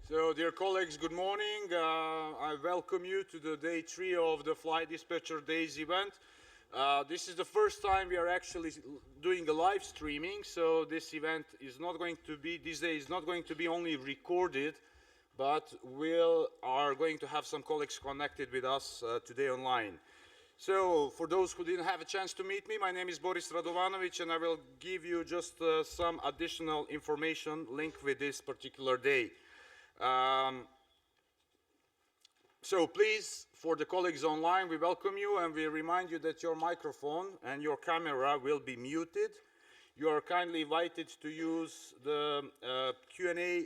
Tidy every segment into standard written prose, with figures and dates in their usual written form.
So, dear colleagues, good morning. I welcome you to the day 3 of the Flight Dispatcher Days event. This is the first time we are actually doing a live streaming, so this event is not going to be, this day is not going to be only recorded, but we are going to have some colleagues connected with us today online. So, for those who didn't have a chance to meet me, my name is Boris Radovanovic, and I will give you just some additional information linked with this particular day. So please, for the colleagues online, we welcome you and we remind you that your microphone and your camera will be muted. You are kindly invited to use the Q&A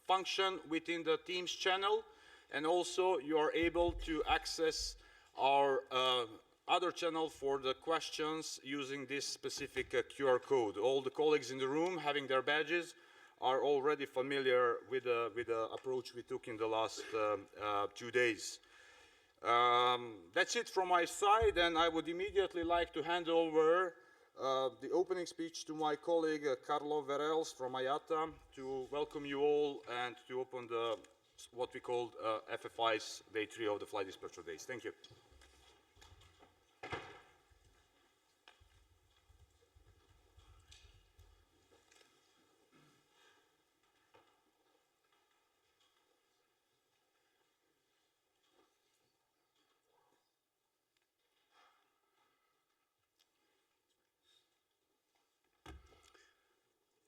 function within the Teams channel, and also you are able to access our other channel for the questions using this specific QR code. All the colleagues in the room having their badges are already familiar with the approach we took in the last 2 days. That's it from my side, and I would immediately like to hand over the opening speech to my colleague Carlo Verels from IATA to welcome you all and to open the what we called FFI's Day 3 of the Flight Dispatcher Days. Thank you.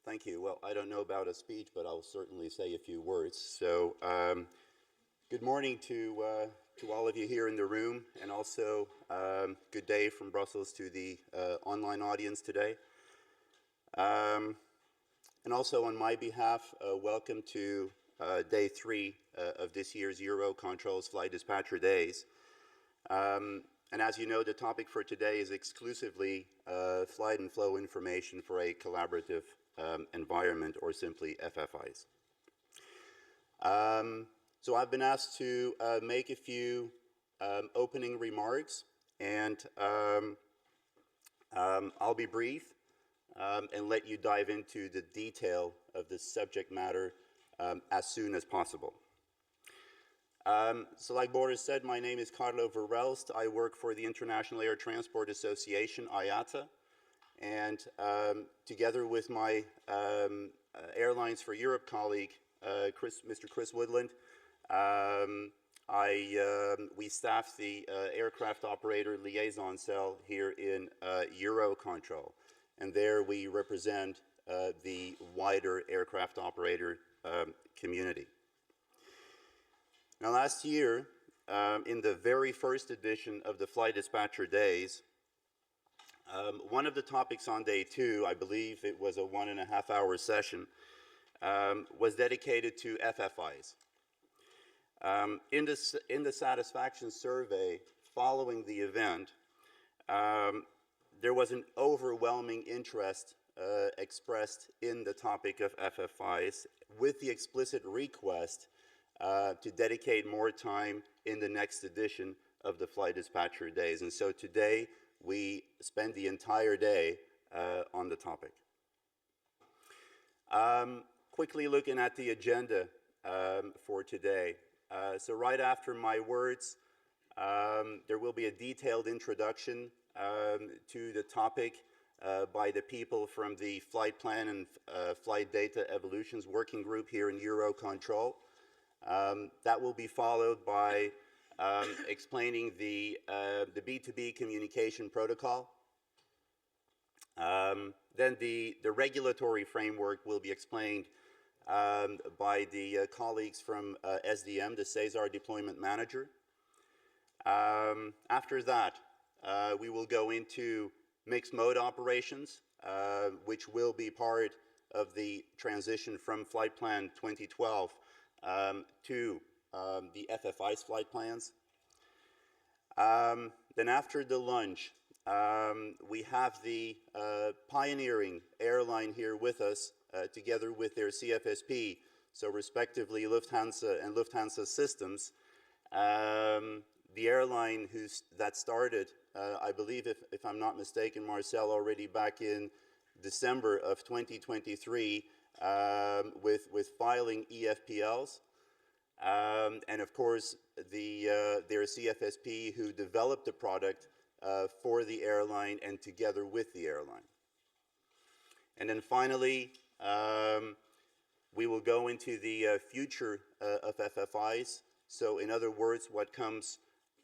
Thank you. Well, I don't know about a speech, but I'll certainly say a few words. So, good morning to all of you here in the room, and also good day from Brussels to the online audience today. And also on my behalf, welcome to Day 3 of this year's EUROCONTROL's Flight Dispatcher Days. And as you know, the topic for today is exclusively flight and flow information for a collaborative environment, or simply FFIs. So I've been asked to make a few opening remarks, and I'll be brief and let you dive into the detail of the subject matter as soon as possible. So like Boris said, my name is Carlo Verelst. I work for the International Air Transport Association, IATA. And together with my Airlines for Europe colleague, Mr. Chris Woodland, we staff the aircraft operator liaison cell here in EUROCONTROL. And there we represent the wider aircraft operator community. Now last year, in the very first edition of the Flight Dispatcher Days, one of the topics on Day 2, I believe it was a 1.5-hour session, was dedicated to FFIs. In the satisfaction survey following the event, there was an overwhelming interest expressed in the topic of FFIs, with the explicit request to dedicate more time in the next edition of the Flight Dispatcher Days. And so today, we spend the entire day on the topic. Quickly looking at the agenda for today. So right after my words, there will be a detailed introduction to the topic by the people from the Flight Plan and Flight Data Evolutions Working Group here in EUROCONTROL. That will be followed by explaining the B2B communication protocol. Then the regulatory framework will be explained by the colleagues from SDM, the SESAR Deployment Manager. After that, we will go into mixed mode operations, which will be part of the transition from Flight Plan 2012 to the FFI's flight plans. Then after the lunch, we have the pioneering airline here with us, together with their CFSP, so respectively Lufthansa and Lufthansa Systems. The airline that started, I believe, if I'm not mistaken, Marcel, already back in December of 2023 with filing EFPLs. and of course, their CFSP who developed the product for the airline and together with the airline. And then finally, we will go into the future of FFIs. So in other words, what comes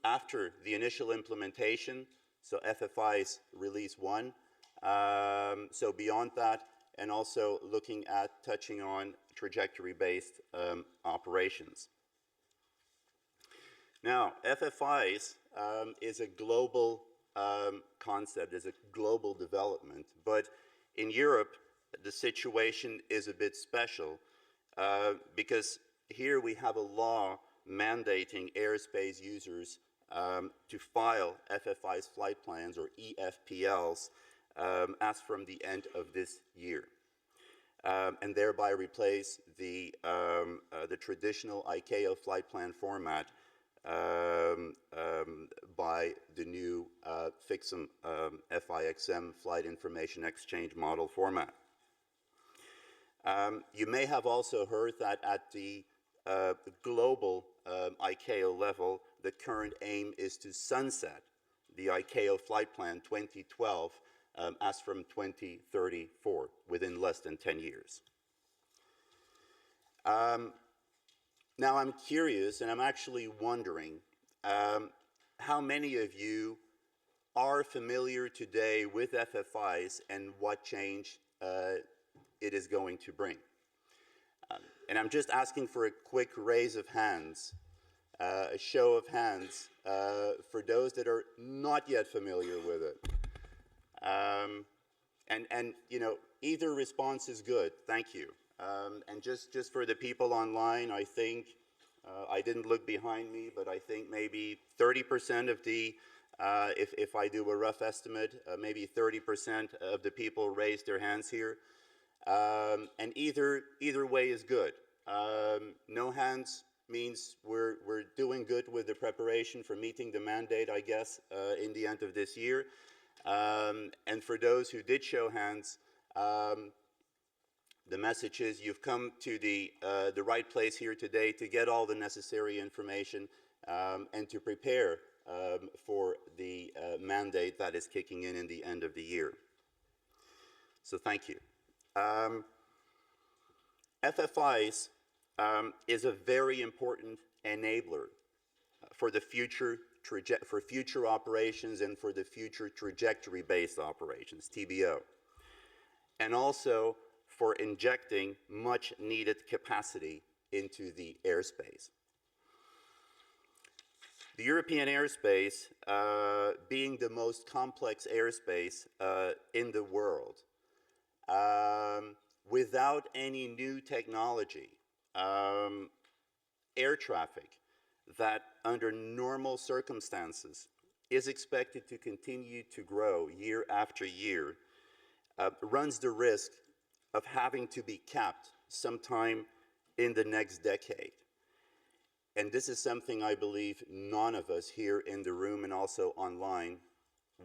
after the initial implementation, so FFIs release 1, so beyond that, and also looking at touching on trajectory-based operations. Now, FFIs is a global concept, is a global development, but in Europe, the situation is a bit special because here we have a law mandating airspace users to file FFI's flight plans, or EFPLs, as from the end of this year, and thereby replace the traditional ICAO flight plan format by the new FIXM FIXM Flight Information Exchange Model format. You may have also heard that at the global ICAO level, the current aim is to sunset the ICAO Flight Plan 2012 as from 2034, within less than 10 years. Now I'm curious, and I'm actually wondering, how many of you are familiar today with FFIs and what change it is going to bring? And I'm just asking for a quick raise of hands, a show of hands, for those that are not yet familiar with it. And you know, either response is good, thank you. And just for the people online, I think, I didn't look behind me, but I think maybe 30% of the, if I do a rough estimate, maybe 30% of the people raised their hands here. And either way is good. No hands means we're doing good with the preparation for meeting the mandate, I guess, in the end of this year. And for those who did show hands, the message is you've come to the right place here today to get all the necessary information and to prepare for the mandate that is kicking in the end of the year. So thank you. FFIs is a very important enabler for the future operations and for the future trajectory-based operations, TBO, and also for injecting much needed capacity into the airspace. The European airspace, being the most complex airspace in the world, without any new technology, air traffic that under normal circumstances is expected to continue to grow year after year, runs the risk of having to be capped sometime in the next decade. And this is something I believe none of us here in the room and also online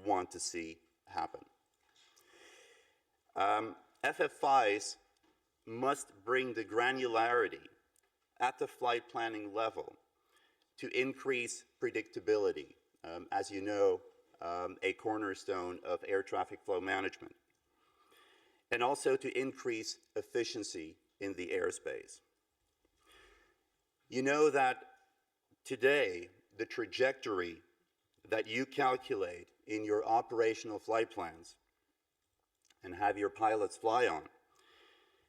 want to see happen. FFIs must bring the granularity at the flight planning level to increase predictability, as you know, a cornerstone of air traffic flow management, and also to increase efficiency in the airspace. You know that today, the trajectory that you calculate in your operational flight plans and have your pilots fly on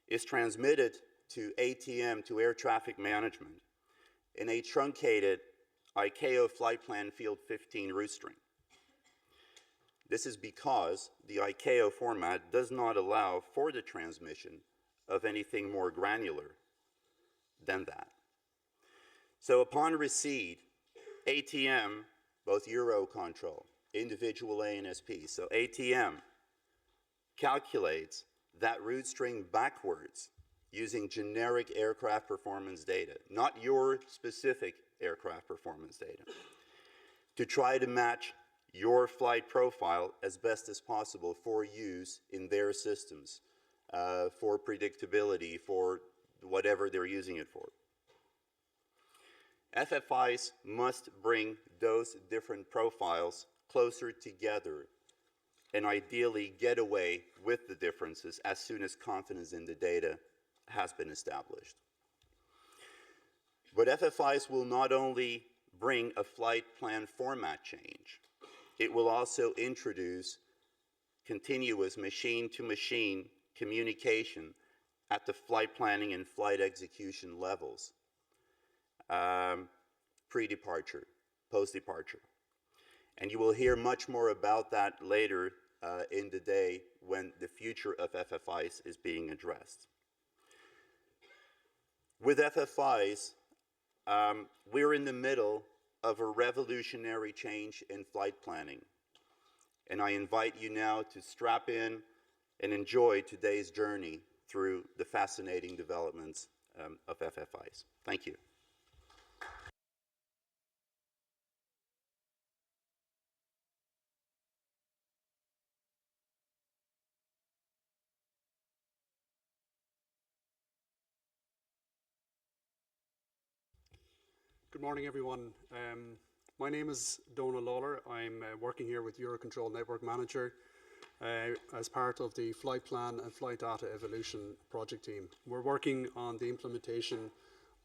is transmitted to ATM, to air traffic management, in a truncated ICAO flight plan field 15 route string. This is because the ICAO format does not allow for the transmission of anything more granular than that. So upon receipt, ATM, both EUROCONTROL, individual ANSP, so ATM calculates that route string backwards using generic aircraft performance data, not your specific aircraft performance data, to try to match your flight profile as best as possible for use in their systems, for predictability, for whatever they're using it for. FFIs must bring those different profiles closer together and ideally get away with the differences as soon as confidence in the data has been established. But FFIs will not only bring a flight plan format change, it will also introduce continuous machine-to-machine communication at the flight planning and flight execution levels, pre-departure, post-departure. And you will hear much more about that later in the day when the future of FFIs is being addressed. With FFIs, we're in the middle of a revolutionary change in flight planning. And I invite you now to strap in and enjoy today's journey through the fascinating developments of FFIs. Thank you. Good morning, everyone. My name is Donal Lawler. I'm working here with EUROCONTROL Network Manager as part of the Flight Plan and Flight Data Evolution project team. We're working on the implementation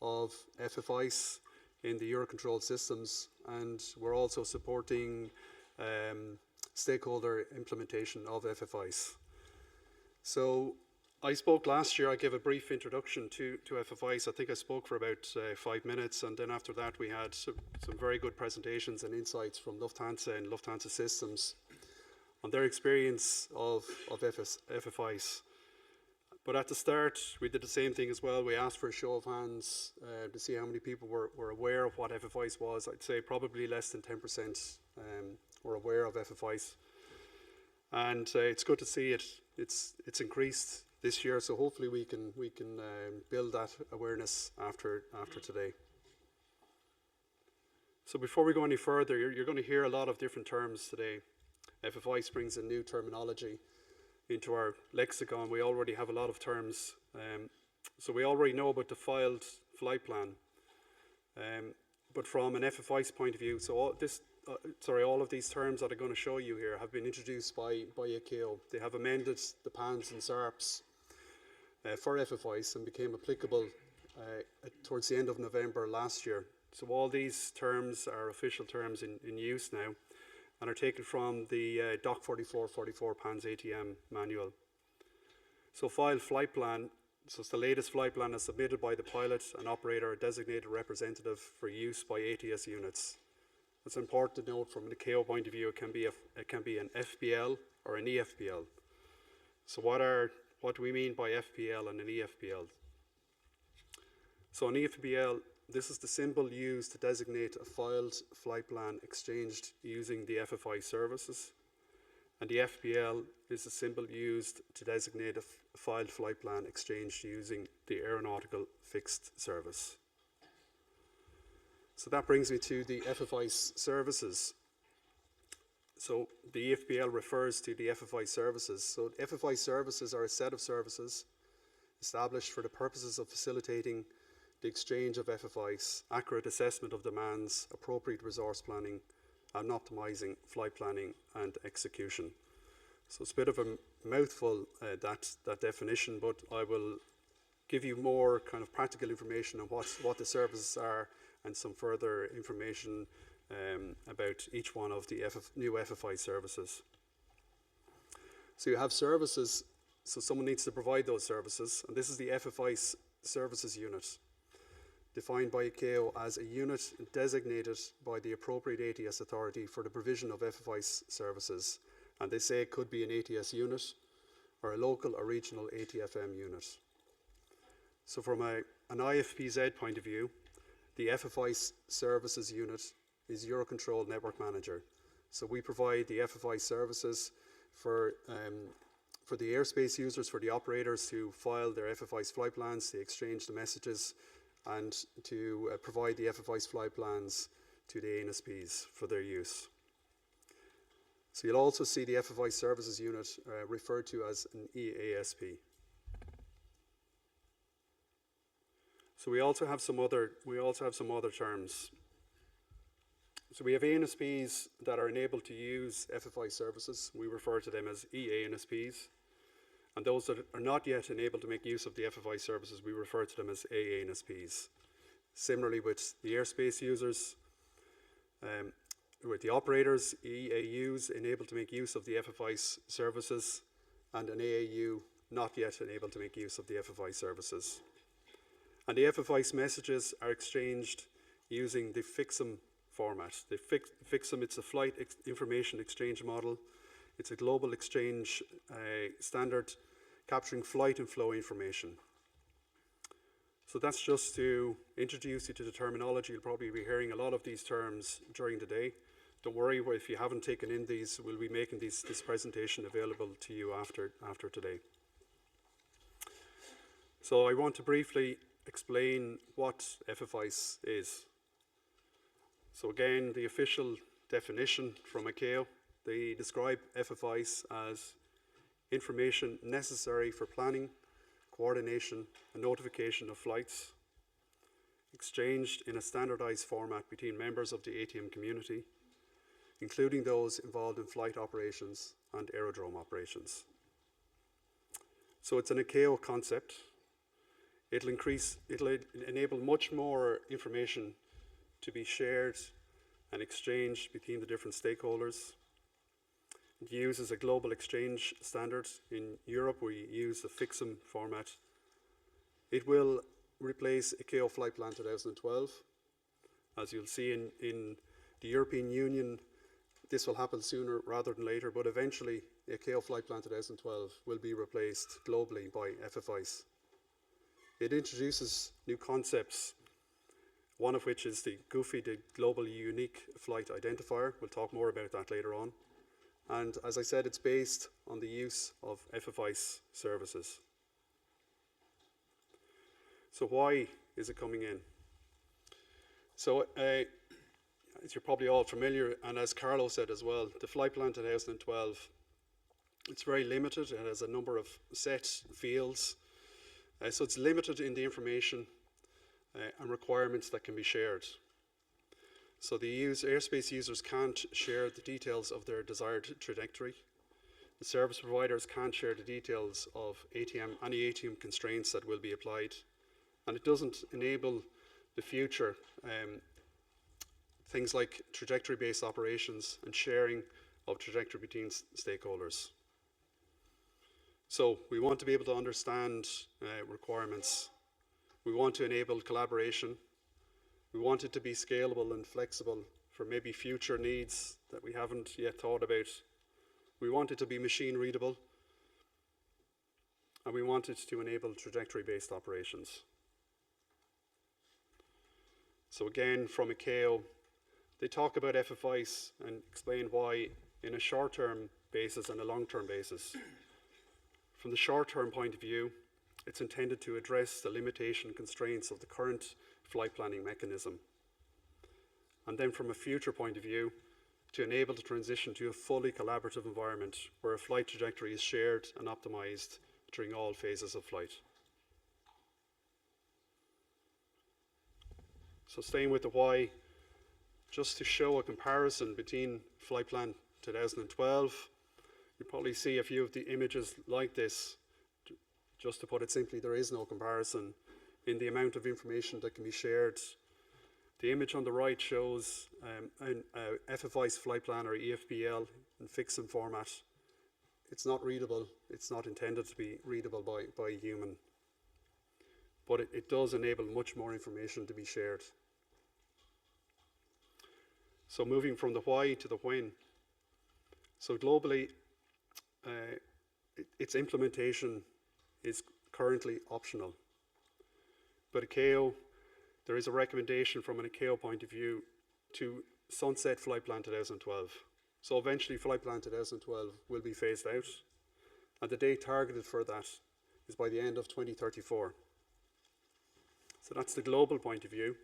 of FFIs in the EUROCONTROL systems, and we're also supporting stakeholder implementation of FFIs. So I spoke last year, I gave a brief introduction to FFIs. I think I spoke for about 5 minutes, and then after that we had some very good presentations and insights from Lufthansa and Lufthansa Systems on their experience of FFIs. But at the start, we did the same thing as well. We asked for a show of hands to see how many people were aware of what FFIs was. I'd say probably less than 10% were aware of FFIs. And it's good to see it's increased this year, so hopefully we can build that awareness after today. So before we go any further, you're going to hear a lot of different terms today. FFI brings a new terminology into our lexicon. We already have a lot of terms. So we already know about the filed flight plan. But from an FFI's point of view, so all of these terms that I'm going to show you here have been introduced by IATA. They have amended the PANs and SARPs for FFIs and became applicable towards the end of November last year. So all these terms are official terms in use now and are taken from the Doc 4444 PANS ATM manual. So filed flight plan, so it's the latest flight plan as submitted by the pilot and operator or designated representative for use by ATS units. It's important to note from an ICAO point of view, it can be an FPL or an EFPL. So what do we mean by FPL and an EFPL? So an EFPL, this is the symbol used to designate a filed flight plan exchanged using the FFI services. And the FPL is the symbol used to designate a filed flight plan exchanged using the aeronautical fixed service. So that brings me to the FFI services. So the EFPL refers to the FFI services. So FFI services are a set of services established for the purposes of facilitating the exchange of FFIs, accurate assessment of demands, appropriate resource planning, and optimizing flight planning and execution. So it's a bit of a mouthful, that definition, but I will give you more kind of practical information on what the services are and some further information about each one of the new FFI services. So you have services, so someone needs to provide those services, and this is the FFI services unit, defined by ICAO as a unit designated by the appropriate ATS authority for the provision of FFI services. And they say it could be an ATS unit or a local or regional ATFM unit. So from an IFPZ point of view, the FFI services unit is EUROCONTROL Network Manager. So we provide the FFI services for the airspace users, for the operators to file their FFI flight plans, to exchange the messages, and to provide the FFI flight plans to the ANSPs for their use. So you'll also see the FFI services unit referred to as an EASP. So we also have some other terms. So we have ANSPs that are enabled to use FFI services. We refer to them as EANSPs. And those that are not yet enabled to make use of the FFI services, we refer to them as AANSPs. Similarly with the airspace users, with the operators, EAUs enabled to make use of the FFI services, and an AAU not yet enabled to make use of the FFI services. And the FFI messages are exchanged using the FIXM format. The FIXM, it's a flight information exchange model. It's a global exchange standard capturing flight and flow information. So that's just to introduce you to the terminology. You'll probably be hearing a lot of these terms during the day. Don't worry if you haven't taken in these, we'll be making this presentation available to you after today. So I want to briefly explain what FFI is. So again, the official definition from ICAO, they describe FFIs as information necessary for planning, coordination, and notification of flights, exchanged in a standardized format between members of the ATM community, including those involved in flight operations and aerodrome operations. So it's an ICAO concept. It'll enable much more information to be shared and exchanged between the different stakeholders. It uses a global exchange standard. In Europe, we use the FIXM format. It will replace ICAO Flight Plan 2012. As you'll see in the European Union, this will happen sooner rather than later, but eventually ICAO Flight Plan 2012 will be replaced globally by FFIs. It introduces new concepts, one of which is the GUFI, the Global Unique Flight Identifier. We'll talk more about that later on. And as I said, it's based on the use of FFI services. So why is it coming in? So as you're probably all familiar, and as Carlo said as well, the Flight Plan 2012, it's very limited. It has a number of set fields. So it's limited in the information and requirements that can be shared. So the airspace users can't share the details of their desired trajectory. The service providers can't share the details of any ATM constraints that will be applied. And it doesn't enable the future things like trajectory-based operations and sharing of trajectory between stakeholders. So we want to be able to understand requirements. We want to enable collaboration. We want it to be scalable and flexible for maybe future needs that we haven't yet thought about. We want it to be machine readable. And we want it to enable trajectory-based operations. So again, from ICAO, they talk about FFIs and explain why in a short-term basis and a long-term basis. From the short-term point of view, it's intended to address the limitation constraints of the current flight planning mechanism. And then from a future point of view, to enable the transition to a fully collaborative environment where a flight trajectory is shared and optimized during all phases of flight. So staying with the why, just to show a comparison between Flight Plan 2012, you probably see a few of the images like this. Just to put it simply, there is no comparison in the amount of information that can be shared. The image on the right shows an FFI's flight plan or EFPL in FIXM format. It's not readable. It's not intended to be readable by a human. But it does enable much more information to be shared. So moving from the why to the when. So globally, its implementation is currently optional. But ICAO, there is a recommendation from an ICAO point of view to sunset Flight Plan 2012. So eventually Flight Plan 2012 will be phased out, and the date targeted for that is by the end of 2034. So that's the global point of view.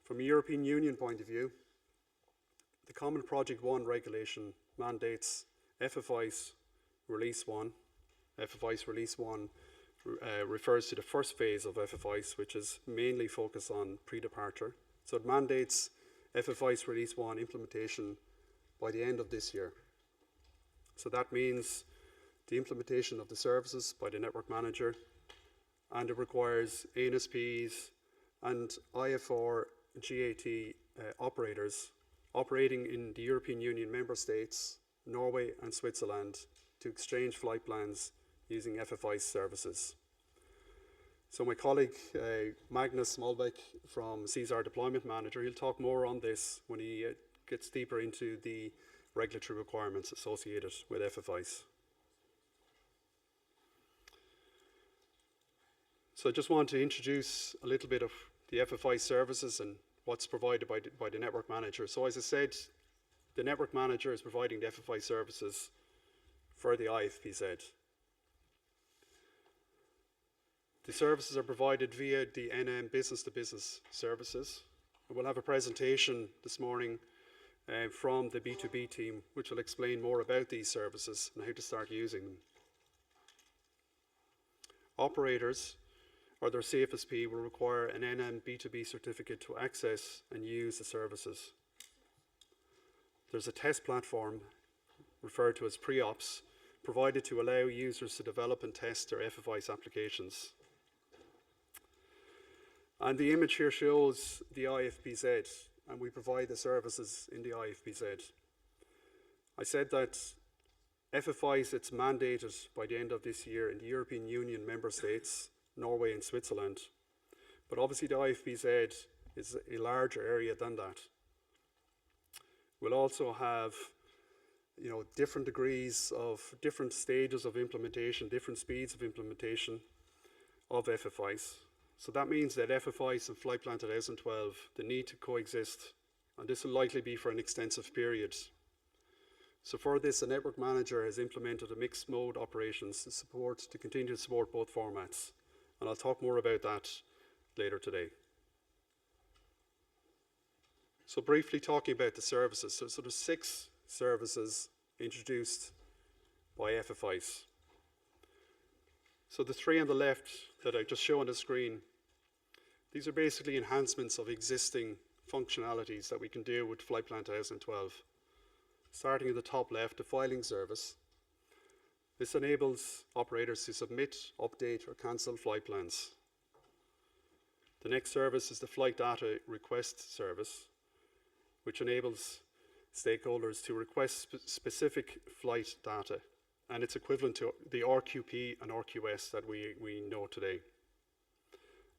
From a European Union point of view, the Common Project 1 regulation mandates FFI's Release 1. FFI's Release 1 refers to the first phase of FFICE, which is mainly focused on pre-departure. So it mandates FFICE Release 1 implementation by the end of this year. So that means the implementation of the services by the network manager, and it requires ANSPs and IFR GAT operators operating in the European Union member states, Norway and Switzerland, to exchange flight plans using FFICE services. So my colleague Magnus Malbeck from SESAR Deployment Manager, he'll talk more on this when he gets deeper into the regulatory requirements associated with FFICE. So I just want to introduce a little bit of the FFICE services and what's provided by the network manager. So as I said, the network manager is providing the FFICE services for the IFPZ. The services are provided via the NM business-to-business services. We'll have a presentation this morning from the B2B team, which will explain more about these services and how to start using them. Operators or their CFSP will require an NM B2B certificate to access and use the services. There's a test platform referred to as pre-ops provided to allow users to develop and test their FFICE applications. And the image here shows the IFPZ, and we provide the services in the IFPZ. I said that FFICE, it's mandated by the end of this year in the European Union member states, Norway and Switzerland. But obviously the IFPZ is a larger area than that. We'll also have different degrees of different stages of implementation, different speeds of implementation of FFICE. So that means that FFICE and Flight Plan 2012, they need to coexist, and this will likely be for an extensive period. So for this, the network manager has implemented a mixed mode operations to continue to support both formats. And I'll talk more about that later today. So briefly talking about the services. So there's 6 services introduced by FFICE. So the 3 on the left that I just show on the screen, these are basically enhancements of existing functionalities that we can do with Flight Plan 2012. Starting at the top left, the filing service. This enables operators to submit, update, or cancel flight plans. The next service is the flight data request service, which enables stakeholders to request specific flight data, and it's equivalent to the RQP and RQS that we know today.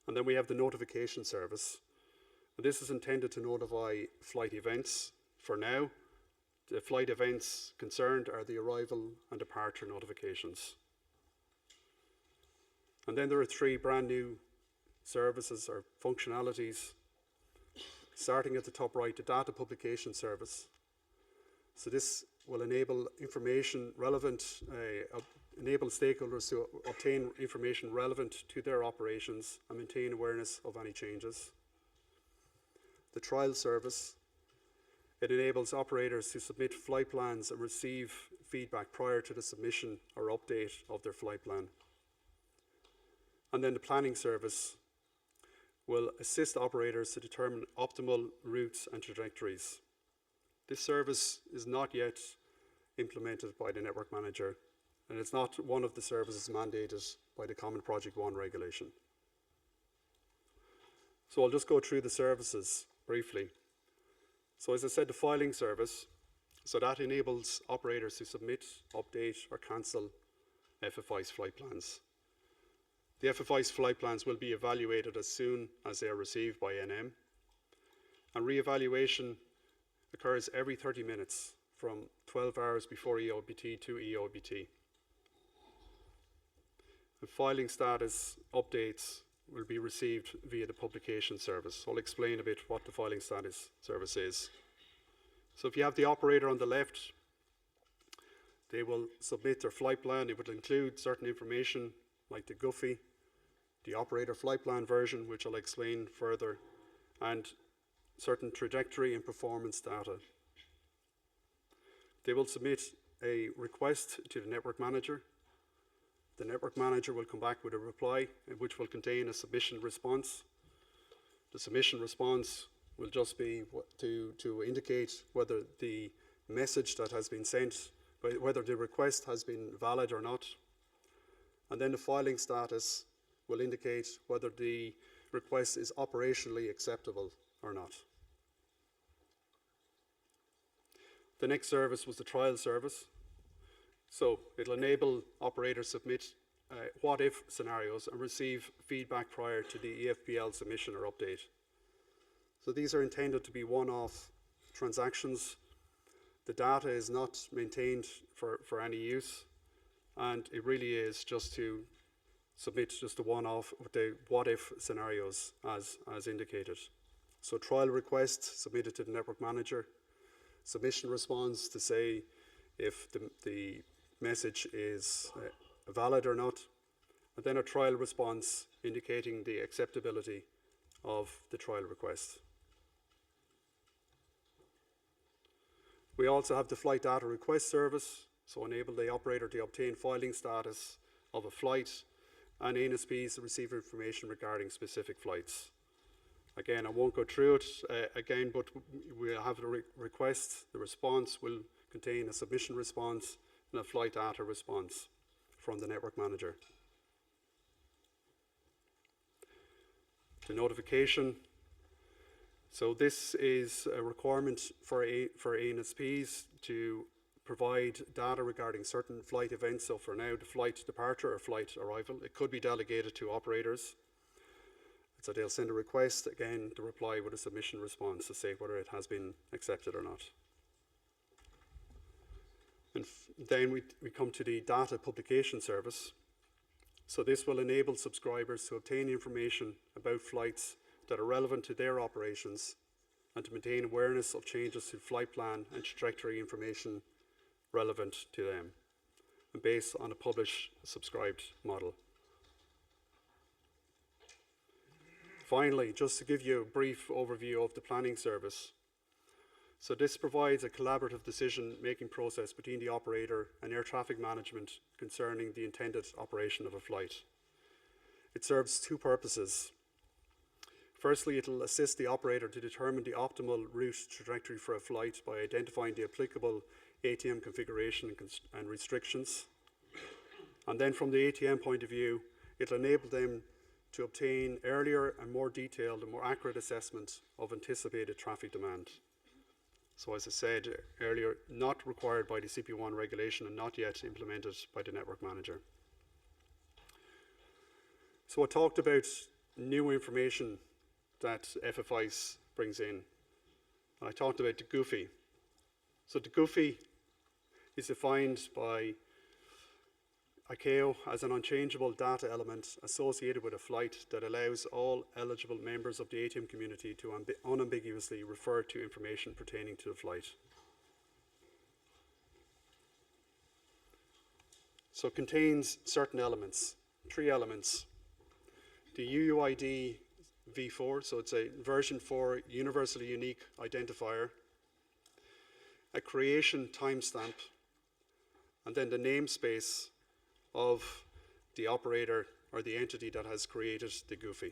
And then we have the notification service. And this is intended to notify flight events. For now, the flight events concerned are the arrival and departure notifications. And then there are 3 brand new services or functionalities. Starting at the top right, the data publication service. So this will enable information relevant, enable stakeholders to obtain information relevant to their operations and maintain awareness of any changes. The trial service. It enables operators to submit flight plans and receive feedback prior to the submission or update of their flight plan. And then the planning service will assist operators to determine optimal routes and trajectories. This service is not yet implemented by the network manager, and it's not one of the services mandated by the Common Project 1 regulation. So I'll just go through the services briefly. So as I said, the filing service, so that enables operators to submit, update, or cancel FFICE flight plans. The FFICE flight plans will be evaluated as soon as they are received by NM, and re-evaluation occurs every 30 minutes from 12 hours before EOBT to EOBT. And filing status updates will be received via the publication service. I'll explain a bit what the filing status service is. So if you have the operator on the left, they will submit their flight plan. It would include certain information like the GUFI, the operator flight plan version, which I'll explain further, and certain trajectory and performance data. They will submit a request to the network manager. The network manager will come back with a reply, which will contain a submission response. The submission response will just be to indicate whether the message that has been sent, whether the request has been valid or not. And then the filing status will indicate whether the request is operationally acceptable or not. The next service was the trial service. So it'll enable operators to submit what-if scenarios and receive feedback prior to the EFPL submission or update. So these are intended to be one-off transactions. The data is not maintained for any use, and it really is just to submit just a one-off with the what-if scenarios as indicated. So trial request submitted to the network manager, submission response to say if the message is valid or not, and then a trial response indicating the acceptability of the trial request. We also have the flight data request service, so enable the operator to obtain filing status of a flight and ANSPs to receive information regarding specific flights. Again, I won't go through it again, but we'll have the request. The response will contain a submission response and a flight data response from the network manager. The notification. So this is a requirement for ANSPs to provide data regarding certain flight events. So for now, the flight departure or flight arrival, it could be delegated to operators. So they'll send a request, again, to reply with a submission response to say whether it has been accepted or not. And then we come to the data publication service. So this will enable subscribers to obtain information about flights that are relevant to their operations and to maintain awareness of changes to flight plan and trajectory information relevant to them, and based on a publish subscribed model. Finally, just to give you a brief overview of the planning service. So this provides a collaborative decision-making process between the operator and air traffic management concerning the intended operation of a flight. It serves two purposes. Firstly, it will assist the operator to determine the optimal route trajectory for a flight by identifying the applicable ATM configuration and restrictions. And then from the ATM point of view, it will enable them to obtain earlier and more detailed and more accurate assessment of anticipated traffic demand. So as I said earlier, not required by the CP1 regulation and not yet implemented by the network manager. So I talked about new information that FFIs brings in. And I talked about the GUFI. So the GUFI is defined by ICAO as an unchangeable data element associated with a flight that allows all eligible members of the ATM community to unambiguously refer to information pertaining to the flight. So it contains certain elements, 3 elements. The UUID v4, so it's a version 4 universally unique identifier, a creation timestamp, and then the namespace of the operator or the entity that has created the GUFI.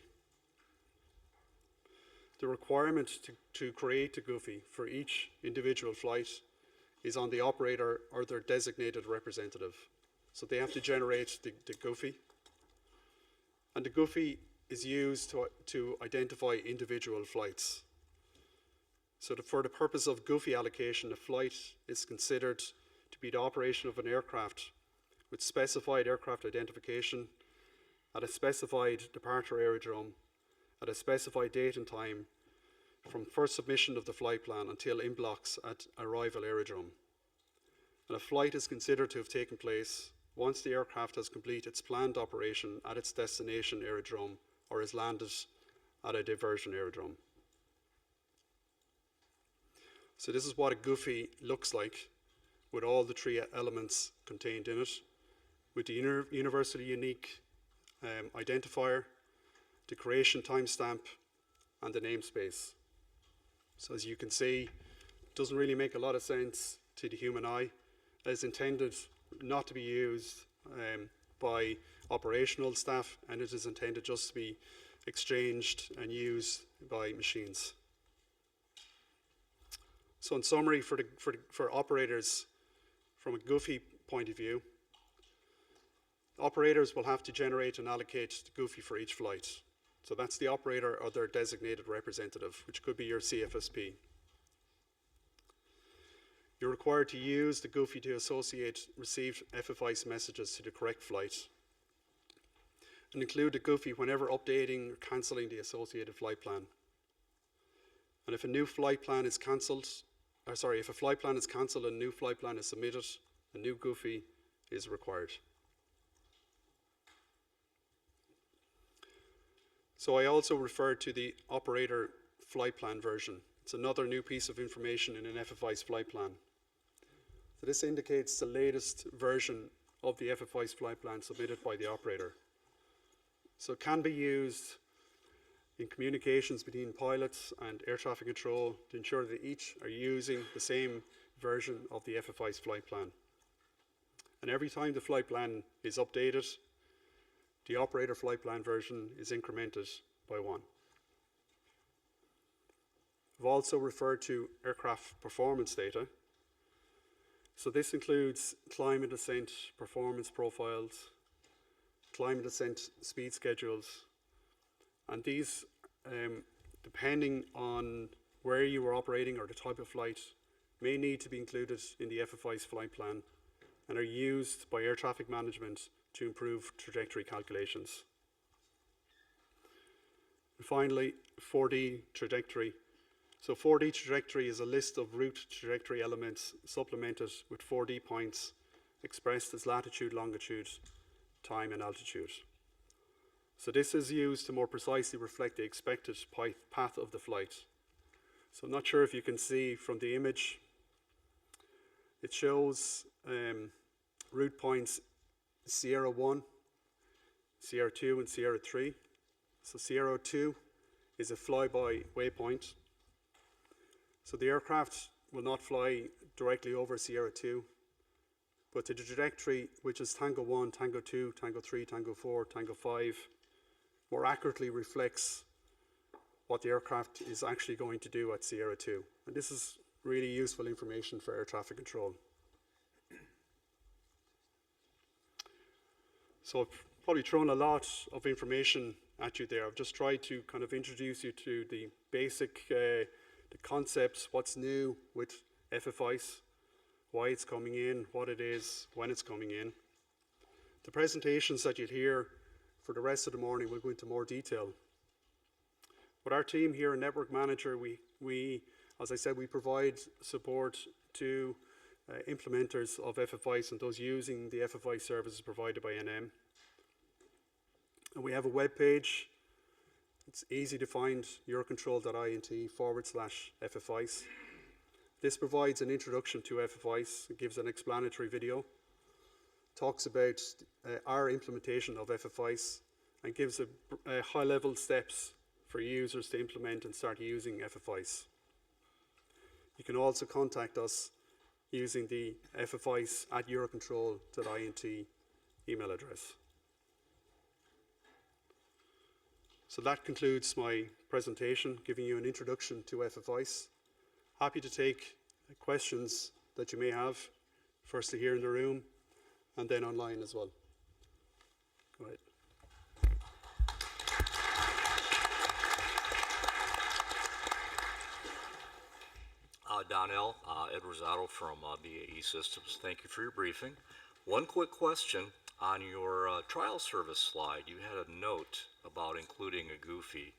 The requirement to create the GUFI for each individual flight is on the operator or their designated representative. So they have to generate the GUFI. And the GUFI is used to identify individual flights. So for the purpose of GUFI allocation, a flight is considered to be the operation of an aircraft with specified aircraft identification at a specified departure aerodrome at a specified date and time from first submission of the flight plan until in blocks at arrival aerodrome. And a flight is considered to have taken place once the aircraft has completed its planned operation at its destination aerodrome or is landed at a diversion aerodrome. So this is what a GUFI looks like with all the 3 elements contained in it, with the universally unique identifier, the creation timestamp, and the namespace. So as you can see, it doesn't really make a lot of sense to the human eye. It's intended not to be used by operational staff, and it is intended just to be exchanged and used by machines. So in summary, for operators, from a Goofy point of view, operators will have to generate and allocate the Goofy for each flight. So that's the operator or their designated representative, which could be your CFSP. You're required to use the Goofy to associate received FFICE messages to the correct flight, and include the Goofy whenever updating or cancelling the associated flight plan. And if a new flight plan is cancelled, if a flight plan is cancelled and a new flight plan is submitted, a new Goofy is required. So I also referred to the operator flight plan version. It's another new piece of information in an FFICE flight plan. So this indicates the latest version of the FFICE flight plan submitted by the operator. So it can be used in communications between pilots and air traffic control to ensure that each are using the same version of the FFICE flight plan. And every time the flight plan is updated, the operator flight plan version is incremented by 1. I've also referred to aircraft performance data. So this includes climb and descent performance profiles, climb and descent speed schedules, and these, depending on where you were operating or the type of flight, may need to be included in the FFICE flight plan and are used by air traffic management to improve trajectory calculations. And finally, 4D trajectory. So 4D trajectory is a list of route trajectory elements supplemented with 4D points expressed as latitude, longitude, time, and altitude. So this is used to more precisely reflect the expected path of the flight. So I'm not sure if you can see from the image, it shows route points Sierra 1, Sierra 2, and Sierra 3. So Sierra 2 is a flyby waypoint. So the aircraft will not fly directly over Sierra 2, but the trajectory, which is Tango 1, Tango 2, Tango 3, Tango 4, Tango 5, more accurately reflects what the aircraft is actually going to do at Sierra 2. And this is really useful information for air traffic control. So I've probably thrown a lot of information at you there. I've just tried to kind of introduce you to the basic the concepts, what's new with FFICE, why it's coming in, what it is, when it's coming in. The presentations that you'll hear for the rest of the morning will go into more detail. With our team here in Network Manager, we as I said, we provide support to implementers of FFICE and those using the FFICE services provided by NM. And we have a web page. It's easy to find, eurocontrol.int/FFICE. This provides an introduction to FFICE. It gives an explanatory video, talks about our implementation of FFICE, and gives a high-level steps for users to implement and start using FFICE. You can also contact us using the FFICE@eurocontrol.int email address. So that concludes my presentation, giving you an introduction to FFICE. Happy to take questions that you may have, firstly here in the room, and then online as well. Go ahead. Donnell, Ed Rosado from BAE Systems. Thank you for your briefing. One quick question. On your trial service slide, you had a note about including a Goofy.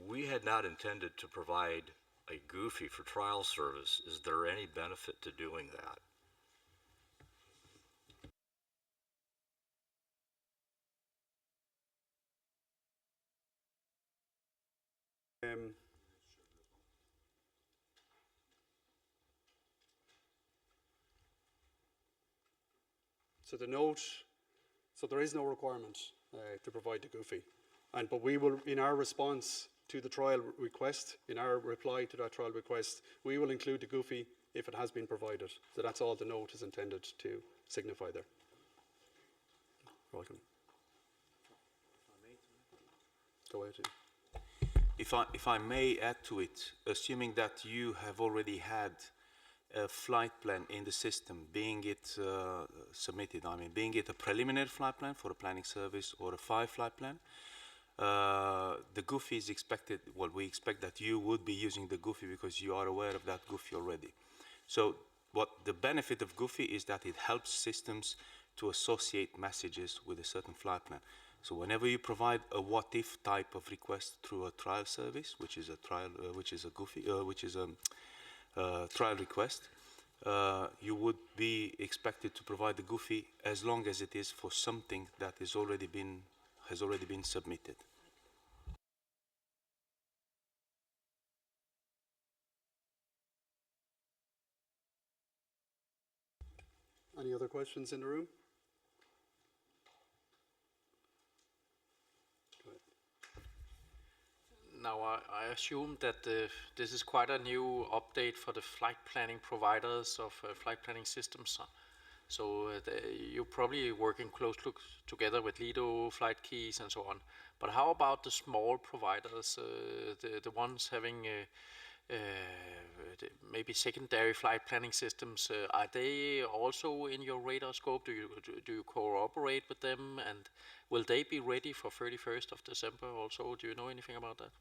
We had not intended to provide a Goofy for trial service. Is there any benefit to doing that? So the note, so there is no requirement to provide the Goofy. But we will, in our response to the trial request, in our reply to that trial request, we will include the Goofy if it has been provided. So that's all the note is intended to signify there. Welcome. Go ahead. If I may add to it, assuming that you have already had a flight plan in the system, being it submitted, I mean, being it a preliminary flight plan for a planning service or a 5-flight plan, the GUFI is expected, well, we expect that you would be using the GUFI because you are aware of that GUFI already. So what the benefit of GUFI is that it helps systems to associate messages with a certain flight plan. So whenever you provide a what-if type of request through a trial service, which is a trial, which is a GUFI, which is a trial request, you would be expected to provide the GUFI as long as it is for something that has already been submitted. Any other questions in the room? Go ahead. Now, I assume that this is quite a new update for the flight planning providers of flight planning systems. So you're probably working closely together with Lido, Flight Keys, and so on. But how about the small providers, the ones having maybe secondary flight planning systems? Are they also in your radar scope? Do you cooperate with them? And will they be ready for 31st of December also? Do you know anything about that?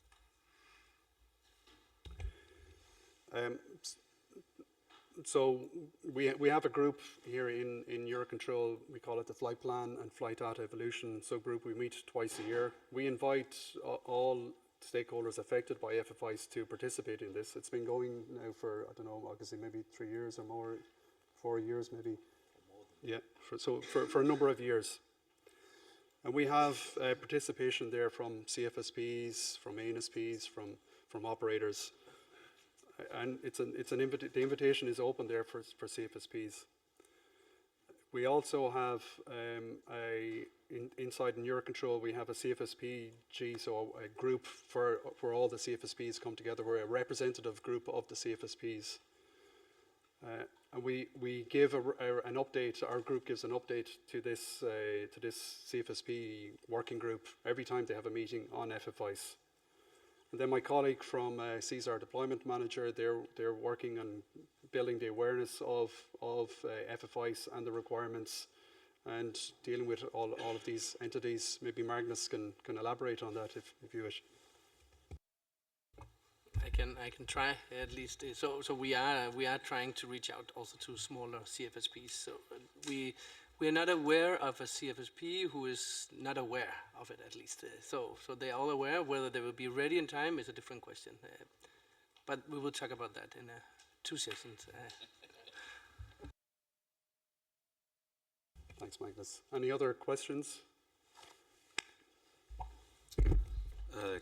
So we have a group here in EUROCONTROL. We call it the Flight Plan and Flight Data Evolution subgroup. We meet twice a year. We invite all stakeholders affected by FFIs to participate in this. It's been going now for, I don't know, obviously maybe 3 years or more, 4 years maybe. Yeah, for a number of years. And we have participation there from CFSPs, from ANSPs, from operators. And the invitation is open there for CFSPs. We also have inside in EUROCONTROL, we have a CFSP-G, so a group for all the CFSPs come together. We're a representative group of the CFSPs. And we give an update, our group gives an update to this CFSP working group every time they have a meeting on FFIs. And then my colleague from SESAR Deployment Manager, they're working on building the awareness of FFIs and the requirements and dealing with all of these entities. Maybe Magnus can elaborate on that if you wish. I can try at least. So we are trying to reach out also to smaller CFSPs. So we are not aware of a CFSP who is not aware of it, at least. So they are all aware. Whether they will be ready in time is a different question. But we will talk about that in 2 sessions. Thanks, Magnus. Any other questions?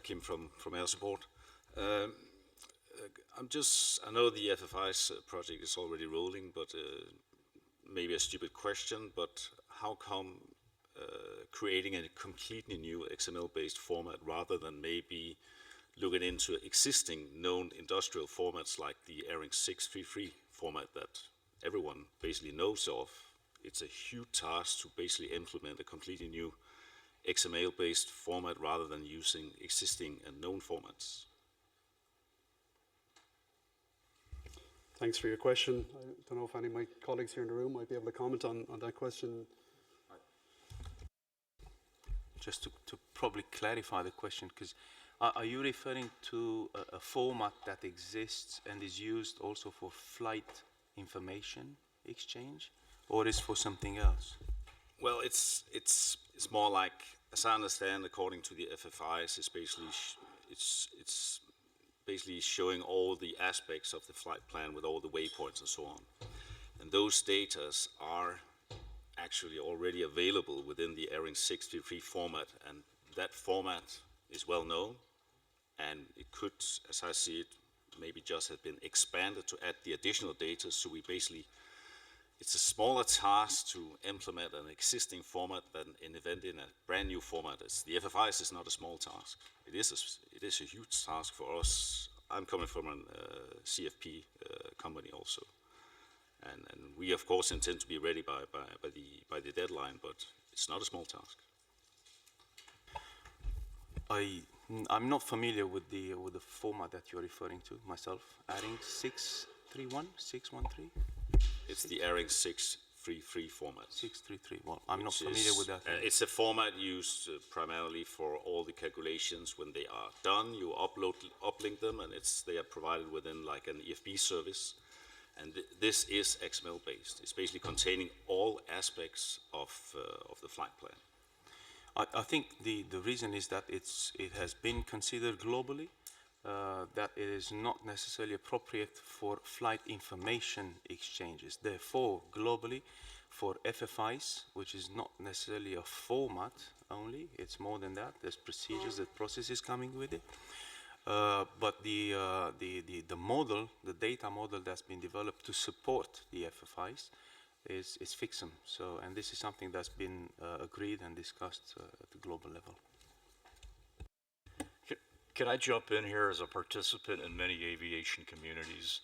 Kim from Air Support. I know the FFI's project is already rolling, but maybe a stupid question, but how come creating a completely new XML-based format rather than maybe looking into existing known industrial formats like the ARINC 633 format that everyone basically knows of? It's a huge task to basically implement a completely new XML-based format rather than using existing and known formats. Thanks for your question. I don't know if any of my colleagues here in the room might be able to comment on that question. Just to probably clarify the question, because are you referring to a format that exists and is used also for flight information exchange, or is for something else? Well, it's more like, as I understand, according to the FFIs, it's basically it's basically showing all the aspects of the flight plan with all the waypoints and so on. And those data are actually already available within the ARINC 633 format, and that format is well known, and it could, as I see it, maybe just have been expanded to add the additional data. So we basically, it's a smaller task to implement an existing format than an event in a brand new format. The FFIs is not a small task. It is a huge task for us. I'm coming from a CFP company also, and we of course intend to be ready by the deadline. But It's not a small task. I'm not familiar with the format that you're referring to myself. Adding 631, 613, It's the ARINC 633 format. 633. Well, I'm not which familiar is, with that. it's a format used primarily for all the calculations. When they are done, you uplink them, and they are provided within like an EFB service. And this is XML based. It's basically containing all aspects of the flight plan. I think the reason is that it has been considered globally that it is not necessarily appropriate for flight information exchanges. Therefore, globally, for FFIs, which is not necessarily a format only, it's more than that. There's procedures, there's processes coming with it. But the model, the data model that's been developed to support the FFIs is FIXM. So, and this is something that's been agreed and discussed at the global level. Can I jump in here as a participant in many aviation communities,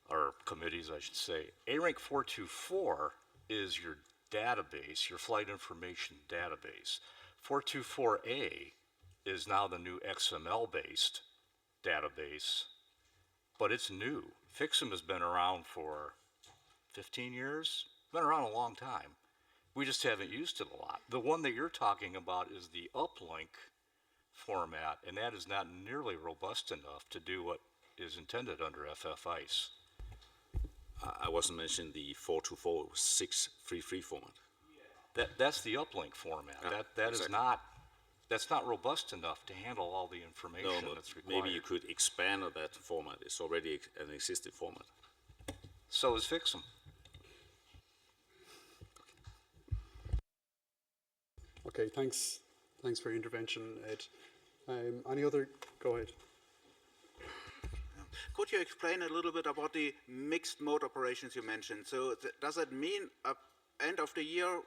or committees, I should say? ARINC 424 is your database, your flight information database. 424A is now the new XML-based database, but it's new. FIXM has been around for 15 years, been around a long time. We just haven't used it a lot. The one that you're talking about is the uplink format, and that is not nearly robust enough to do what is intended under FFIs. I wasn't mentioning the 424, it was 633 format. That's the uplink format. Yeah, That is exactly. that's not robust enough to handle all the information No, but that's required. maybe you could expand on that format. It's already an existing format. So is FIXM. Okay, thanks. Thanks for your intervention, Ed. Any other? Go ahead. Could you explain a little bit about the mixed mode operations you mentioned? So does that mean at end of the year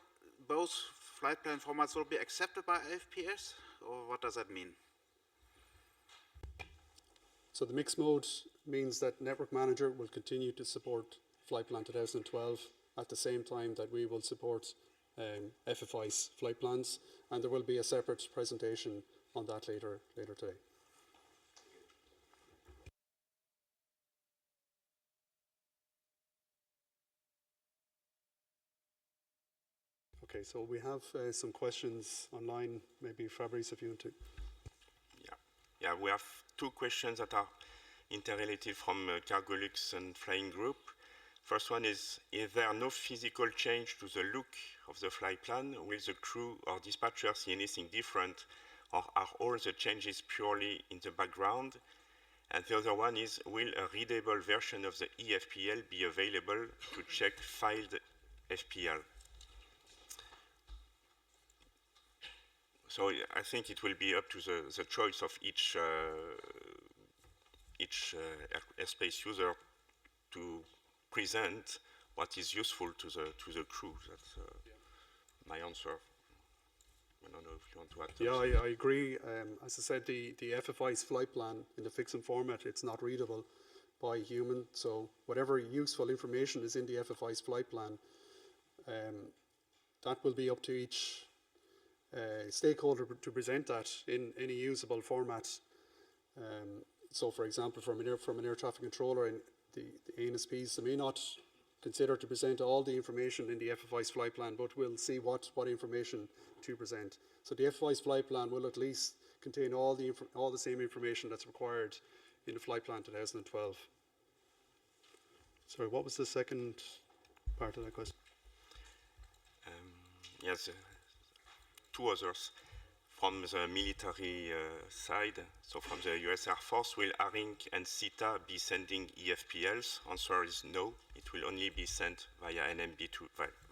both flight plan formats will be accepted by AFPS, or what does that mean? So the mixed mode means that Network Manager will continue to support Flight Plan 2012 at the same time that we will support FFI's flight plans, and there will be a separate presentation on that later today. Okay, so we have some questions online. Maybe Fabrice, if you want to. Yeah, we have two questions that are interrelated from Cargolux and Flying Group. First one is there no physical change to the look of the flight plan? Will the crew or dispatcher see anything different, or are all the changes purely in the background? And the other one is, will a readable version of the EFPL be available to check filed FPL? So I think it will be up to the choice of each airspace user to present what is useful to the crew. That's my answer. I don't know if you want to add to Yeah, this. I agree. As I said, the FFI's flight plan in the FIXM format, it's not readable by a human. So whatever useful information is in the FFI's flight plan, that will be up to each stakeholder to present that in any usable format. So, for example, from an air traffic controller, and the ANSPs, they may not consider to present all the information in the FFI's flight plan, but we'll see what information to present. So the FFI's flight plan will at least contain all the same information that's required in the flight plan 2012. Sorry, what was the second part of that question? Yes, two others. From the military side, so from the US Air Force, will ARINC and CETA be sending EFPLs? Answer is no. It will only be sent via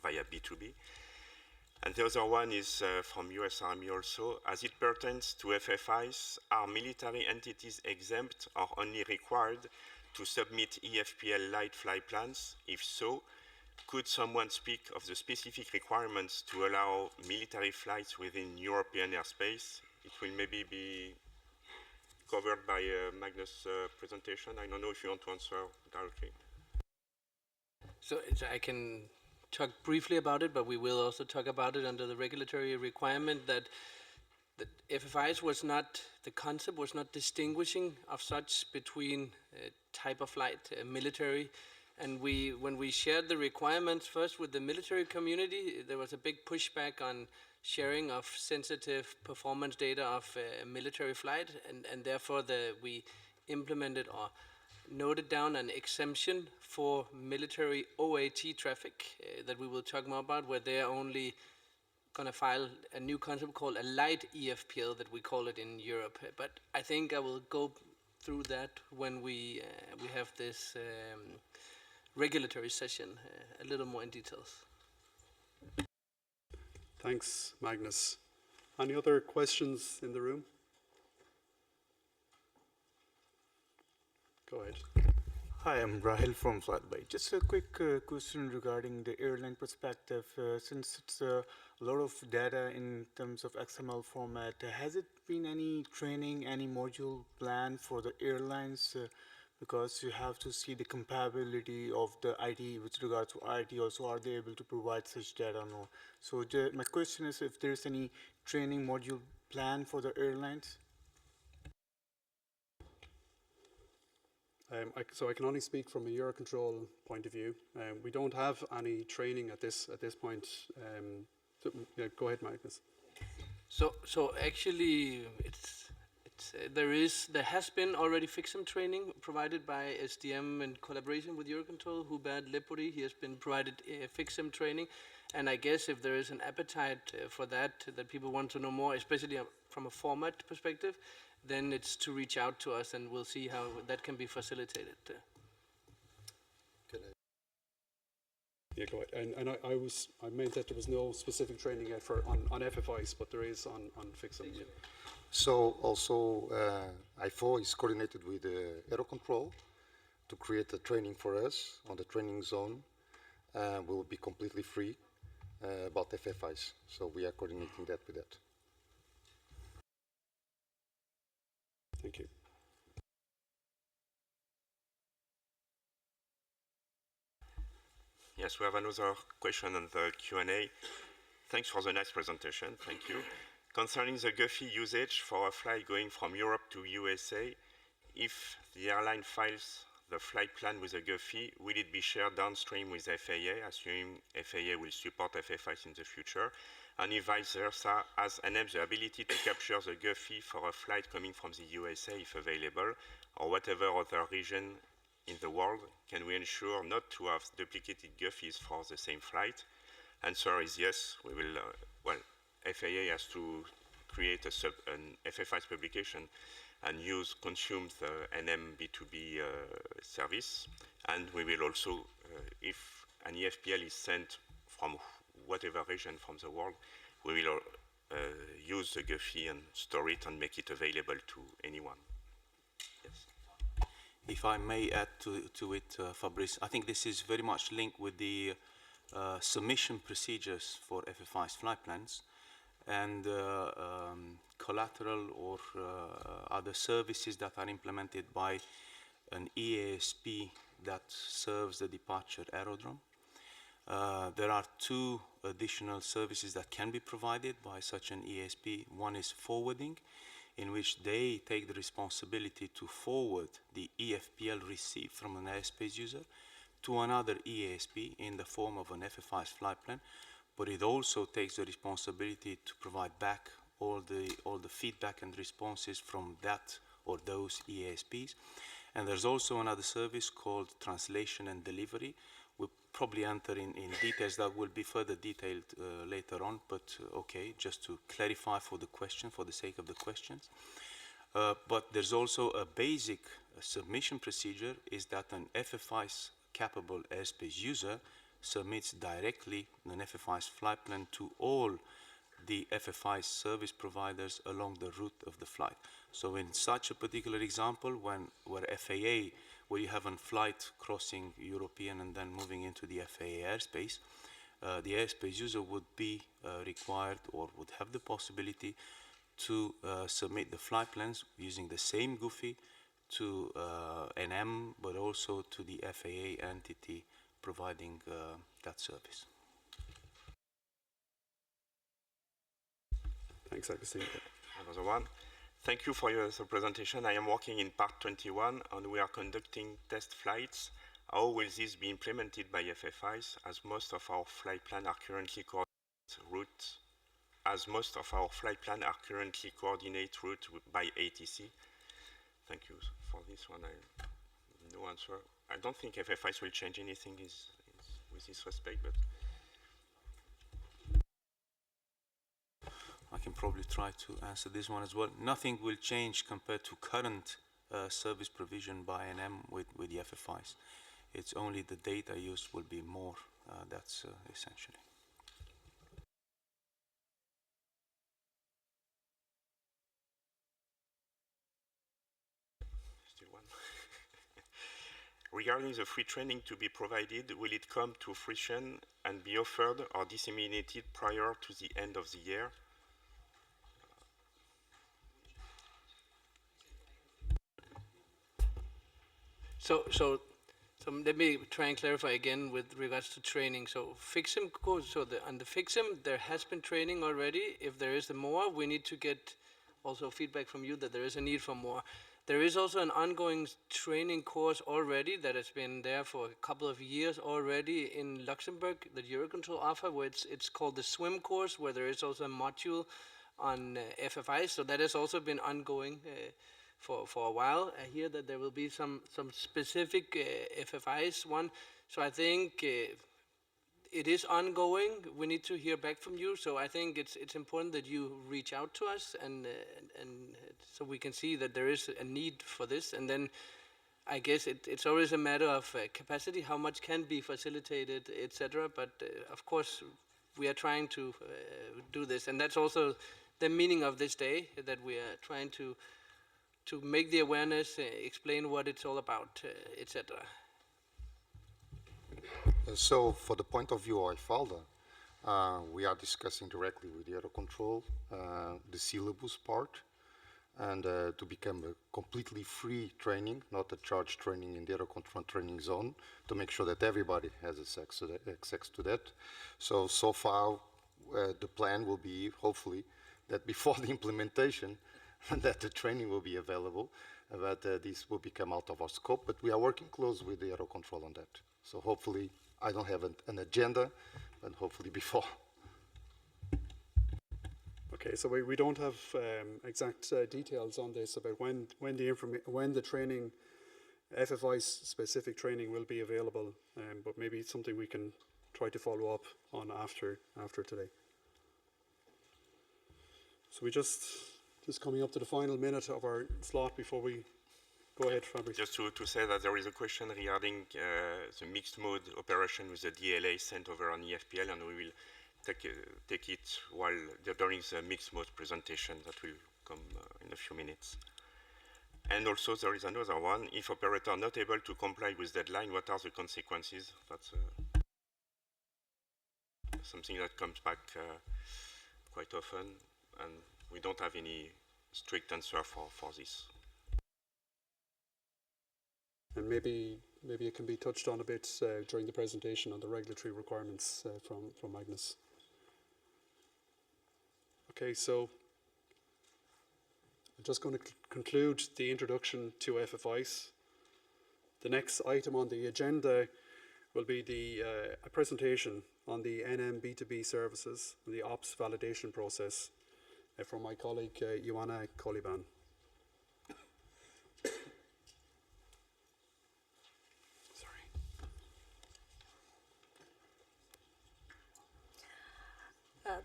via B2B. And the other one is from US Army also. As it pertains to FFIs, are military entities exempt or only required to submit EFPL light flight plans? If so, could someone speak of the specific requirements to allow military flights within European airspace? It will maybe be covered by Magnus' presentation. I don't know if you want to answer directly. So I can talk briefly about it, but we will also talk about it under the regulatory requirement that FFIs was not, the concept was not distinguishing of such between type of flight, military. And when we shared the requirements first with the military community, there was a big pushback on sharing of sensitive performance data of military flight, and therefore we implemented or noted down an exemption for military OAT traffic that we will talk more about, where they're only going to file a new concept called a light EFPL that we call it in Europe. But I think I will go through that when we have this regulatory session a little more in details. Thanks, Magnus. Any other questions in the room? Go ahead. Hi, I'm Rahil from Flightby. Just a quick question regarding the airline perspective. Since it's a lot of data in terms of XML format, has it been any training, any module plan for the airlines? Because you have to see the compatibility of the IT with regard to IT also. Are they able to provide such data or no? So my question is if there's any training module plan for the airlines? So I can only speak from a EUROCONTROL point of view. We don't have any training at this point. So, yeah, go ahead, Magnus. So actually, there has been already FIXM training provided by SDM in collaboration with EUROCONTROL. Hubert Lepori, he has been provided FIXM training, and I guess if there is an appetite for that people want to know more, especially from a format perspective, then it's to reach out to us, and we'll see how that can be facilitated. Yeah, go ahead. And I meant that there was no specific training yet on FFIs, but there is on FIXM. Yeah. So also IFO is coordinated with EUROCONTROL to create a training for us on the training zone. Will be completely free about FFIs. So we are coordinating that with that. Thank you. Yes, we have another question on the Q&A. Thanks for the nice presentation. Thank you. Concerning the GUFI usage for a flight going from Europe to USA, if the airline files the flight plan with a GUFI, will it be shared downstream with FAA, assuming FAA will support FFIs in the future? And if vice versa, has ANEM the ability to capture the GUFI for a flight coming from the USA if available, or whatever other region in the world? Can we ensure not to have duplicated GUFIs for the same flight? Answer is yes. We will, well, FAA has to create an FFIs publication and consume the ANEM B2B service. And we will also, if an EFPL is sent from whatever region from the world, we will use the GUFI and store it and make it available to anyone. Yes. If I may add to it, Fabrice, I think this is very much linked with the submission procedures for FFI's flight plans and collateral or other services that are implemented by an EASP that serves the departure aerodrome. There are two additional services that can be provided by such an EASP. One is forwarding, in which they take the responsibility to forward the EFPL received from an airspace user to another EASP in the form of an FFI's flight plan, but it also takes the responsibility to provide back all the feedback and responses from that or those EASPs. And there's also another service called translation and delivery. We'll probably enter in details that will be further detailed later on, but okay, just to clarify for the question, for the sake of the questions. But there's also a basic submission procedure, is that an FFI's capable airspace user submits directly an FFI's flight plan to all the FFI service providers along the route of the flight. So in such a particular example, where FAA, where you have a flight crossing European and then moving into the FAA airspace, the airspace user would be required or would have the possibility to submit the flight plans using the same GUFI to NM, but also to the FAA entity providing that service. Thanks, Augustine. Another one. Thank you for your presentation. I am working in part 21 and we are conducting test flights. How will this be implemented by FFIs as most of our flight plan are currently coordinate route by ATC? Thank you for this one. No answer. I don't think FFIs will change anything with this respect, but I can probably try to answer this one as well. Nothing will change compared to current service provision by NM with the FFIs. It's only the data used will be more, that's essentially. still one. Regarding the free training to be provided, will it come to fruition and be offered or disseminated prior to the end of the year? So let me try and clarify again with regards to training. So FIXIM course, so on the FIXIM, there has been training already. If there is more, we need to get also feedback from you that there is a need for more. There is also an ongoing training course already that has been there for a couple of years already in Luxembourg, that EUROCONTROL offer, where it's called the SWIM course, where there is also a module on FFI. So that has also been ongoing for a while. I hear that there will be some specific FFIs one. So I think it is ongoing. We need to hear back from you. So I think it's important that you reach out to us and so we can see that there is a need for this. And then I guess it's always a matter of capacity, how much can be facilitated, etc. But of course, we are trying to do this. And that's also the meaning of this day, that we are trying to make the awareness, explain what it's all about, etc. So, for the point of view of IFALDA, we are discussing directly with the EUROCONTROL the syllabus part, and to become a completely free training, not a charge training in the EUROCONTROL training zone, to make sure that everybody has access to that. So far, the plan will be, hopefully, that before the implementation, that the training will be available, but this will become out of our scope. But we are working close with the EUROCONTROL on that. So hopefully, I don't have an agenda, but hopefully before. Okay, so we don't have exact details on this about when the training, FFI specific training will be available, but maybe it's something we can try to follow up on after today. So we just coming up to the final minute of our slot before we go ahead, Fabrice. Just to say that there is a question regarding the mixed mode operation with the DLA sent over on EFPL, and we will take it during the mixed mode presentation that will come in a few minutes. And also there is another one. If operator not able to comply with deadline, what are the consequences? That's something that comes back quite often, and we don't have any strict answer for this. And maybe it can be touched on a bit during the presentation on the regulatory requirements from Magnus. Okay, so I'm just going to conclude the introduction to FFIs. The next item on the agenda will be a presentation on the NM B2B services and the ops validation process from my colleague Ioana Coliban.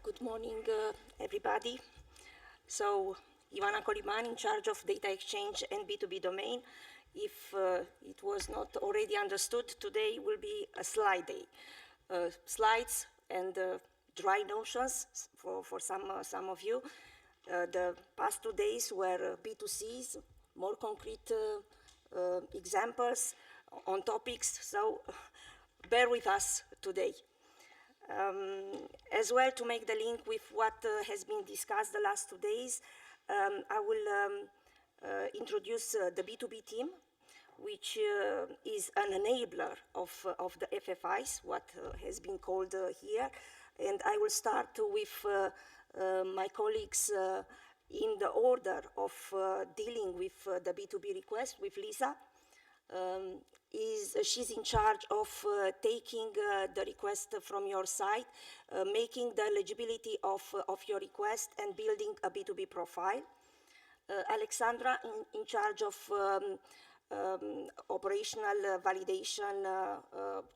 Good morning, everybody. So, Ioana Coliban, in charge of data exchange and B2B domain. If it was not already understood, today will be a slide day. Slides and dry notions for some of you. The past 2 days were B2Cs, more concrete examples on topics, so bear with us today. As well, to make the link with what has been discussed the last 2 days, I will introduce the B2B team, which is an enabler of the FFIs, what has been called here. And I will start with my colleagues in the order of dealing with the B2B request with Lisa. She's in charge of taking the request from your side, making the eligibility of your request and building a B2B profile. Alexandra in charge of operational validation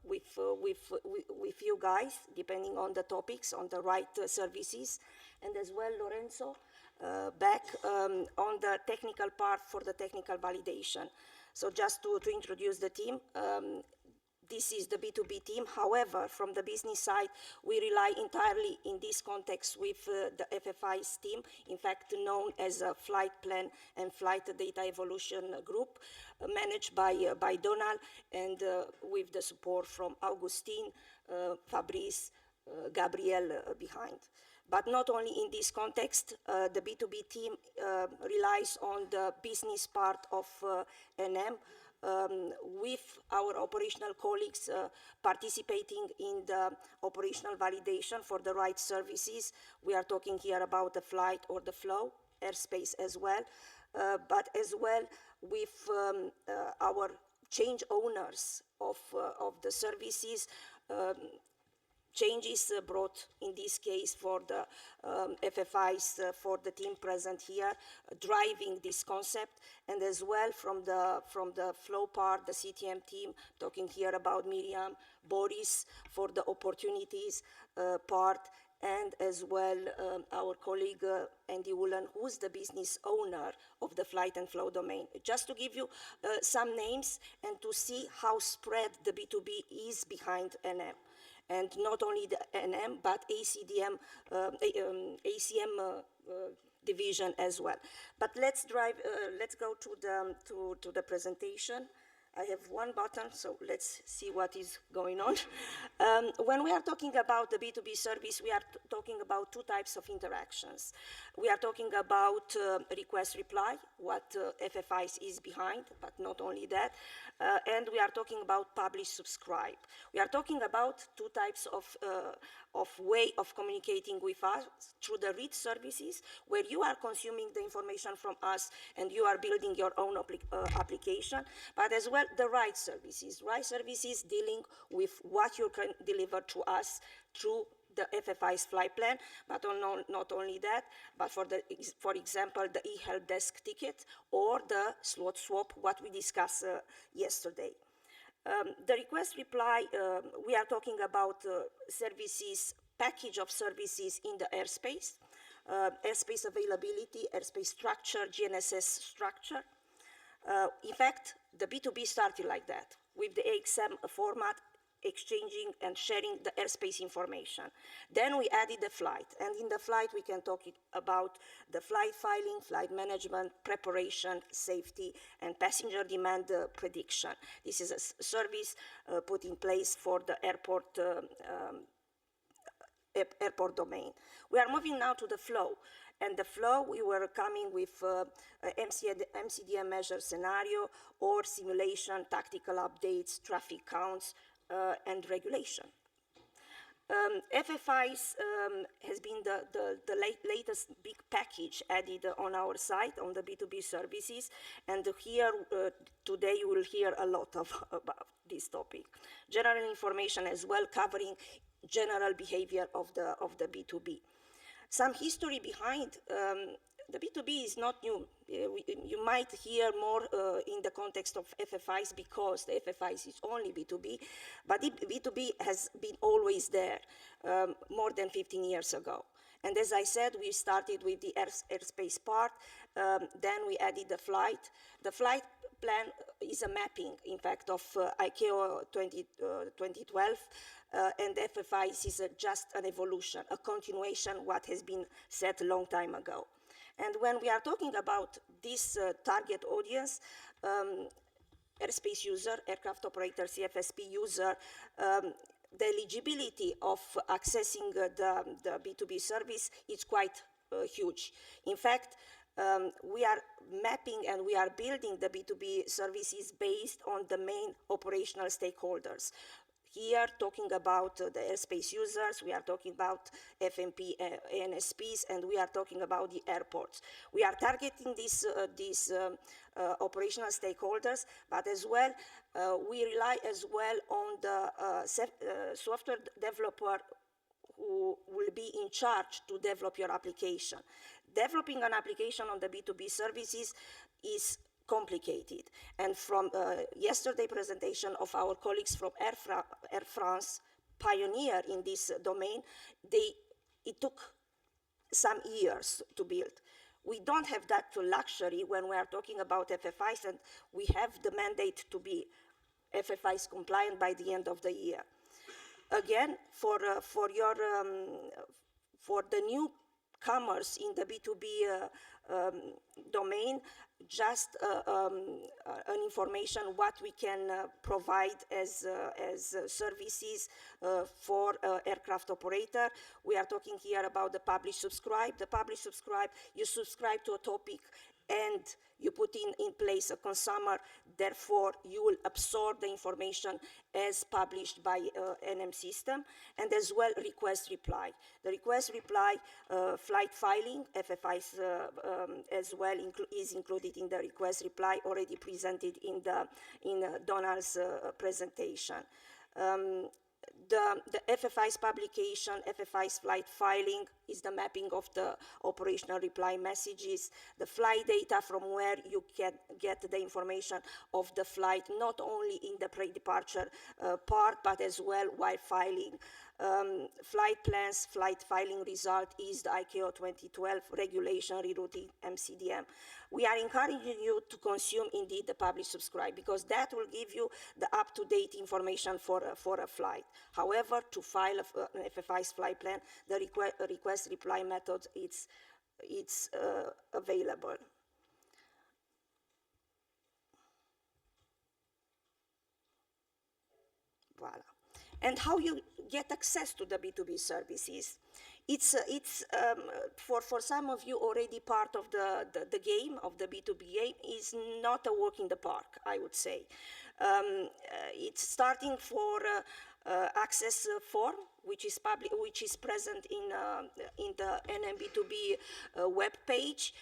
with you guys, depending on the topics, on the right services, and as well Lorenzo back on the technical part for the technical validation. So just to introduce the team, this is the B2B team. However, from the business side, we rely entirely in this context with the FFI's team, in fact known as a Flight Plan and Flight Data Evolution Group, managed by Donald, and with the support from Augustine, Fabrice, Gabriel behind. But not only in this context, the B2B team relies on the business part of NM, with our operational colleagues participating in the operational validation for the right services. We are talking here about the flight or the flow, airspace as well, but as well with our change owners of the services, changes brought in this case for the FFIs, for the team present here, driving this concept, and as well from the flow part, the CTM team, talking here about Miriam, Boris for the opportunities part, and as well our colleague Andy Woolen, who's the business owner of the flight and flow domain. Just to give you some names and to see how spread the B2B is behind NM. And not only the NM, but ACM division as well. But let's go to the presentation. I have one button, so let's see what is going on. When we are talking about the B2B service, we are talking about two types of interactions. We are talking about request reply, what FFIs is behind, but not only that. And we are talking about publish subscribe. We are talking about two types of way of communicating with us through the read services, where you are consuming the information from us and you are building your own application, but as well the write services dealing with what you can deliver to us through the FFI's flight plan, but not only that, but for example, the e-help desk ticket or the slot swap, what we discussed yesterday. The request reply, we are talking about services, package of services in the airspace, airspace availability, airspace structure, GNSS structure. In fact, the B2B started like that, with the AXM format, exchanging and sharing the airspace information. Then we added the flight, and in the flight we can talk about the flight filing, flight management, preparation, safety, and passenger demand prediction. This is a service put in place for the airport domain. We are moving now to the flow. And the flow, we were coming with MCDM measure scenario or simulation, tactical updates, traffic counts, and regulation. FFIs has been the latest big package added on our site on the B2B services, and here today you will hear a lot about this topic. General information as well, covering general behavior of the B2B. Some history behind the B2B is not new. You might hear more in the context of FFIs because the FFIs is only B2B, but B2B has been always there more than 15 years ago. And as I said, we started with the airspace part, then we added the flight. The flight plan is a mapping, in fact, of ICAO 2012, and FFIs is just an evolution, a continuation what has been said a long time ago. And when we are talking about this target audience, airspace user, aircraft operator, CFSP user, the eligibility of accessing the B2B service is quite huge. In fact, we are mapping and we are building the B2B services based on the main operational stakeholders. here talking about the airspace users, we are talking about FMP ANSPs, and we are talking about the airports. We are targeting these operational stakeholders, but as well, we rely as well on the software developer who will be in charge to develop your application. Developing an application on the B2B services is complicated. And from yesterday presentation of our colleagues from Air France, pioneer in this domain, it took some years to build. We don't have that luxury when we are talking about FFIs, and we have the mandate to be FFIs compliant by the end of the year. Again, for the newcomers in the B2B domain, just an information what we can provide as services for aircraft operator. We are talking here about the publish subscribe. The publish subscribe, you subscribe to a topic and you put in place a consumer, therefore you will absorb the information as published by NM system, and as well request reply. The request reply flight filing, FFIs as well is included in the request reply already presented in Donald's presentation. The FFI's publication, FFI's flight filing is the mapping of the operational reply messages, the flight data from where you can get the information of the flight, not only in the pre-departure part, but as well while filing. Flight plans, flight filing result is the ICAO 2012 regulation rerouting MCDM. We are encouraging you to consume indeed the publish subscribe, because that will give you the up-to-date information for a flight. However, to file an FFI's flight plan, the request reply method, it's available. Voila. And how you get access to the B2B services. It's for some of you already part of the game, of the B2B game, is not a walk in the park, I would say. It's starting for access form, which is present in the NM B2B web page,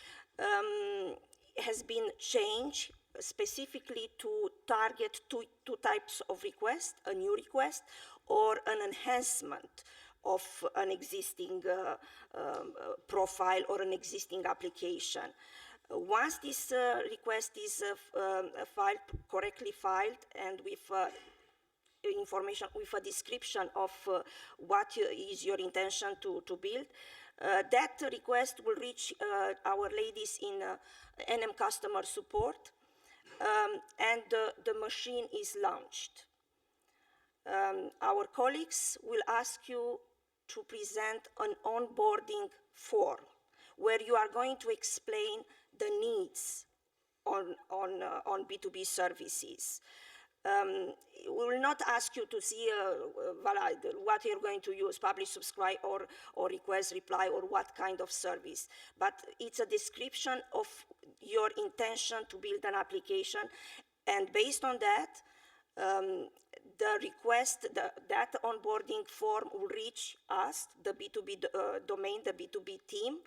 has been changed specifically to target two types of requests, a new request or an enhancement of an existing profile or an existing application. Once this request is correctly filed and with information, with a description of what is your intention to build, that request will reach our ladies in NM customer support, and the machine is launched. Our colleagues will ask you to present an onboarding form where you are going to explain the needs on B2B services. We will not ask you to see what you're going to use, publish, subscribe, or request reply, or what kind of service. But it's a description of your intention to build an application, and based on that, the request, that onboarding form will reach us, the B2B domain, the B2B team,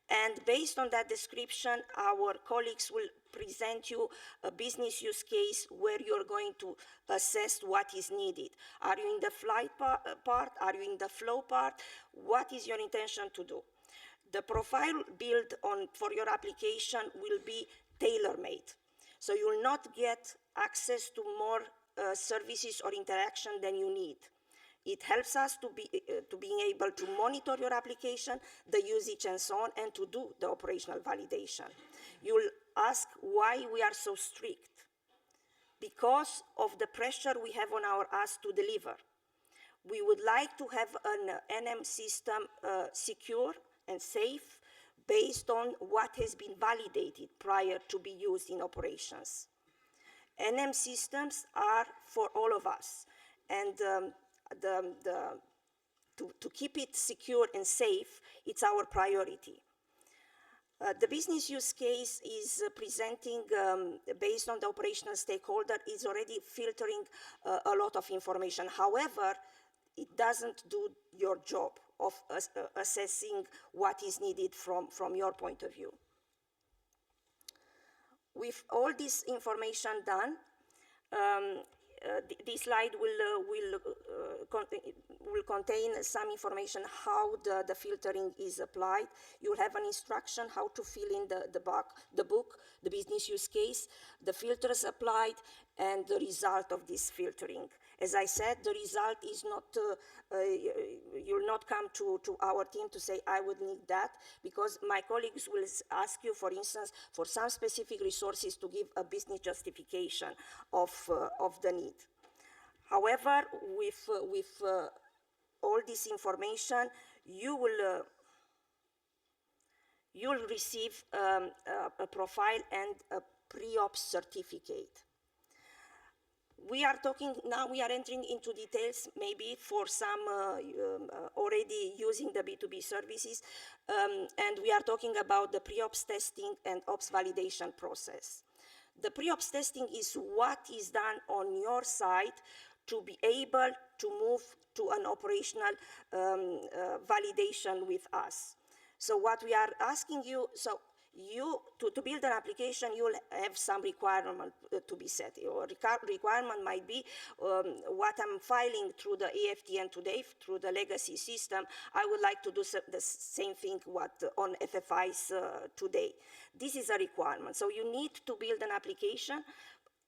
and based on that description, our colleagues will present you a business use case where you're going to assess what is needed. Are you in the flight part? Are you in the flow part? What is your intention to do? The profile built for your application will be tailor-made. So you will not get access to more services or interaction than you need. It helps us to being able to monitor your application, the usage and so on, and to do the operational validation. You will ask why we are so strict. Because of the pressure we have on us to deliver. We would like to have an NM system secure and safe based on what has been validated prior to be used in operations. NM systems are for all of us, and to keep it secure and safe, it's our priority. The business use case is presenting, based on the operational stakeholder, is already filtering a lot of information. However, it doesn't do your job of assessing what is needed from your point of view. With all this information done, this slide will contain some information how the filtering is applied. You'll have an instruction how to fill in the book, the business use case, the filters applied, and the result of this filtering. As I said, the result is not, you'll not come to our team to say, I would need that, because my colleagues will ask you, for instance, for some specific resources to give a business justification of the need. However, with all this information, you'll receive a profile and a pre-ops certificate. We are talking, now we are entering into details maybe for some already using the B2B services, and we are talking about the pre-ops testing and ops validation process. The pre-ops testing is what is done on your side to be able to move to an operational validation with us. So what we are asking you, so you, to build an application, you'll have some requirement to be set. Your requirement might be what I'm filing through the AFTN today, through the legacy system, I would like to do the same thing what on FFIs today. This is a requirement. So you need to build an application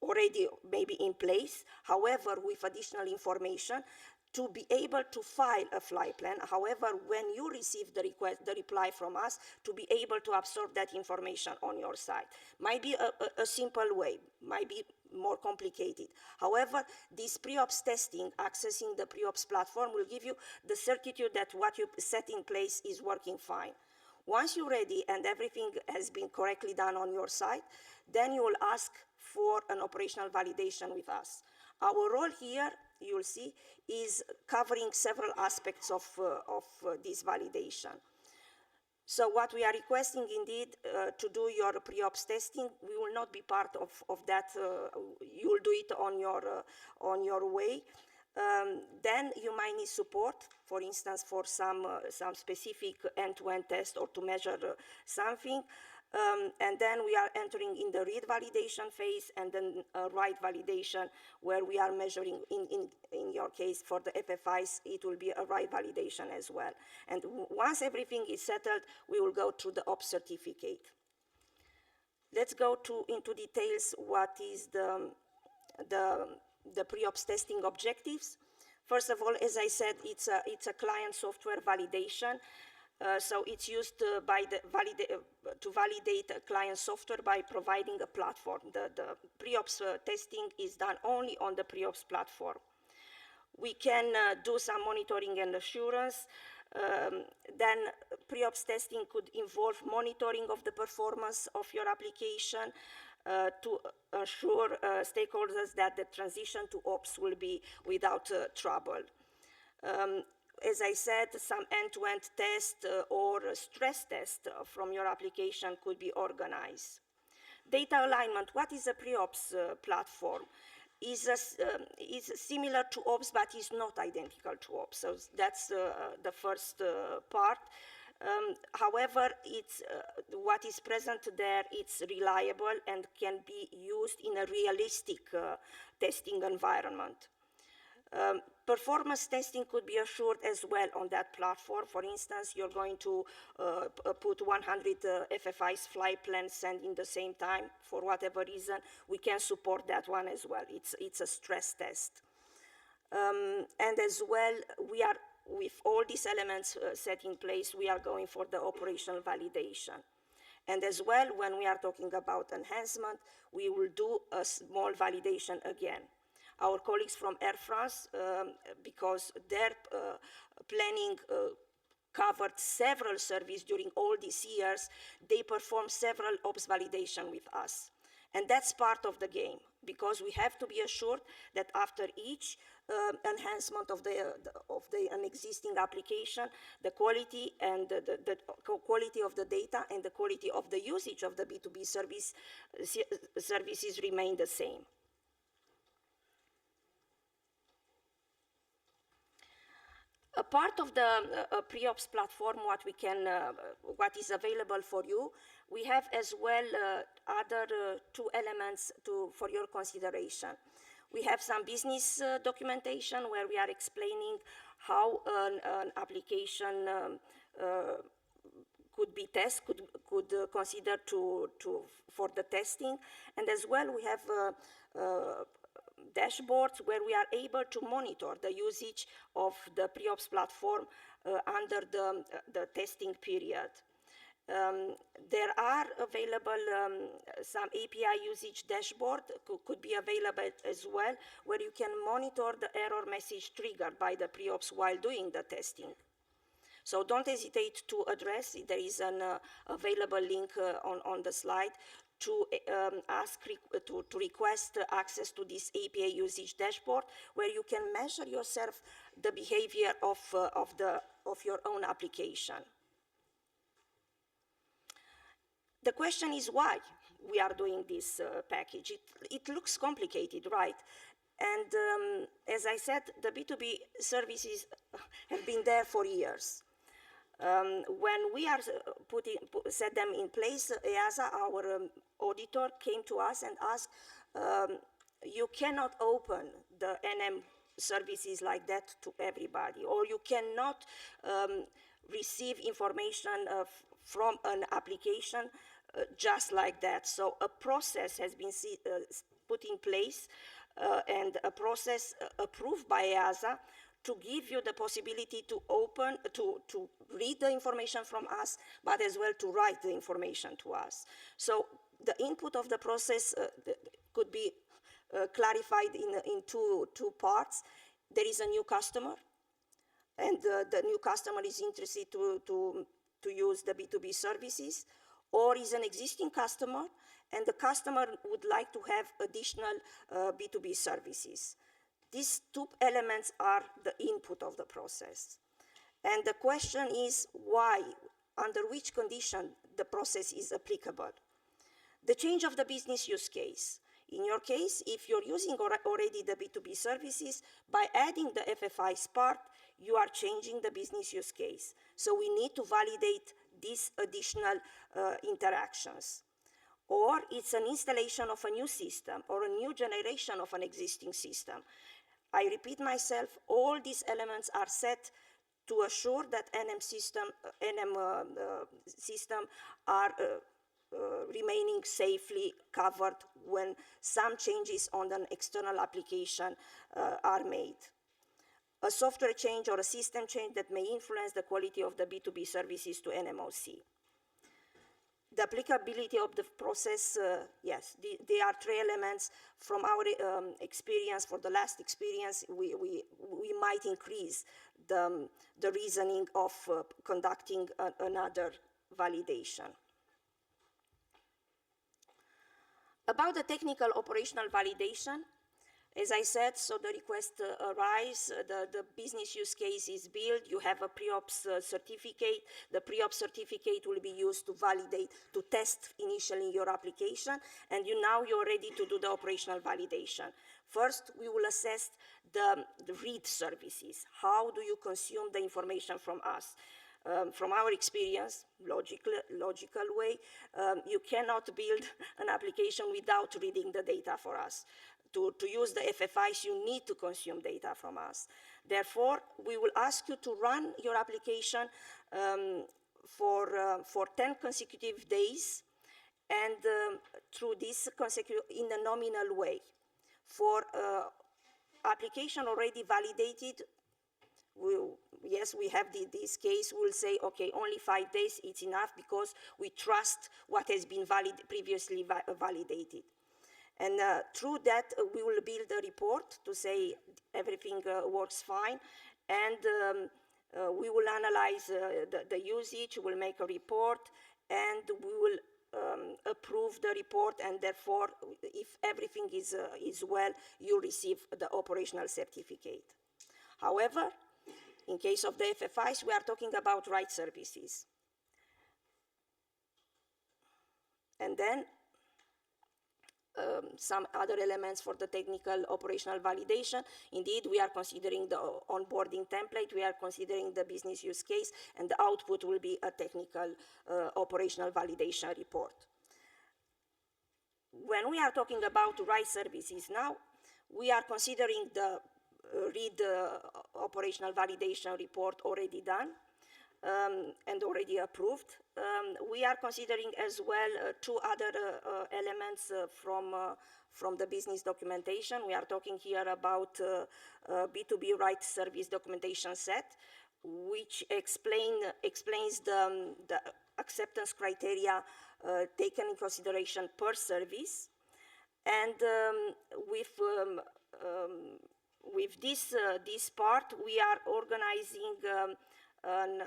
already maybe in place, however, with additional information, to be able to file a flight plan. However, when you receive the request, the reply from us, to be able to absorb that information on your side. Might be a simple way, might be more complicated. However, this pre-ops testing, accessing the pre-ops platform, will give you the certitude that what you set in place is working fine. Once you're ready and everything has been correctly done on your side, then you will ask for an operational validation with us. Our role here, you'll see, is covering several aspects of this validation. So what we are requesting indeed to do your pre-ops testing, we will not be part of that. You will do it on your way. Then you might need support, for instance, for some specific end-to-end test or to measure something. And then we are entering in the read validation phase and then write validation, where we are measuring, in your case, for the FFIs, it will be a write validation as well. And once everything is settled, we will go through the ops certificate. Let's go into details what is the pre-ops testing objectives. First of all, as I said, it's a client software validation. So it's used to validate a client software by providing a platform. The pre-ops testing is done only on the pre-ops platform. We can do some monitoring and assurance. Then pre-ops testing could involve monitoring of the performance of your application to assure stakeholders that the transition to ops will be without trouble. As I said, some end-to-end test or stress test from your application could be organized. Data alignment, what is a pre-ops platform? Is similar to ops, but is not identical to ops. So that's the first part. However, it's, what is present there, it's reliable and can be used in a realistic testing environment. Performance testing could be assured as well on that platform. For instance, you're going to put 100 FFIs flight plans sent in the same time. For whatever reason, we can support that one as well. It's a stress test. And as well, we are, with all these elements set in place, we are going for the operational validation. And as well, when we are talking about enhancement, we will do a small validation again. Our colleagues from Air France, because their planning covered several surveys during all these years, they performed several ops validation with us. And that's part of the game, because we have to be assured that after each enhancement of an existing application, the quality and the quality of the data and the quality of the usage of the B2B services remain the same. A part of the pre-ops platform, what is available for you, we have as well other two elements for your consideration. We have some business documentation where we are explaining how an application could be considered for the testing, and as well we have dashboards where we are able to monitor the usage of the pre-ops platform under the testing period. There are available some API usage dashboard could be available as well, where you can monitor the error message triggered by the pre-ops while doing the testing. So don't hesitate to address. There is an available link on the slide to request access to this API usage dashboard, where you can measure yourself the behavior of your own application. The question is why we are doing this package. It looks complicated, right? And as I said, the B2B services have been there for years. When we are set them in place, EASA, our auditor, came to us and asked, you cannot open the NM services like that to everybody, or you cannot receive information from an application just like that. So a process has been put in place and a process approved by EASA to give you the possibility to read the information from us, but as well to write the information to us. So the input of the process could be clarified in two parts. There is a new customer, and the new customer is interested to use the B2B services, or is an existing customer, and the customer would like to have additional B2B services. These two elements are the input of the process. And the question is why, under which condition the process is applicable. The change of the business use case. In your case, if you're using already the B2B services, by adding the FFI's part, you are changing the business use case. So we need to validate these additional interactions. Or it's an installation of a new system or a new generation of an existing system. I repeat myself, all these elements are set to assure that NM system are remaining safely covered when some changes on an external application are made. A software change or a system change that may influence the quality of the B2B services to NMOC. The applicability of the process, yes, there are three elements. From our experience, for the last experience, we might increase the reasoning of conducting another validation. About the technical operational validation, as I said, so the request arrives, the business use case is built, you have a pre-ops certificate. The pre-ops certificate will be used to validate, to test initially your application, and you're ready to do the operational validation. First, we will assess the read services. How do you consume the information from us? From our experience, logical way, you cannot build an application without reading the data for us. To use the FFIs, you need to consume data from us. Therefore, we will ask you to run your application for 10 consecutive days, and through this in a nominal way. For application already validated, yes, we have this case, we'll say, okay, only 5 days, it's enough, because we trust what has been previously validated. And through that, we will build a report to say everything works fine, and we will analyze the usage, we'll make a report, and we will approve the report, and therefore, if everything is well, you receive the operational certificate. However, in case of the FFIs, we are talking about right services. And then some other elements for the technical operational validation. Indeed, we are considering the onboarding template, we are considering the business use case, and the output will be a technical operational validation report. When we are talking about right services now, we are considering the operational validation report already done and already approved. We are considering as well two other elements from the business documentation. We are talking here about B2B right service documentation set, which explains the acceptance criteria taken in consideration per service. And with this part, we are organizing an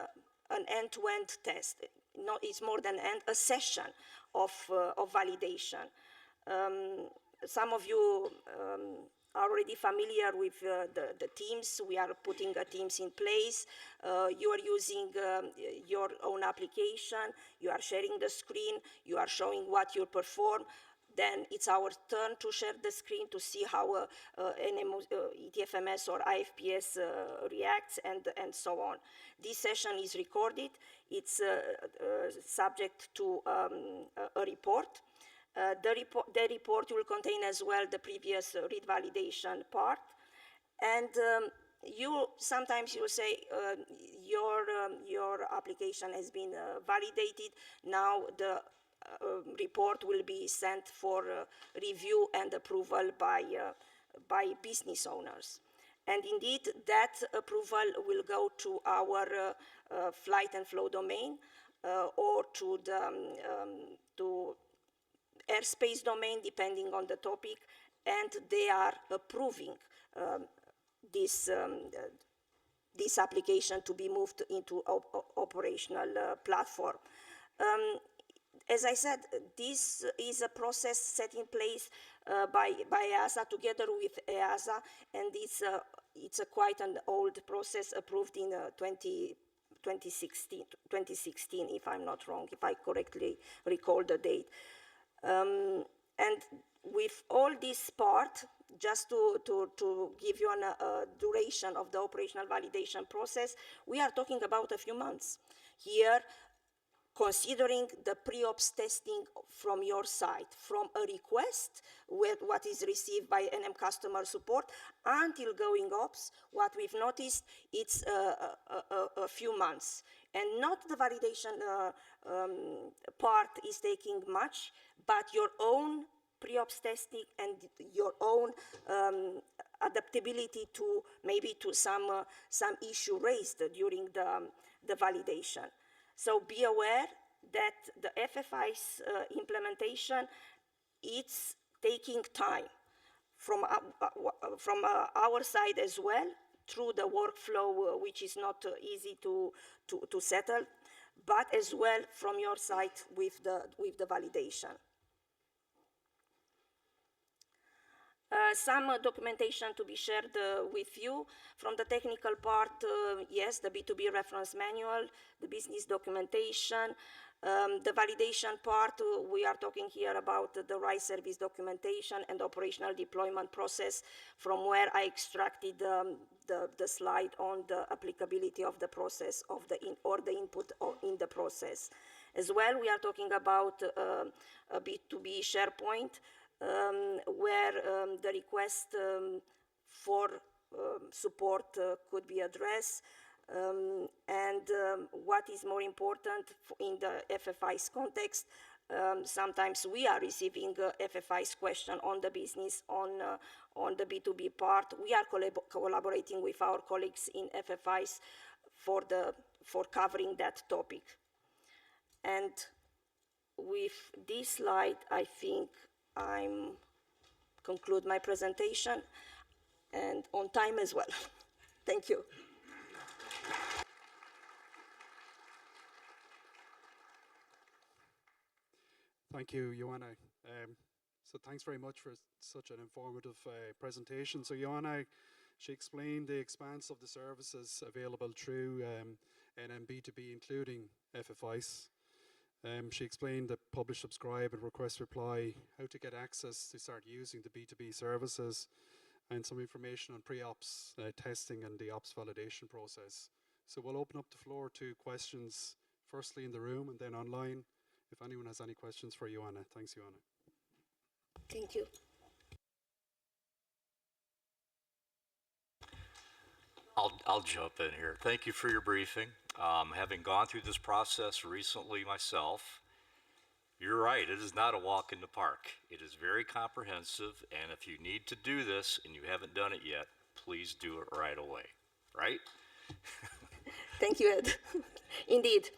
end-to-end test. No, it's more than a session of validation. Some of you are already familiar with the teams. We are putting teams in place. You are using your own application. You are sharing the screen. You are showing what you perform. Then it's our turn to share the screen to see how ETFMS or IFPS reacts and so on. This session is recorded. It's subject to a report. The report will contain as well the previous read validation part. And sometimes you say your application has been validated. Now the report will be sent for review and approval by business owners. And indeed, that approval will go to our flight and flow domain or to the airspace domain, depending on the topic, and they are approving this application to be moved into operational platform. As I said, this is a process set in place by EASA together with EASA, and it's a quite an old process approved in 2016, if I'm not wrong, if I correctly recall the date. And with all this part, just to give you a duration of the operational validation process, we are talking about a few months. Here, considering the pre-ops testing from your side, from a request with what is received by NM customer support until going ops, what we've noticed, it's a few months. And not the validation part is taking much, but your own pre-ops testing and your own adaptability to maybe to some issue raised during the validation. So be aware that the FFI's implementation, it's taking time from our side as well, through the workflow, which is not easy to settle, but as well from your side with the validation. Some documentation to be shared with you. From the technical part, yes, the B2B reference manual, the business documentation, the validation part, we are talking here about the right service documentation and operational deployment process, from where I extracted the slide on the applicability of the process of the input in the process. As well, we are talking about a B2B SharePoint, where the request for support could be addressed, and what is more important in the FFI's context, sometimes we are receiving FFI's question on the business, on the B2B part. We are collaborating with our colleagues in FFI's for covering that topic. And with this slide, I think I'm conclude my presentation, and on time as well. Thank you. Thank you, Joanna. So thanks very much for such an informative presentation. So Joanna, she explained the expanse of the services available through NMB2B, including FFIs. She explained the publish, subscribe, and request reply, how to get access to start using the B2B services, and some information on pre-ops testing and the ops validation process. So we'll open up the floor to questions, firstly in the room and then online, if anyone has any questions for Joanna. Thanks, Joanna. Thank you. I'll jump in here. Thank you for your briefing. Having gone through this process recently myself, you're right, it is not a walk in the park. It is very comprehensive, and if you need to do this and you haven't done it yet, please do it right away, right? Thank you, Ed. Indeed,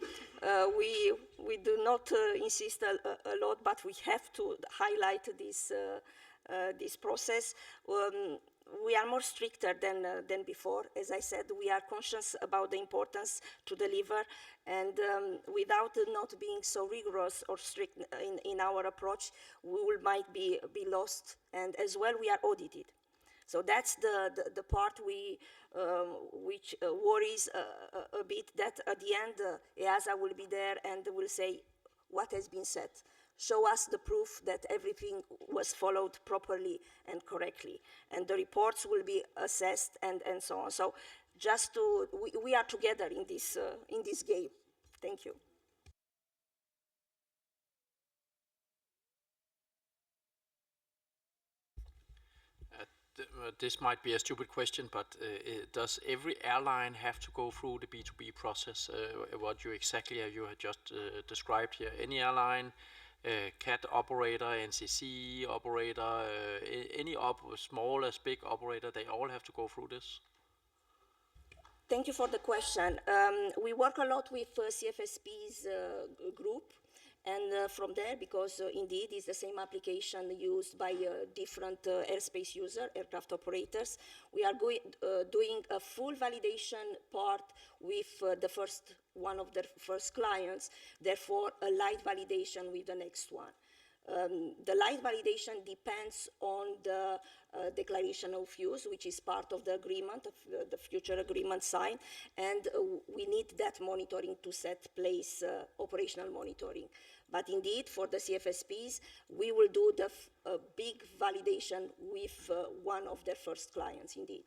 we do not insist a lot, but we have to highlight this process. We are more stricter than before. As I said, we are conscious about the importance to deliver, and without not being so rigorous or strict in our approach, we might be lost, and as well we are audited. So that's the part which worries a bit, that at the end EASA will be there and will say what has been said. Show us the proof that everything was followed properly and correctly. And the reports will be assessed and so on. So just we are together in this game. Thank you. This might be a stupid question, but does every airline have to go through the B2B process? What you exactly you had just described here? Any airline, CAT operator, NCC operator, any small as big operator, they all have to go through this? Thank you for the question. We work a lot with CFSP's group. And from there, because indeed it's the same application used by different airspace users, aircraft operators, we are doing a full validation part with one of the first clients, therefore a light validation with the next one. The light validation depends on the declaration of use, which is part of the agreement, of the future agreement signed, and we need that monitoring to set place operational monitoring. But indeed, for the CFSPs, we will do the big validation with one of their first clients, indeed.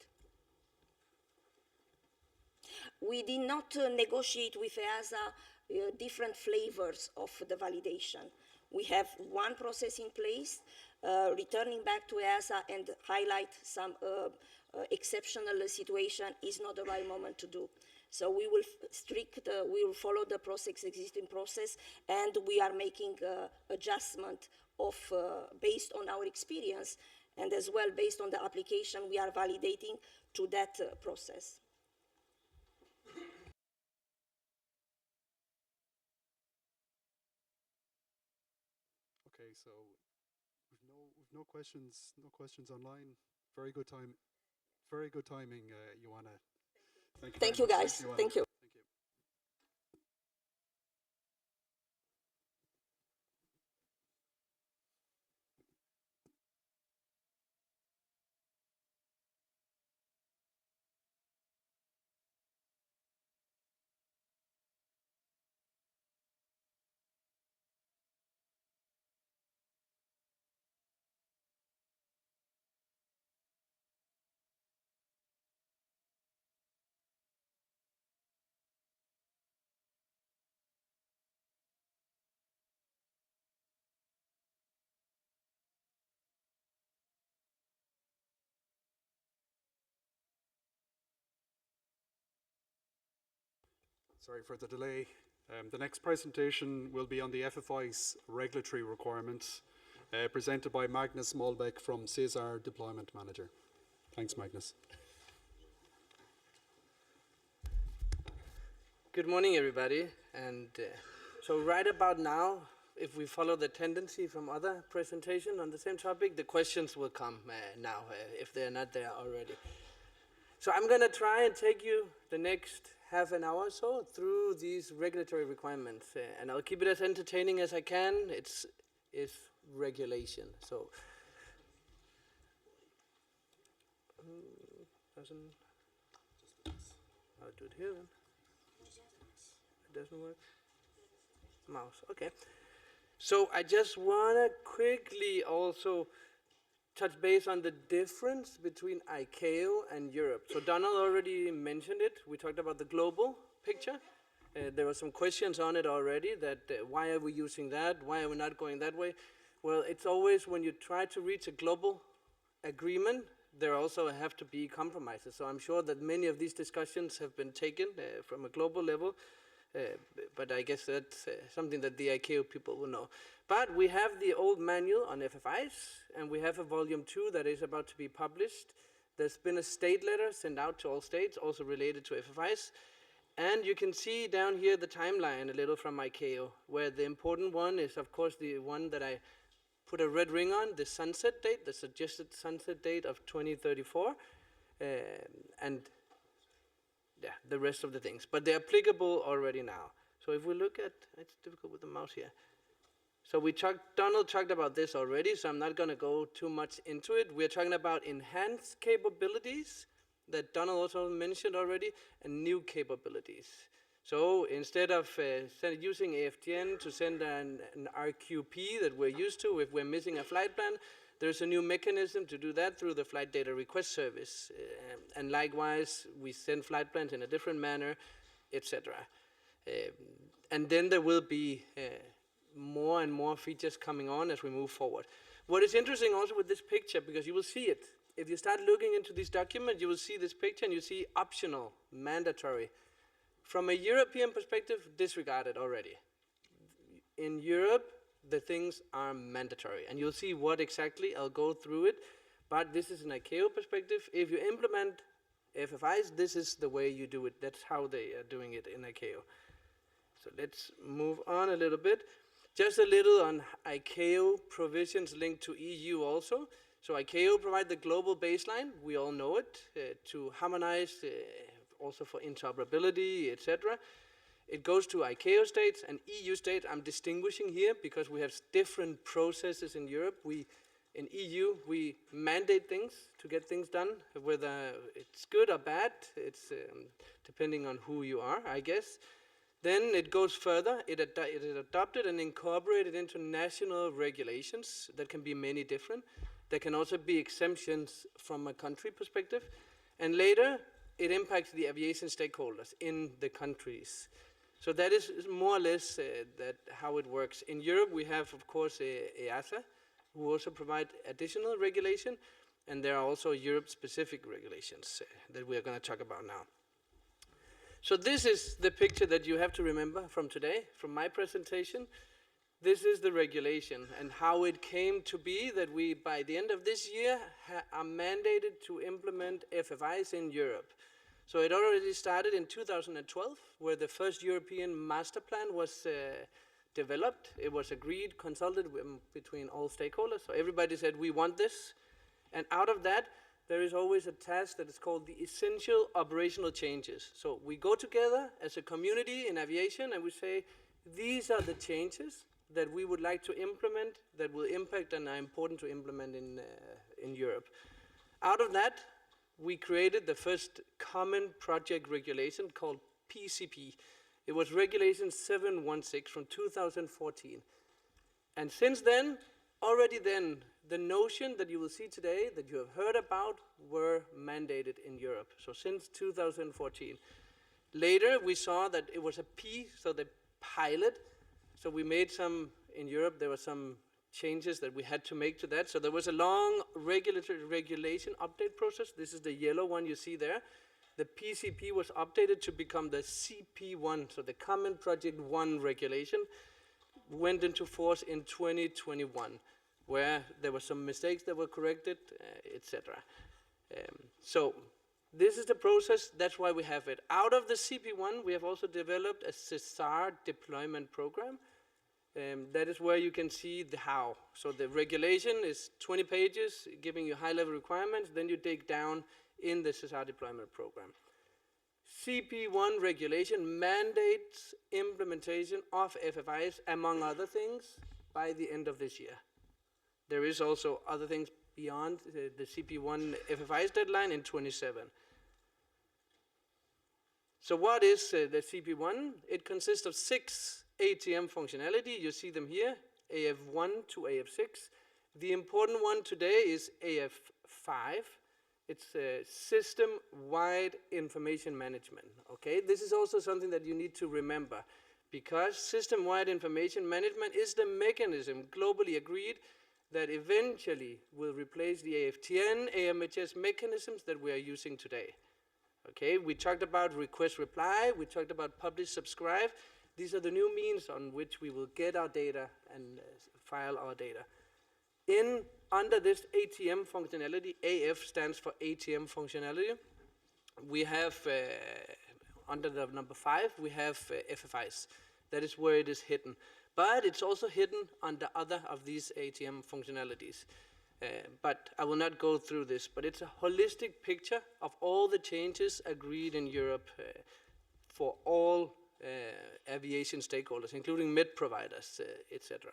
We did not negotiate with EASA different flavors of the validation. We have one process in place, returning back to EASA and highlight some exceptional situation is not the right moment to do. So we will follow the existing process, and we are making adjustment of based on our experience, and as well based on the application we are validating to that process. Okay, so we've no questions online. Very good timing, Joanna. Thank you, guys. Thank you. Sorry for the delay. The next presentation will be on the FFI's regulatory requirements, presented by Magnus Molbeck from SESAR Deployment Manager. Thanks, Magnus. Good morning, everybody. And so right about now, if we follow the tendency from other presentations on the same topic, the questions will come now, if they're not there already. So I'm going to try and take you the next half an hour or so through these regulatory requirements, and I'll keep it as entertaining as I can. It's is regulation. So, I'll do it here then. It doesn't work. Mouse, okay. So I just want to quickly also touch base on the difference between ICAO and Europe. So Donald already mentioned it. We talked about the global picture. There were some questions on it already, that why are we using that? Why are we not going that way? Well, it's always when you try to reach a global agreement, there also have to be compromises. So I'm sure that many of these discussions have been taken from a global level, but I guess that's something that the ICAO people will know. But we have the old manual on FFIs, and we have a volume 2 that is about to be published. There's been a state letter sent out to all states, also related to FFIs. And you can see down here the timeline a little from ICAO, where the important one is, of course, the one that I put a red ring on, the sunset date, the suggested sunset date of 2034, and yeah, the rest of the things. But they're applicable already now. So if we look at, it's difficult with the mouse here. So Donald talked about this already, so I'm not going to go too much into it. We're talking about enhanced capabilities that Donald also mentioned already, and new capabilities. So instead of using AFTN to send an RQP that we're used to if we're missing a flight plan, there's a new mechanism to do that through the Flight Data Request Service. And likewise, we send flight plans in a different manner, etc. And then there will be more and more features coming on as we move forward. What is interesting also with this picture, because you will see it, if you start looking into this document, you will see this picture and you see optional, mandatory. From a European perspective, disregarded already. In Europe, the things are mandatory, and you'll see what exactly. I'll go through it, but this is an ICAO perspective. If you implement FFIs, this is the way you do it. That's how they are doing it in ICAO. So let's move on a little bit. Just a little on ICAO provisions linked to EU also. So ICAO provide the global baseline, we all know it, to harmonize, also for interoperability, etc. It goes to ICAO states and EU states. I'm distinguishing here because we have different processes in Europe. In EU, we mandate things to get things done, whether it's good or bad. It's depending on who you are, I guess. Then it goes further. It is adopted and incorporated into national regulations that can be many different. There can also be exemptions from a country perspective. And later, it impacts the aviation stakeholders in the countries. So that is more or less that how it works. In Europe, we have, of course, EASA, who also provide additional regulation. And there are also Europe-specific regulations that we are going to talk about now. So this is the picture that you have to remember from today, from my presentation. This is the regulation and how it came to be that we, by the end of this year, are mandated to implement FFIs in Europe. So it already started in 2012, where the first European master plan was developed. It was agreed, consulted between all stakeholders. So everybody said, we want this. And out of that, there is always a task that is called the essential operational changes. So we go together as a community in aviation and we say, these are the changes that we would like to implement that will impact and are important to implement in Europe. Out of that, we created the first common project regulation called PCP. It was Regulation 716 from 2014. And since then, already then, the notion that you will see today, that you have heard about, were mandated in Europe. So since 2014. Later, we saw that it was a P, so the pilot. So we made some, in Europe, there were some changes that we had to make to that. So there was a long regulation update process. This is the yellow one you see there. The PCP was updated to become the CP1, so the Common Project 1 regulation, went into force in 2021, where there were some mistakes that were corrected, etc. So this is the process, that's why we have it. Out of the CP1, we have also developed a SESAR deployment program. That is where you can see the how. So the regulation is 20 pages, giving you high-level requirements, then you dig down in the SESAR deployment program. CP1 regulation mandates implementation of FFIs, among other things, by the end of this year. There is also other things beyond the CP1 FFI's deadline in 27. So what is the CP1? It consists of 6 ATM functionality. You see them here, AF1 to AF6. The important one today is AF5. It's system-wide information management, okay? This is also something that you need to remember, because system-wide information management is the mechanism globally agreed that eventually will replace the AFTN, AMHS mechanisms that we are using today. Okay, we talked about request reply, we talked about publish subscribe. These are the new means on which we will get our data and file our data. Under this ATM functionality, AF stands for ATM functionality. We have, under the number 5, we have FFIs. That is where it is hidden. But it's also hidden under other of these ATM functionalities. But I will not go through this, but it's a holistic picture of all the changes agreed in Europe for all aviation stakeholders, including med providers, etc.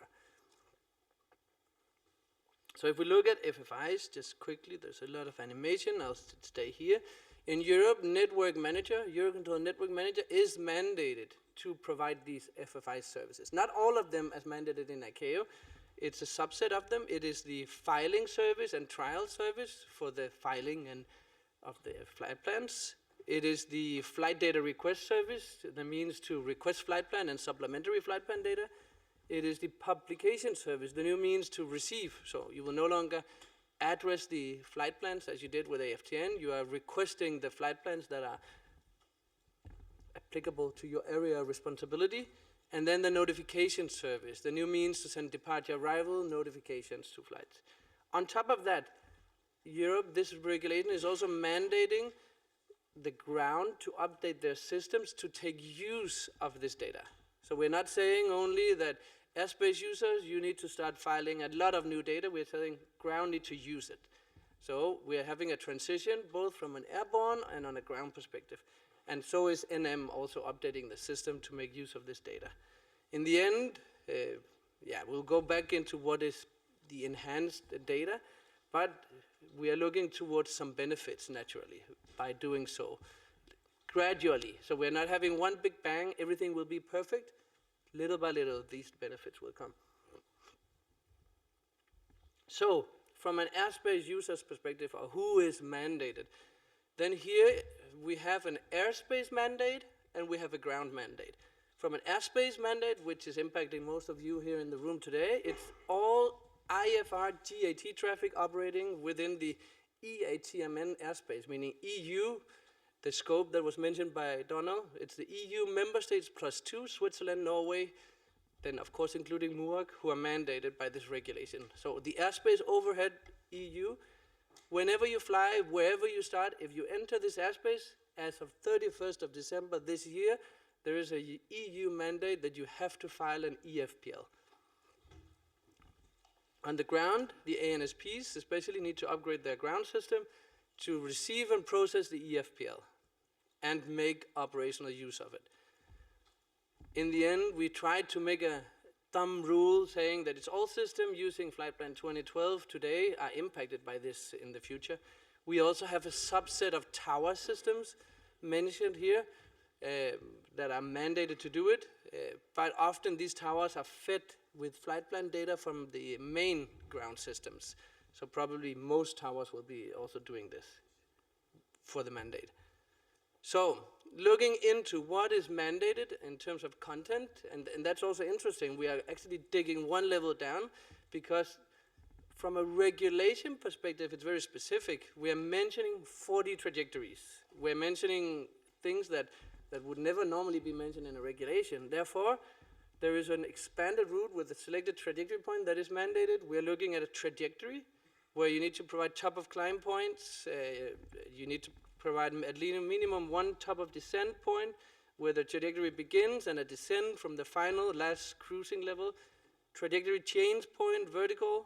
So if we look at FFIs, just quickly, there's a lot of animation, I'll stay here. In Europe, Network Manager, EUROCONTROL Network Manager is mandated to provide these FFI services. Not all of them as mandated in ICAO. It's a subset of them. It is the filing service and trial service for the filing and of the flight plans. It is the flight data request service, the means to request flight plan and supplementary flight plan data. It is the publication service, the new means to receive. So you will no longer address the flight plans as you did with AFTN. You are requesting the flight plans that are applicable to your area of responsibility. And then the notification service, the new means to send departure arrival notifications to flights. On top of that, Europe, this regulation is also mandating the ground to update their systems to take use of this data. So we're not saying only that airspace users, you need to start filing a lot of new data. We're saying ground need to use it. So we're having a transition both from an airborne and on a ground perspective. And so is NM also updating the system to make use of this data. In the end, we'll go back into what is the enhanced data, but we are looking towards some benefits naturally by doing so gradually. So we're not having one big bang, everything will be perfect. Little by little, these benefits will come. So from an airspace user's perspective, or who is mandated, then here we have an airspace mandate and we have a ground mandate. From an airspace mandate, which is impacting most of you here in the room today, it's all IFR GAT traffic operating within the EATMN airspace, meaning EU, the scope that was mentioned by Donald. It's the EU member states plus 2, Switzerland, Norway, then of course including MUAC, who are mandated by this regulation. So the airspace overhead EU, whenever you fly, wherever you start, if you enter this airspace, as of 31st of December this year, there is a EU mandate that you have to file an EFPL. On the ground, the ANSPs especially need to upgrade their ground system to receive and process the EFPL and make operational use of it. In the end, we tried to make a thumb rule saying that it's all systems using Flight Plan 2012 today are impacted by this in the future. We also have a subset of tower systems mentioned here that are mandated to do it, but often these towers are fed with flight plan data from the main ground systems. So probably most towers will be also doing this for the mandate. So looking into what is mandated in terms of content, and that's also interesting, we are actually digging one level down because from a regulation perspective, it's very specific. We are mentioning 40 trajectories. We're mentioning things that would never normally be mentioned in a regulation. Therefore, there is an expanded route with a selected trajectory point that is mandated. We're looking at a trajectory where you need to provide top of climb points. You need to provide at least a minimum one top of descent point where the trajectory begins and a descent from the final last cruising level. Trajectory change point, vertical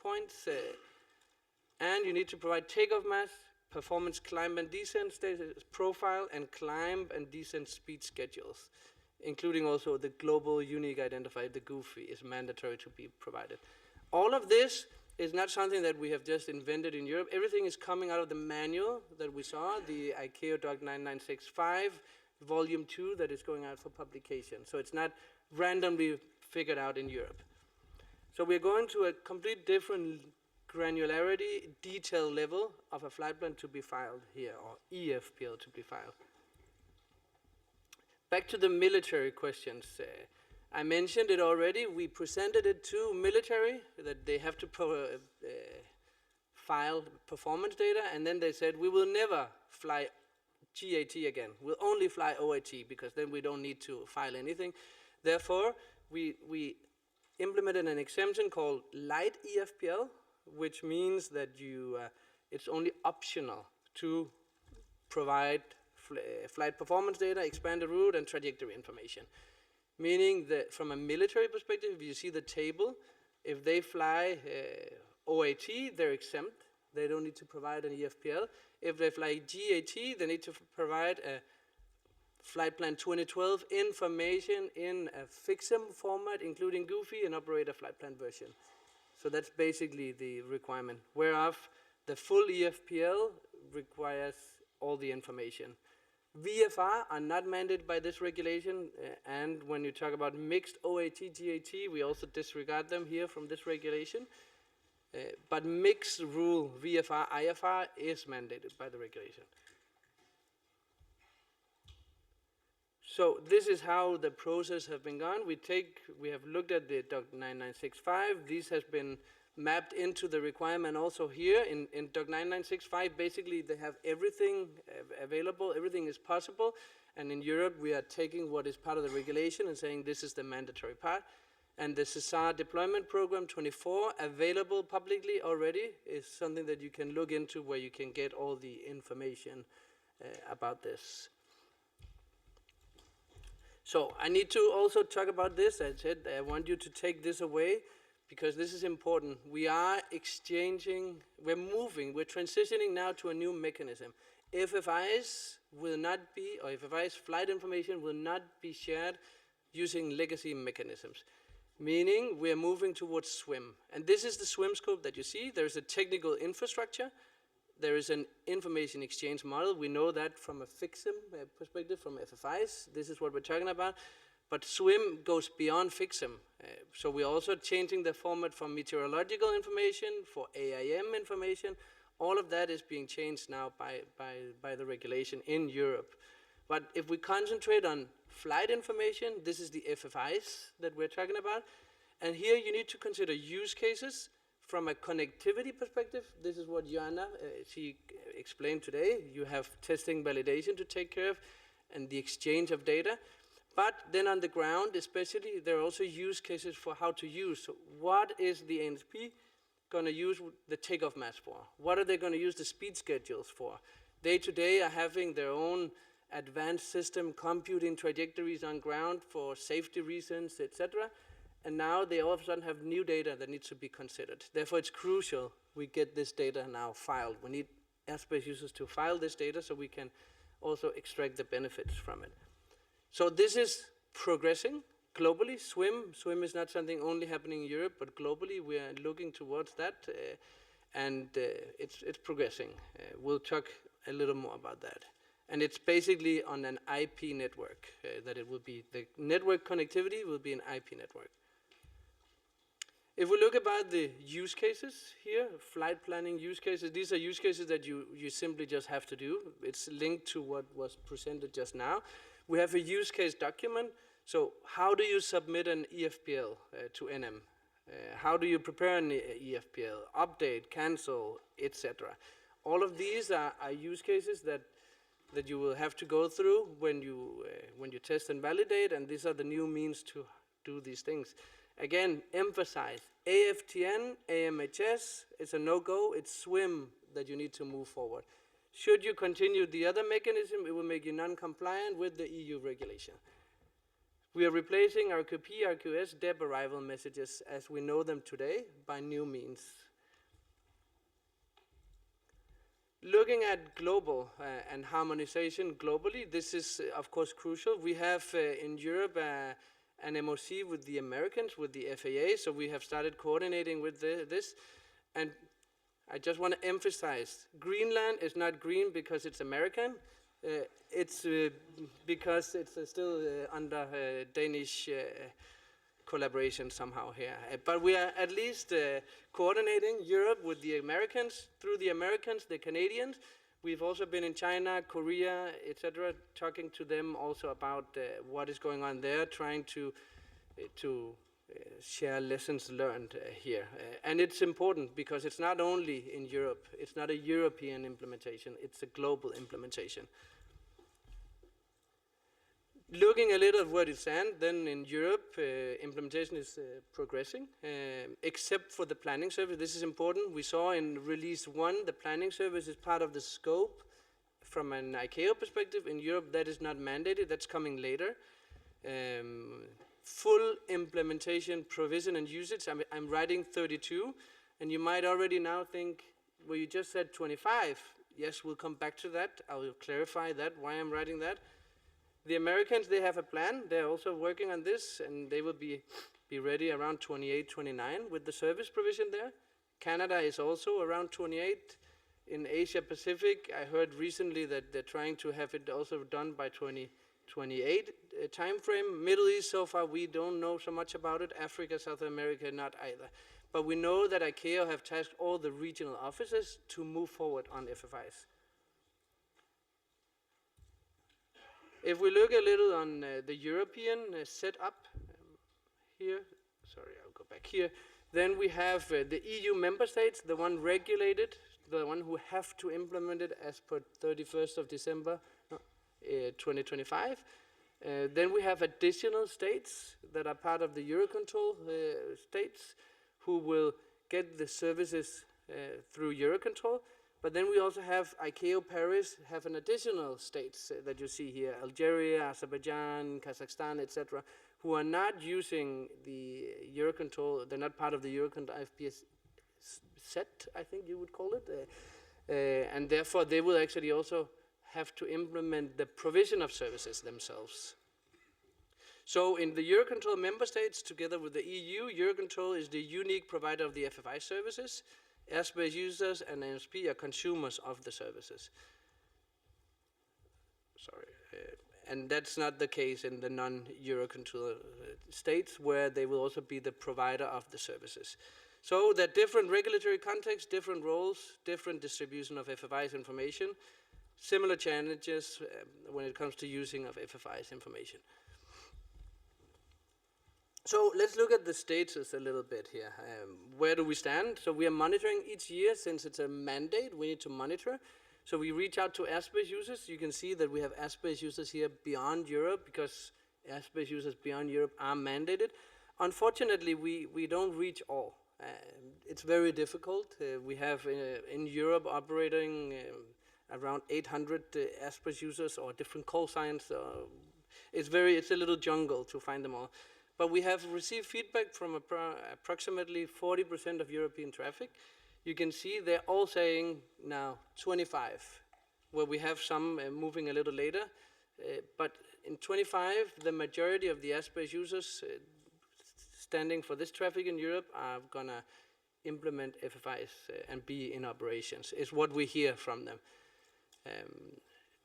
points. And you need to provide takeoff mass, performance climb and descent status profile, and climb and descent speed schedules. including also the global unique identifier, the GUFI, is mandatory to be provided. All of this is not something that we have just invented in Europe. Everything is coming out of the manual that we saw, the ICAO Doc 9965, Volume 2, that is going out for publication. So it's not randomly figured out in Europe. So we're going to a complete different granularity, detail level of a flight plan to be filed here, or EFPL to be filed. Back to the military questions. I mentioned it already. We presented it to military, that they have to file performance data, and then they said, we will never fly GAT again. We'll only fly OAT, because then we don't need to file anything. Therefore, we implemented an exemption called light EFPL, which means that it's only optional to provide flight performance data, expanded route, and trajectory information. Meaning that from a military perspective, if you see the table, if they fly OAT, they're exempt. They don't need to provide an EFPL. If they fly GAT, they need to provide a Flight Plan 2012 information in a FIXM format, including GUFI and operator flight plan version. So that's basically the requirement. Whereof the full EFPL requires all the information. VFR are not mandated by this regulation, and when you talk about mixed OAT, GAT, we also disregard them here from this regulation. But mixed rule, VFR, IFR, is mandated by the regulation. So this is how the process has been gone. We have looked at the Doc 9965. This has been mapped into the requirement also here. In Doc 9965, basically they have everything available, everything is possible. And in Europe, we are taking what is part of the regulation and saying this is the mandatory part. And the SESAR deployment program 24, available publicly already, is something that you can look into where you can get all the information about this. So I need to also talk about this. I said I want you to take this away because this is important. We are exchanging, we're transitioning now to a new mechanism. FFIs will not be, or FFIs flight information will not be shared using legacy mechanisms. Meaning we're moving towards SWIM. And this is the SWIM scope that you see. There's a technical infrastructure. There is an information exchange model. We know that from a FIXM perspective, from FFIs. This is what we're talking about. But SWIM goes beyond FIXM. So we're also changing the format for meteorological information, for AIM information. All of that is being changed now by the regulation in Europe. But if we concentrate on flight information, this is the FFIs that we're talking about. And here you need to consider use cases. From a connectivity perspective, this is what Joanna, she explained today. You have testing validation to take care of and the exchange of data. But then on the ground, especially, there are also use cases for how to use. So what is the ANSP going to use the takeoff maps for? What are they going to use the speed schedules for? They today are having their own advanced system computing trajectories on ground for safety reasons, etc. And now they all of a sudden have new data that needs to be considered. Therefore, it's crucial we get this data now filed. We need airspace users to file this data so we can also extract the benefits from it. So this is progressing globally. SWIM is not something only happening in Europe, but globally we are looking towards that, and it's progressing. We'll talk a little more about that. And it's basically on an IP network that it will be. The network connectivity will be an IP network. If we look about the use cases here, flight planning use cases, these are use cases that you simply just have to do. It's linked to what was presented just now. We have a use case document. So how do you submit an EFPL to NM? How do you prepare an EFPL, update, cancel, etc.? All of these are use cases that you will have to go through when you test and validate, and these are the new means to do these things. Again, emphasize, AFTN, AMHS, it's a no-go, it's SWIM that you need to move forward. Should you continue the other mechanism, it will make you non-compliant with the EU regulation. We are replacing RQP, RQS, DEB arrival messages as we know them today by new means. Looking at global and harmonization globally, this is of course crucial. We have in Europe an MOC with the Americans, with the FAA, so we have started coordinating with this. And I just want to emphasize, Greenland is not green because it's American. It's because it's still under Danish collaboration somehow here. But we are at least coordinating Europe with the Americans, through the Americans, the Canadians. We've also been in China, Korea, etc., talking to them also about what is going on there, trying to share lessons learned here. And it's important because it's not only in Europe, it's not a European implementation, it's a global implementation. Looking a little at where it stands, then in Europe, implementation is progressing, except for the planning service. This is important. We saw in release 1, the planning service is part of the scope from an ICAO perspective. In Europe, that is not mandated. That's coming later. Full implementation, provision, and usage. I'm writing 32, and you might already now think, well, you just said 25. Yes, we'll come back to that. I will clarify that, why I'm writing that. The Americans, they have a plan. They're also working on this, and they will be ready around 28, 29 with the service provision there. Canada is also around 28. In Asia Pacific, I heard recently that they're trying to have it also done by 2028 time frame. Middle East, so far, we don't know so much about it. Africa, South America, not either. But we know that ICAO have tasked all the regional offices to move forward on FFIs. If we look a little on the European setup here, sorry, I'll go back here. Then we have the EU member states, the one regulated, the one who have to implement it as per 31st of December 2025. Then we have additional states that are part of the EUROCONTROL states who will get the services through EUROCONTROL. But then we also have ICAO Paris have an additional states that you see here, Algeria, Azerbaijan, Kazakhstan, etc., who are not using the EUROCONTROL, they're not part of the EUROCONTROL IFPS set, I think you would call it. And therefore they will actually also have to implement the provision of services themselves. So in the EUROCONTROL member states, together with the EU, EUROCONTROL is the unique provider of the FFI services. Airspace users and NSP are consumers of the services. Sorry. And that's not the case in the non-EUROCONTROL states, where they will also be the provider of the services. So there are different regulatory contexts, different roles, different distribution of FFI's information, similar challenges when it comes to using of FFI's information. So let's look at the status a little bit here. Where do we stand? So we are monitoring each year, since it's a mandate, we need to monitor. So we reach out to airspace users. You can see that we have airspace users here beyond Europe, because airspace users beyond Europe are mandated. Unfortunately, we don't reach all. It's very difficult. We have in Europe operating around 800 airspace users or different call signs. It's a little jungle to find them all. But we have received feedback from approximately 40% of European traffic. You can see they're all saying now 25, where we have some moving a little later. But in 25, the majority of the airspace users standing for this traffic in Europe are going to implement FFIs and be in operations, is what we hear from them.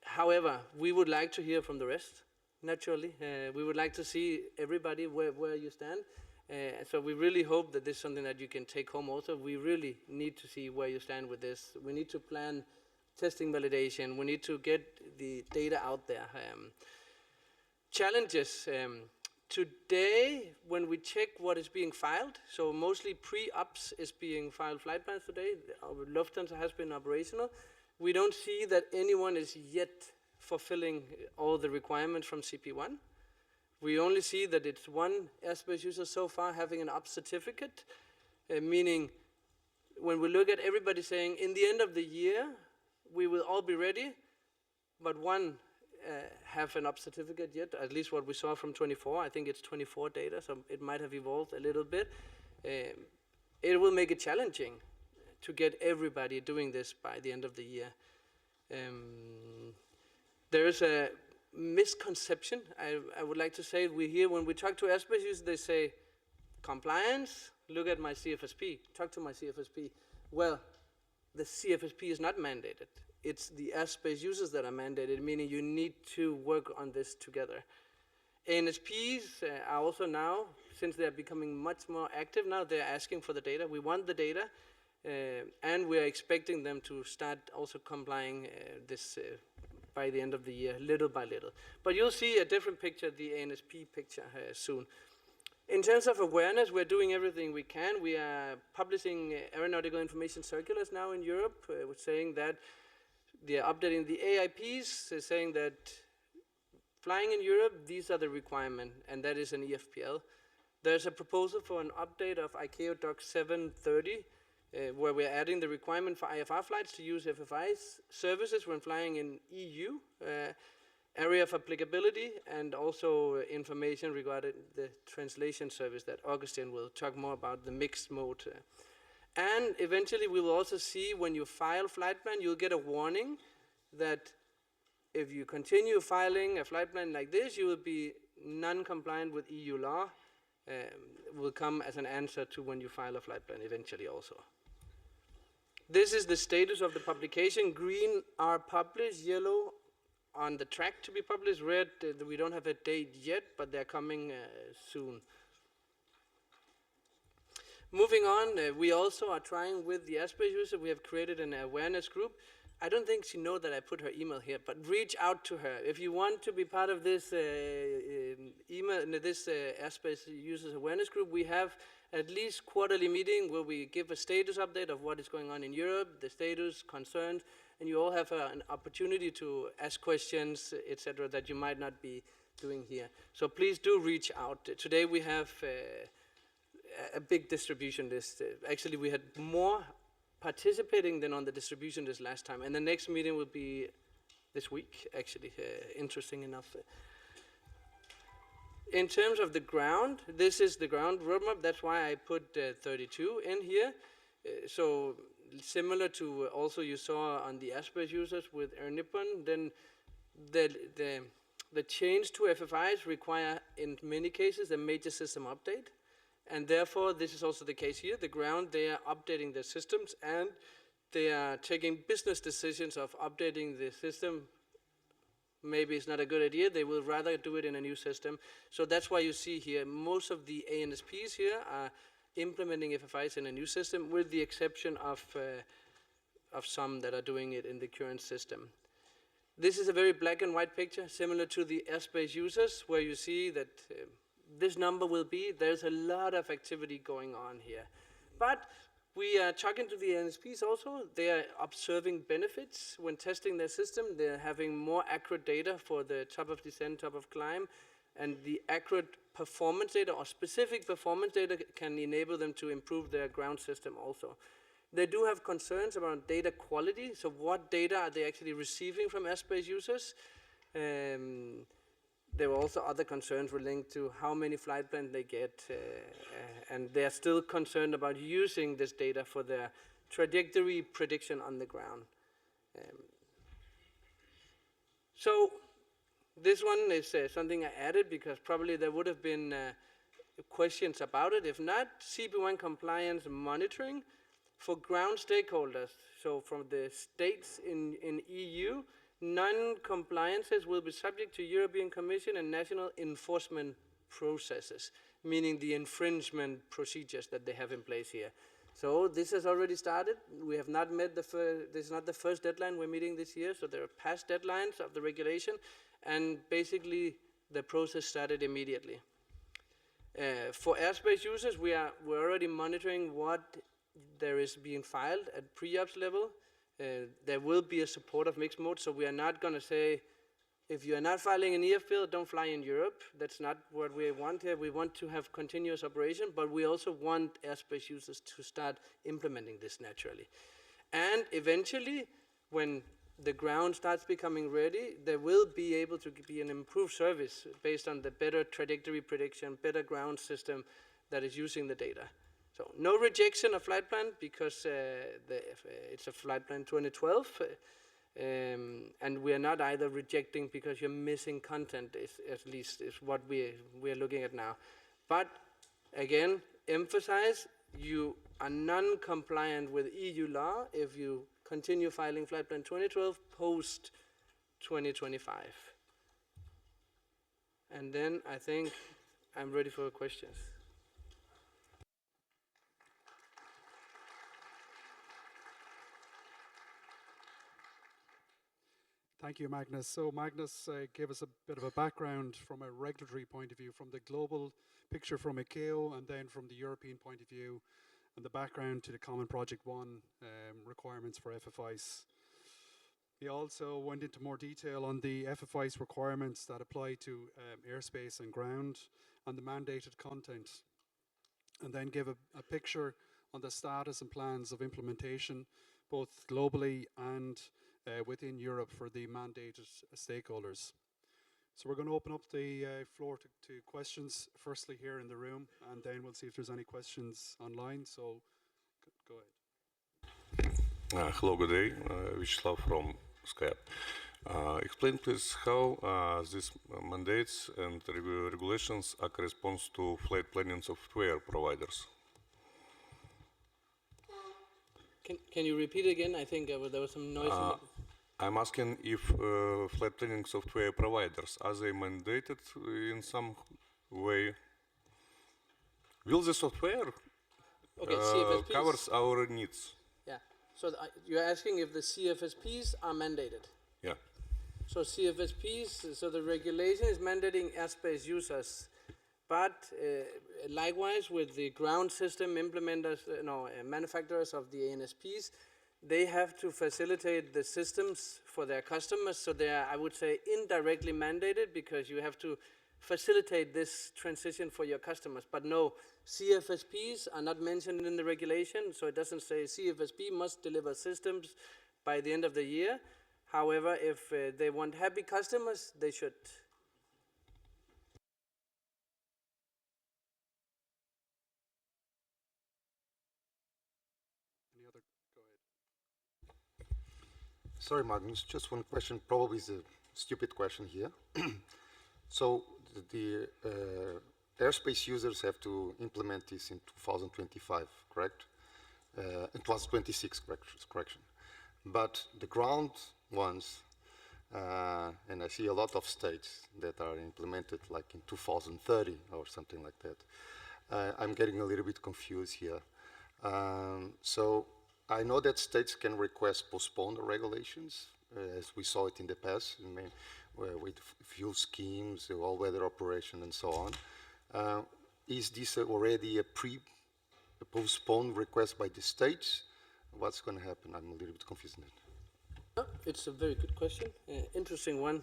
However, we would like to hear from the rest. Naturally, we would like to see everybody where you stand. So we really hope that this is something that you can take home also. We really need to see where you stand with this. We need to plan testing validation. We need to get the data out there. Challenges. Today, when we check what is being filed, so mostly pre-ops is being filed flight plans today. Our Lufthansa has been operational. We don't see that anyone is yet fulfilling all the requirements from CP1. We only see that it's one airspace user so far having an ops certificate, meaning when we look at everybody saying in the end of the year, we will all be ready, but one have an ops certificate yet, at least what we saw from 24. I think it's 24 data, so it might have evolved a little bit. It will make it challenging to get everybody doing this by the end of the year. There is a misconception, I would like to say. We hear when we talk to airspace users, they say, compliance, look at my CFSP, talk to my CFSP. Well, the CFSP is not mandated. It's the airspace users that are mandated, meaning you need to work on this together. ANSPs are also now, since they're becoming much more active now, they're asking for the data. We want the data, and we're expecting them to start also complying this by the end of the year, little by little. But you'll see a different picture, the ANSP picture soon. In terms of awareness, we're doing everything we can. We are publishing aeronautical information circulars now in Europe, saying that they're updating the AIPs, saying that flying in Europe, these are the requirements, and that is an EFPL. There's a proposal for an update of ICAO Doc 730, where we're adding the requirement for IFR flights to use FFI services when flying in EU, area of applicability, and also information regarding the translation service that Augustin will talk more about, the mixed mode. And eventually we will also see when you file flight plan, you'll get a warning that if you continue filing a flight plan like this, you will be non-compliant with EU law. Will come as an answer to when you file a flight plan eventually also. This is the status of the publication. Green are published, yellow on the track to be published, red we don't have a date yet, but they're coming soon. Moving on, we also are trying with the airspace user. We have created an awareness group. I don't think she knows that I put her email here, but reach out to her. If you want to be part of this airspace users awareness group, we have at least quarterly meeting where we give a status update of what is going on in Europe, the status, concerns, and you all have an opportunity to ask questions, etc., that you might not be doing here. So please do reach out. Today we have a big distribution list. Actually, we had more participating than on the distribution list last time, and the next meeting will be this week, actually, interesting enough. In terms of the ground, this is the ground roadmap. That's why I put 32 in here. So similar to also you saw on the airspace users with Air Nippon, then the change to FFIs require, in many cases, a major system update. And therefore, this is also the case here. The ground, they are updating their systems, and they are taking business decisions of updating the system. Maybe it's not a good idea. They will rather do it in a new system. So that's why you see here, most of the ANSPs here are implementing FFIs in a new system, with the exception of some that are doing it in the current system. This is a very black and white picture, similar to the airspace users, where you see that this number will be, there's a lot of activity going on here. But we are talking to the NSPs also. They are observing benefits when testing their system. They're having more accurate data for the top of descent, top of climb, and the accurate performance data or specific performance data can enable them to improve their ground system also. They do have concerns around data quality. So what data are they actually receiving from airspace users? There were also other concerns relating to how many flight plans they get, and they're still concerned about using this data for their trajectory prediction on the ground. So this one is something I added because probably there would have been questions about it. If not, CP1 compliance monitoring for ground stakeholders. So from the states in EU, non-compliances will be subject to European Commission and national enforcement processes, meaning the infringement procedures that they have in place here. So this has already started. We have not met this is not the first deadline we're meeting this year, so there are past deadlines of the regulation, and basically the process started immediately. For airspace users, we're already monitoring what there is being filed at pre-ops level. There will be a support of mixed mode, so we are not going to say, if you are not filing an EFPL, don't fly in Europe. That's not what we want here. We want to have continuous operation, but we also want airspace users to start implementing this naturally. And eventually, when the ground starts becoming ready, there will be able to be an improved service based on the better trajectory prediction, better ground system that is using the data. So no rejection of flight plan because it's a flight plan 2012. And we are not either rejecting because you're missing content, at least is what we are looking at now. But again, emphasize you are non-compliant with EU law if you continue filing flight plan 2012 post 2025. And then I think I'm ready for questions. Thank you, Magnus. So Magnus gave us a bit of a background from a regulatory point of view, from the global picture from ICAO, and then from the European point of view, and the background to the Common Project 1 requirements for FFIs. He also went into more detail on the FFIs requirements that apply to airspace and ground, and the mandated content, and then give a picture on the status and plans of implementation, both globally and within Europe for the mandated stakeholders. So we're going to open up the floor to questions, firstly here in the room, and then we'll see if there's any questions online. So go ahead. Hello, good day. Vyacheslav from Skype. Explain please how these mandates and regulations are corresponds to flight planning software providers. Can you repeat again? I think there was some noise. I'm asking if flight planning software providers, are they mandated in some way? Will the software covers our needs? Yeah. So you're asking if the CFSPs are mandated? Yeah. So CFSPs, so the regulation is mandating airspace users. But likewise with the ground system implementers, manufacturers of the ANSPs, they have to facilitate the systems for their customers. So they are, I would say, indirectly mandated because you have to facilitate this transition for your customers. But no, CFSPs are not mentioned in the regulation. So it doesn't say CFSP must deliver systems by the end of the year. However, if they want happy customers, they should. Sorry, Magnus, just one question, probably is a stupid question here. So the airspace users have to implement this in 2025, correct? It was 26, correction. But the ground ones, and I see a lot of states that are implemented like in 2030 or something like that. I'm getting a little bit confused here. So I know that states can request postpone the regulations, as we saw it in the past, with fuel schemes, the all-weather operation, and so on. Is this already a postponed request by the states? What's going to happen? I'm a little bit confused in that. It's a very good question, interesting one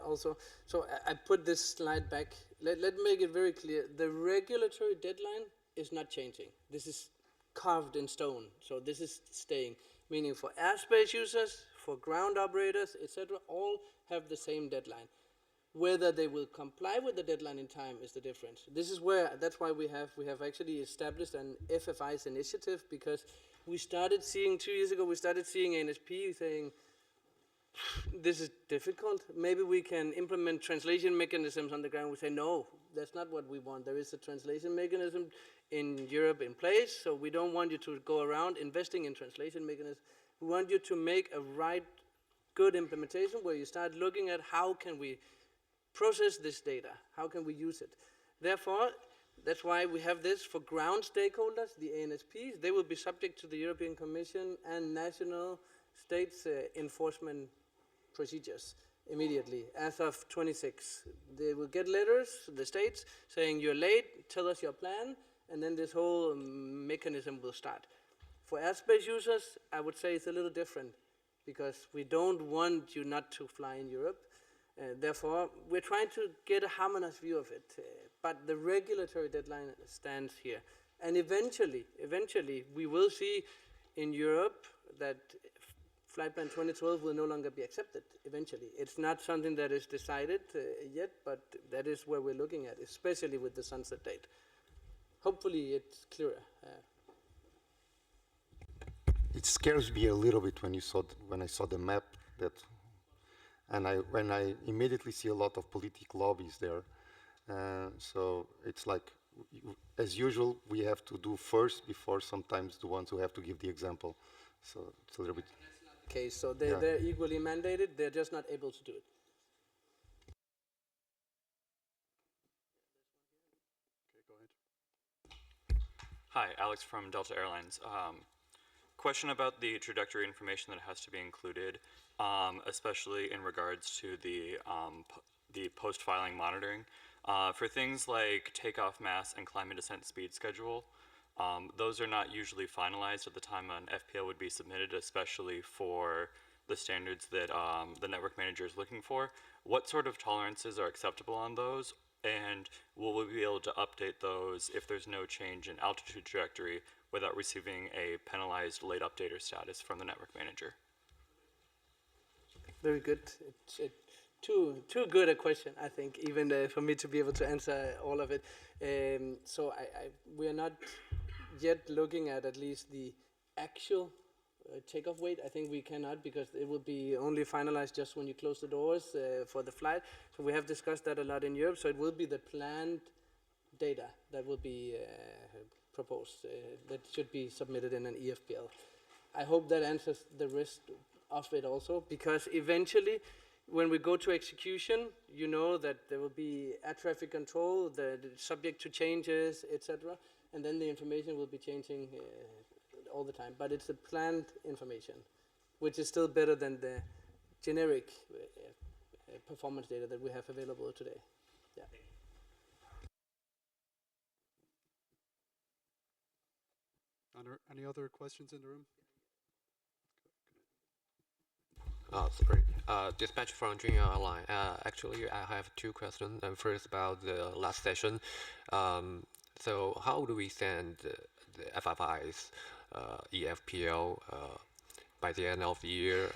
also. So I put this slide back. Let me make it very clear. The regulatory deadline is not changing. This is carved in stone. So this is staying, meaning for airspace users, for ground operators, etc., all have the same deadline. Whether they will comply with the deadline in time is the difference. This is where, that's why we have actually established an FFIs initiative, because we started seeing 2 years ago, we started seeing ANSP saying, this is difficult. Maybe we can implement translation mechanisms on the ground. We say, no, that's not what we want. There is a translation mechanism in Europe in place, so we don't want you to go around investing in translation mechanisms. We want you to make a good implementation where you start looking at how can we process this data, how can we use it. Therefore, that's why we have this for ground stakeholders, the ANSPs. They will be subject to the European Commission and national states enforcement procedures immediately as of 26. They will get letters, the states, saying you're late, tell us your plan, and then this whole mechanism will start. For airspace users, I would say it's a little different because we don't want you not to fly in Europe. Therefore, we're trying to get a harmonized view of it. But the regulatory deadline stands here. And eventually, we will see in Europe that Flight Plan 2012 will no longer be accepted, eventually. It's not something that is decided yet, but that is where we're looking at, especially with the sunset date. Hopefully it's clearer. it scares me a little bit when when I saw the map that, and when I immediately see a lot of political lobbies there. So it's like, as usual, we have to do first before sometimes the ones who have to give the example. So it's a little bit. Okay, so they're equally mandated, they're just not able to do it. Hi, Alex from Delta Airlines. Question about the trajectory information that has to be included, especially in regards to the post-filing monitoring. For things like takeoff mass and climb and descent speed schedule, those are not usually finalized at the time an FPL would be submitted, especially for the standards that the network manager is looking for. What sort of tolerances are acceptable on those? And will we be able to update those if there's no change in altitude trajectory without receiving a penalized late updater status from the network manager? Very good. It's too good a question, I think, even for me to be able to answer all of it. So we are not yet looking at least the actual takeoff weight. I think we cannot, because it will be only finalized just when you close the doors for the flight. So we have discussed that a lot in Europe. So it will be the planned data that will be proposed, that should be submitted in an EFPL. I hope that answers the rest of it also, because eventually when we go to execution, you know that there will be air traffic control, the subject to changes, etc. And then the information will be changing all the time. But it's the planned information, which is still better than the generic performance data that we have available today. Yeah. Any other questions in the room? Sorry. Dispatch from Junior Airline. Actually, I have two questions. First, about the last session. So how do we send the FFI's EFPL by the end of the year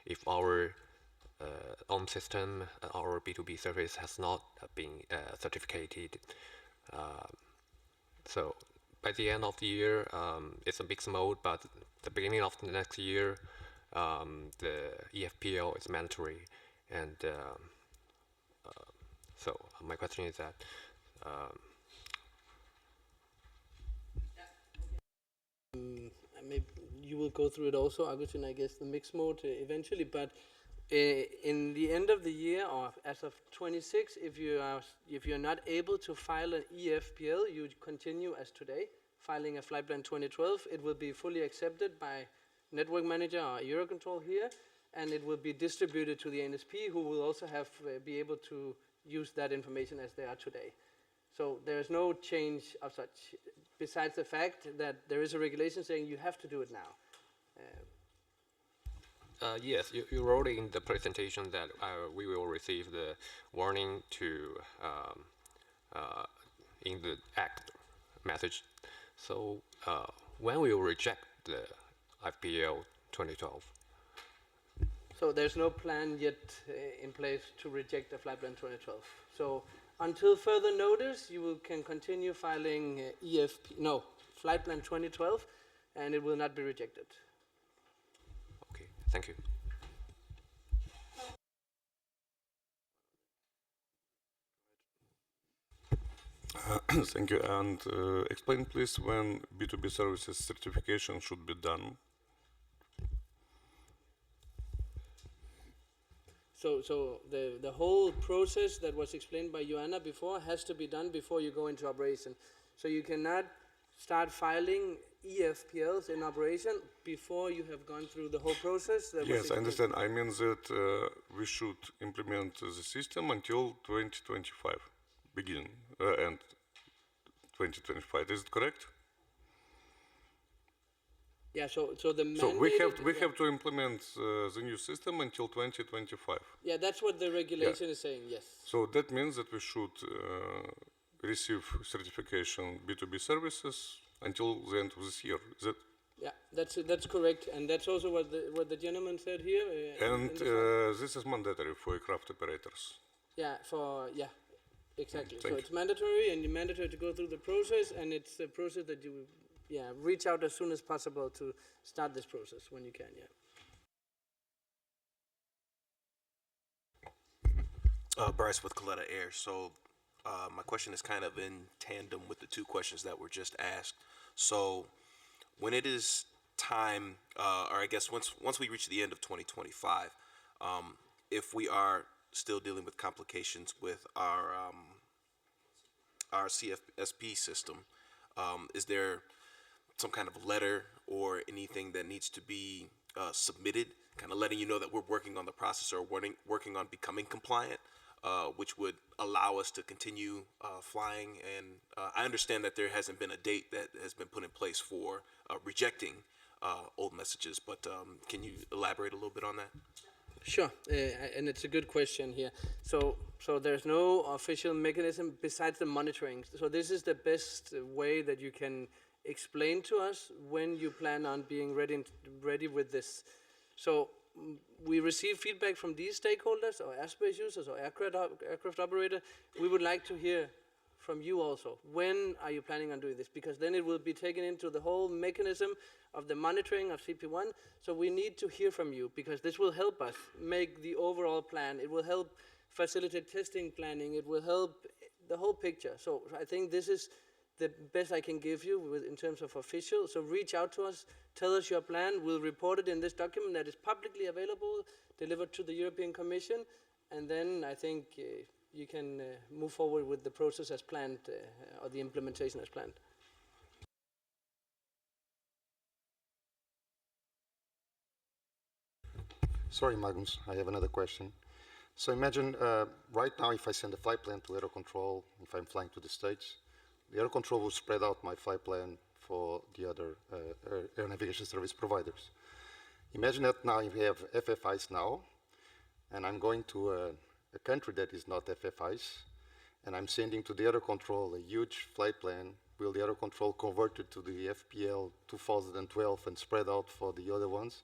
if our own system, our B2B service has not been certificated? So by the end of the year, it's a mixed mode, but the beginning of the next year, the EFPL is mandatory. And so my question is that maybe you will go through it also, Augustin, I guess, the mixed mode eventually, but in the end of the year, or as of 26, if you're not able to file an EFPL, you continue as today, filing a flight plan 2012. It will be fully accepted by network manager or EUROCONTROL here, and it will be distributed to the NSP, who will also have be able to use that information as they are today. So there is no change of such, besides the fact that there is a regulation saying you have to do it now. Yes, you wrote in the presentation that we will receive the warning to in the act message. So when we will reject the FPL 2012? So there's no plan yet in place to reject the flight plan 2012. So until further notice, you can continue filing flight plan 2012, and it will not be rejected. Okay, thank you. Thank you. And explain, please, when B2B services certification should be done. So the whole process that was explained by Joanna before has to be done before you go into operation. So you cannot start filing EFPLs in operation before you have gone through the whole process. Yes, I understand. I mean that we should implement the system until 2025, beginning and 2025. Is it correct? Yeah. So the we have to implement the new system until 2025. Yeah, that's what the regulation is saying. Yes. So that means that we should receive certification B2B services until the end of this year. Is that? Yeah, that's correct, and that's also what the gentleman said here. And this is mandatory for aircraft operators. Yeah, exactly. Thank so it's mandatory, and you're mandatory to go through the process, and it's a process that you yeah, reach out as soon as possible to start this process when you can, yeah. Bryce with Coletta Air. So my question is kind of in tandem with the two questions that were just asked. So when it is time, or I guess once we reach the end of 2025, if we are still dealing with complications with our CFSP system, is there some kind of letter or anything that needs to be submitted, kind of letting you know that we're working on the process or working on becoming compliant, which would allow us to continue flying? And I understand that there hasn't been a date that has been put in place for rejecting old messages, but can you elaborate a little bit on that? Sure, and it's a good question here. So there's no official mechanism besides the monitoring. So this is the best way that you can explain to us when you plan on being ready with this. So we receive feedback from these stakeholders, or airspace users, or aircraft operator. We would like to hear from you also. When are you planning on doing this? Because then it will be taken into the whole mechanism of the monitoring of CP1. So we need to hear from you, because this will help us make the overall plan. It will help facilitate testing planning. It will help the whole picture. So I think this is the best I can give you in terms of official. So reach out to us, tell us your plan. We'll report it in this document that is publicly available, delivered to the European Commission, and then I think you can move forward with the process as planned, or the implementation as planned. Sorry, Magnus, I have another question. So imagine right now if I send a flight plan to EUROCONTROL, if I'm flying to the States, the EUROCONTROL will spread out my flight plan for the other air navigation service providers. Imagine that now if we have FFIs now, and I'm going to a country that is not FFIs, and I'm sending to the EUROCONTROL a huge flight plan. Will the EUROCONTROL convert it to the FPL 2012 and spread out for the other ones?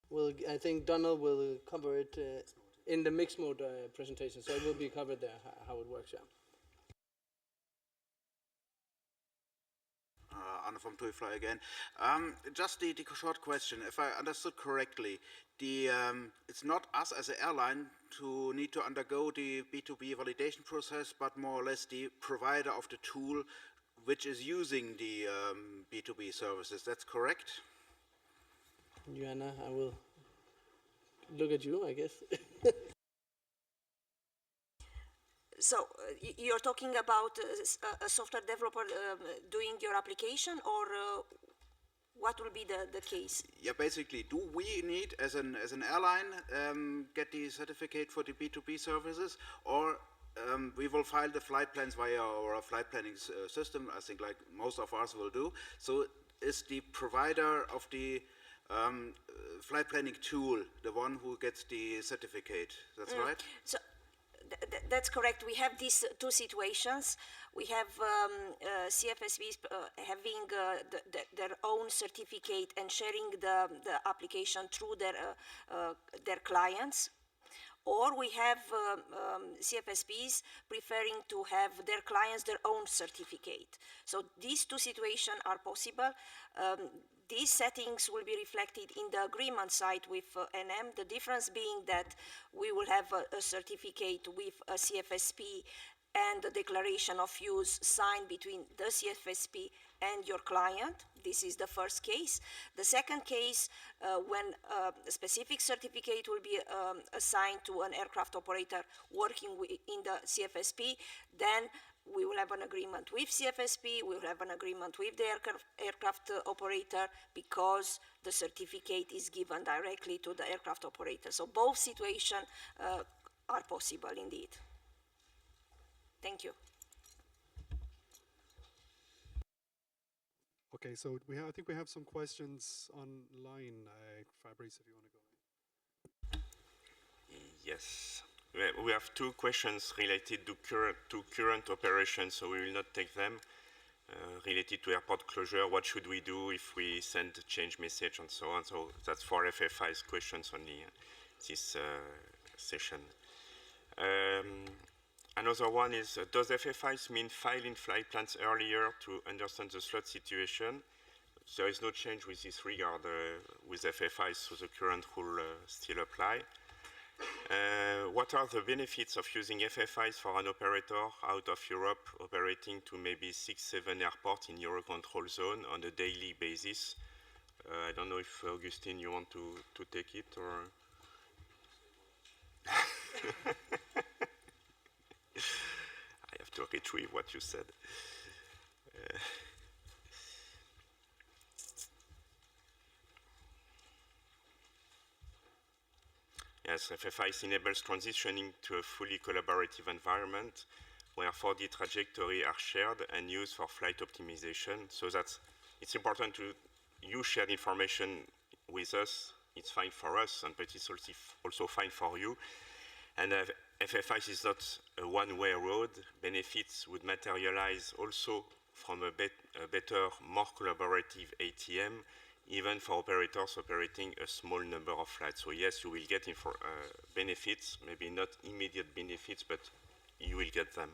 Well, I think Donald will cover it in the mixed mode presentation, so it will be covered there, how it works, yeah. Anna from TUI again. Just the short question. If I understood correctly, it's not us as an airline who need to undergo the B2B validation process, but more or less the provider of the tool which is using the B2B services. That's correct? Joanna, I will look at you, I guess. So you're talking about a software developer doing your application, or what will be the case? Yeah, basically, do we need, as an airline, get the certificate for the B2B services, or we will file the flight plans via our flight planning system, I think like most of us will do. So is the provider of the flight planning tool the one who gets the certificate? That's right? So that's correct. We have these two situations. We have CFSPs having their own certificate and sharing the application through their clients. Or we have CFSPs preferring to have their clients their own certificate. So these two situations are possible. These settings will be reflected in the agreement side with NM, the difference being that we will have a certificate with a CFSP and a declaration of use signed between the CFSP and your client. This is the first case. The second case, when a specific certificate will be assigned to an aircraft operator working in the CFSP, then we will have an agreement with CFSP, we will have an agreement with the aircraft operator, because the certificate is given directly to the aircraft operator. So both situations are possible indeed. Thank you. Okay, so I think we have some questions online. Fabrice, if you want to go ahead. Yes. We have two questions related to current operations, so we will not take them. Related to airport closure, what should we do if we send a change message and so on? So that's for FFI's questions only this session. Another one is, does FFIs mean filing flight plans earlier to understand the slot situation? There is no change with this regard with FFIs, so the current rule still apply. What are the benefits of using FFIs for an operator out of Europe operating to maybe 6-7 airports in Eurocontrol zone on a daily basis? I don't know if, Augustine, you want to take it, or? I have to retrieve what you said. Yes, FFIs enables transitioning to a fully collaborative environment where 4D trajectory are shared and used for flight optimization. So that's, it's important to you share information with us. It's fine for us, but it's also fine for you. And FFIs is not a one-way road. Benefits would materialize also from a better, more collaborative ATM, even for operators operating a small number of flights. So yes, you will get benefits, maybe not immediate benefits, but you will get them.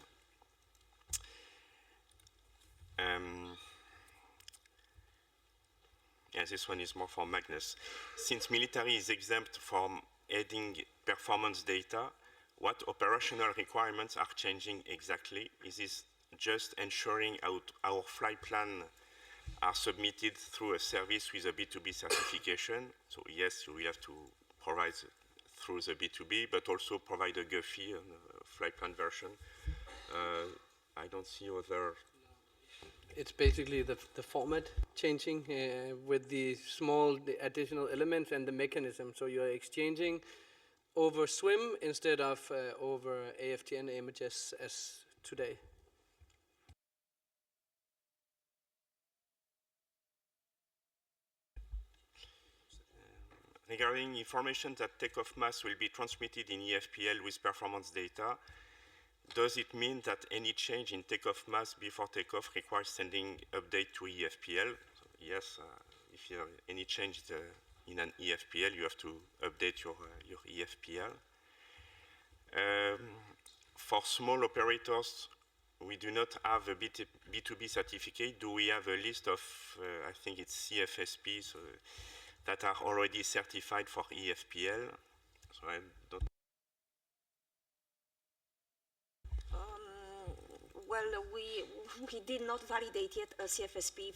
Yeah, this one is more for Magnus. Since military is exempt from adding performance data, what operational requirements are changing exactly? Is this just ensuring our flight plan are submitted through a service with a B2B certification? So yes, you will have to provide through the B2B, but also provide a GUFI, a flight plan version. I don't see other. It's basically the format changing with the small additional elements and the mechanism. So you're exchanging over SWIM instead of over AFTN images as today. Regarding information that takeoff mass will be transmitted in EFPL with performance data, does it mean that any change in takeoff mass before takeoff requires sending update to EFPL? So yes, if you have any change in an EFPL, you have to update your EFPL. For small operators, we do not have a B2B certificate. Do we have a list of, I think it's CFSP, so that are already certified for EFPL? So I don't. Well, we did not validate yet a CFSP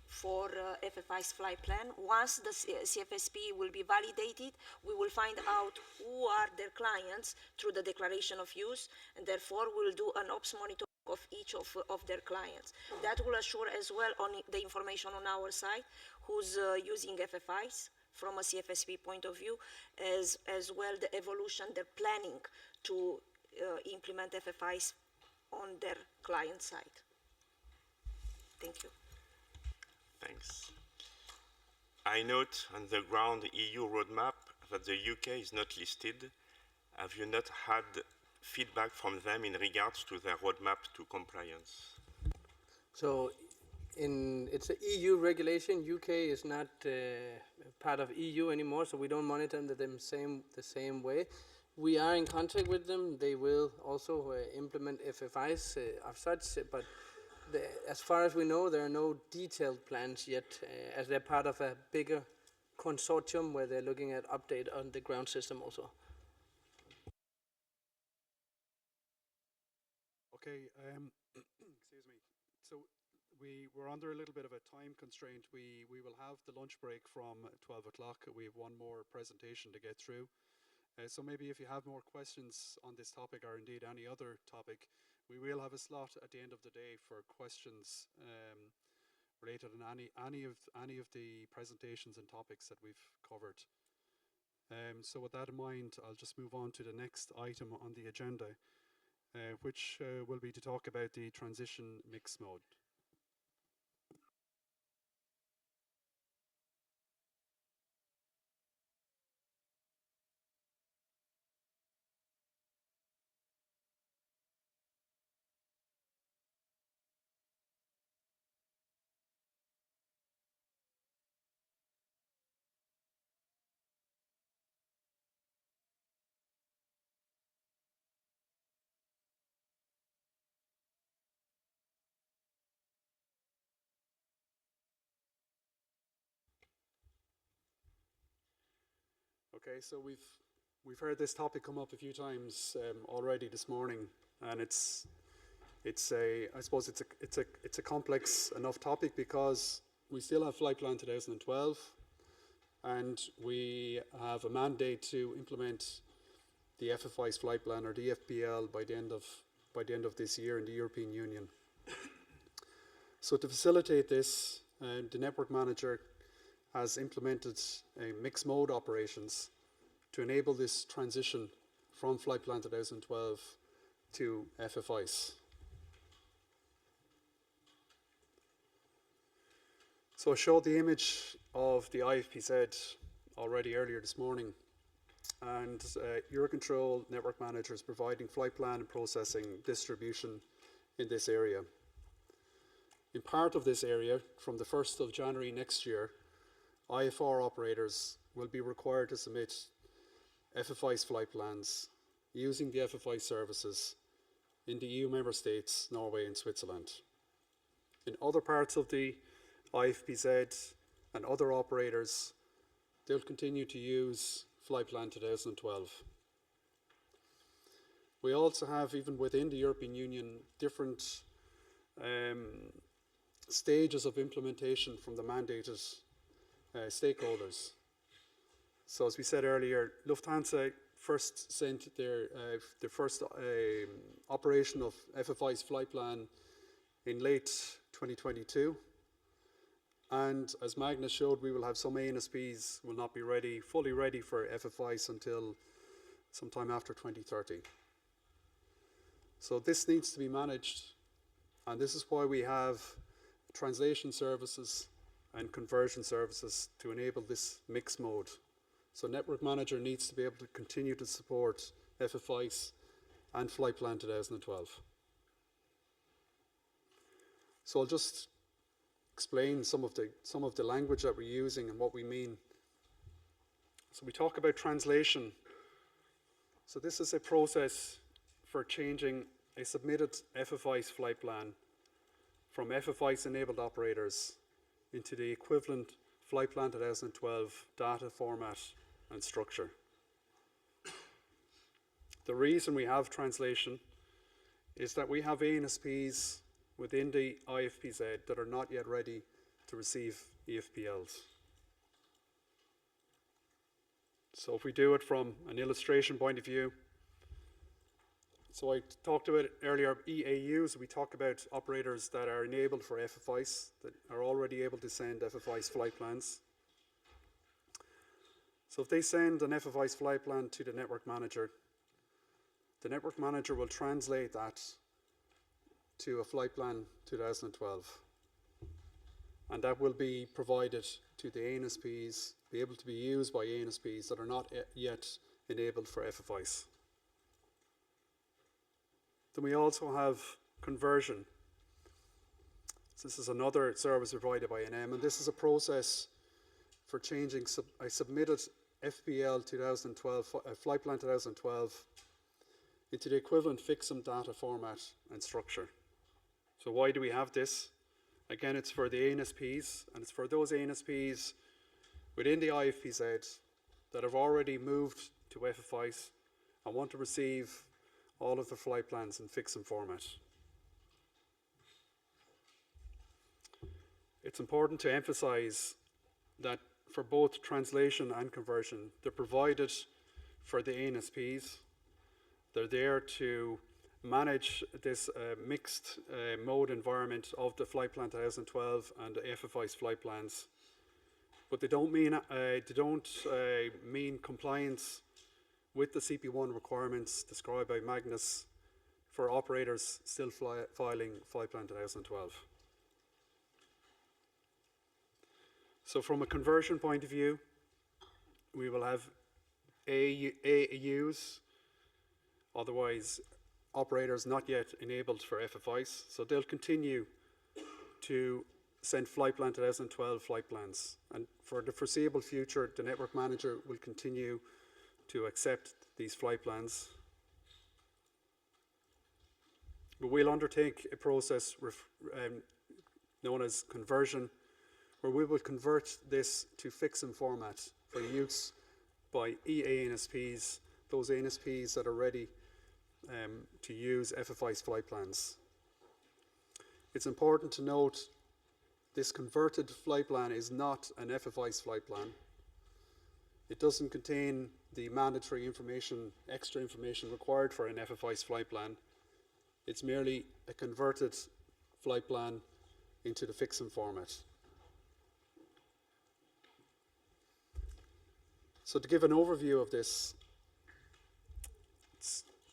for FFI's flight plan. Once the CFSP will be validated, we will find out who are their clients through the declaration of use, and therefore we'll do an ops monitoring of each of their clients. That will assure as well on the information on our side, who's using FFIs from a CFSP point of view, as well the evolution, their planning to implement FFIs on their client side. Thank you. Thanks. I note on the ground EU roadmap that the UK is not listed. Have you not had feedback from them in regards to their roadmap to compliance? So it's an EU regulation. UK is not part of EU anymore, so we don't monitor them the same way. We are in contact with them. They will also implement FFIs of such, but as far as we know, there are no detailed plans yet, as they're part of a bigger consortium where they're looking at update on the ground system also. Okay, excuse me. So we're under a little bit of a time constraint. We will have the lunch break from 12 o'clock. We have one more presentation to get through. So maybe if you have more questions on this topic or indeed any other topic, we will have a slot at the end of the day for questions related to any of the presentations and topics that we've covered. So with that in mind, I'll just move on to the next item on the agenda, which will be to talk about the transition mix mode. Okay, so we've heard this topic come up a few times already this morning, and I suppose it's a complex enough topic because we still have Flight Plan 2012, and we have a mandate to implement the FFI's Flight Plan, or the FPL, by the end of this year in the European Union. So to facilitate this, the network manager has implemented a mixed mode operations to enable this transition from Flight Plan 2012 to FFIs. So I showed the image of the IFPZ already earlier this morning, and EUROCONTROL network manager is providing flight plan and processing distribution in this area. In part of this area, from the 1st of January next year, IFR operators will be required to submit FFI's flight plans using the FFI services in the EU member states, Norway and Switzerland. In other parts of the IFPZ and other operators, they'll continue to use Flight Plan 2012. We also have, even within the European Union, different stages of implementation from the mandated stakeholders. So as we said earlier, Lufthansa first sent their first operation of FFI's flight plan in late 2022. And as Magnus showed, we will have some ANSPs will not be fully ready for FFIs until sometime after 2030. So this needs to be managed, and this is why we have translation services and conversion services to enable this mixed mode. So network manager needs to be able to continue to support FFIs and Flight Plan 2012. So I'll just explain some of the language that we're using and what we mean. So we talk about translation. So this is a process for changing a submitted FFI's flight plan from FFI's enabled operators into the equivalent Flight Plan 2012 data format and structure. The reason we have translation is that we have ANSPs within the IFPZ that are not yet ready to receive EFPLs. So if we do it from an illustration point of view, so I talked about it earlier, EAUs, we talk about operators that are enabled for FFIs, that are already able to send FFI's flight plans. So if they send an FFI's flight plan to the network manager will translate that to a Flight Plan 2012. And that will be provided to the ANSPs, be able to be used by ANSPs that are not yet enabled for FFIs. Then we also have conversion. So this is another service provided by NM, and this is a process for changing a submitted FPL 2012, Flight Plan 2012 into the equivalent FIXM data format and structure. So why do we have this? Again, it's for the ANSPs, and it's for those ANSPs within the IFPZ that have already moved to FFIs and want to receive all of the flight plans in FIXM format. It's important to emphasize that for both translation and conversion, they're provided for the ANSPs. They're there to manage this mixed mode environment of the Flight Plan 2012 and the FFI's flight plans. But they don't mean compliance with the CP1 requirements described by Magnus for operators still filing Flight Plan 2012. So from a conversion point of view, we will have AUs, otherwise operators not yet enabled for FFIs. So they'll continue to send Flight Plan 2012 flight plans. And for the foreseeable future, the network manager will continue to accept these flight plans. But we'll undertake a process known as conversion, where we will convert this to FIXM format for use by EANSPs, those ANSPs that are ready to use FFI's flight plans. It's important to note this converted flight plan is not an FFI's flight plan. It doesn't contain the mandatory information, extra information required for an FFI's flight plan. It's merely a converted flight plan into the FIXM format. So to give an overview of this,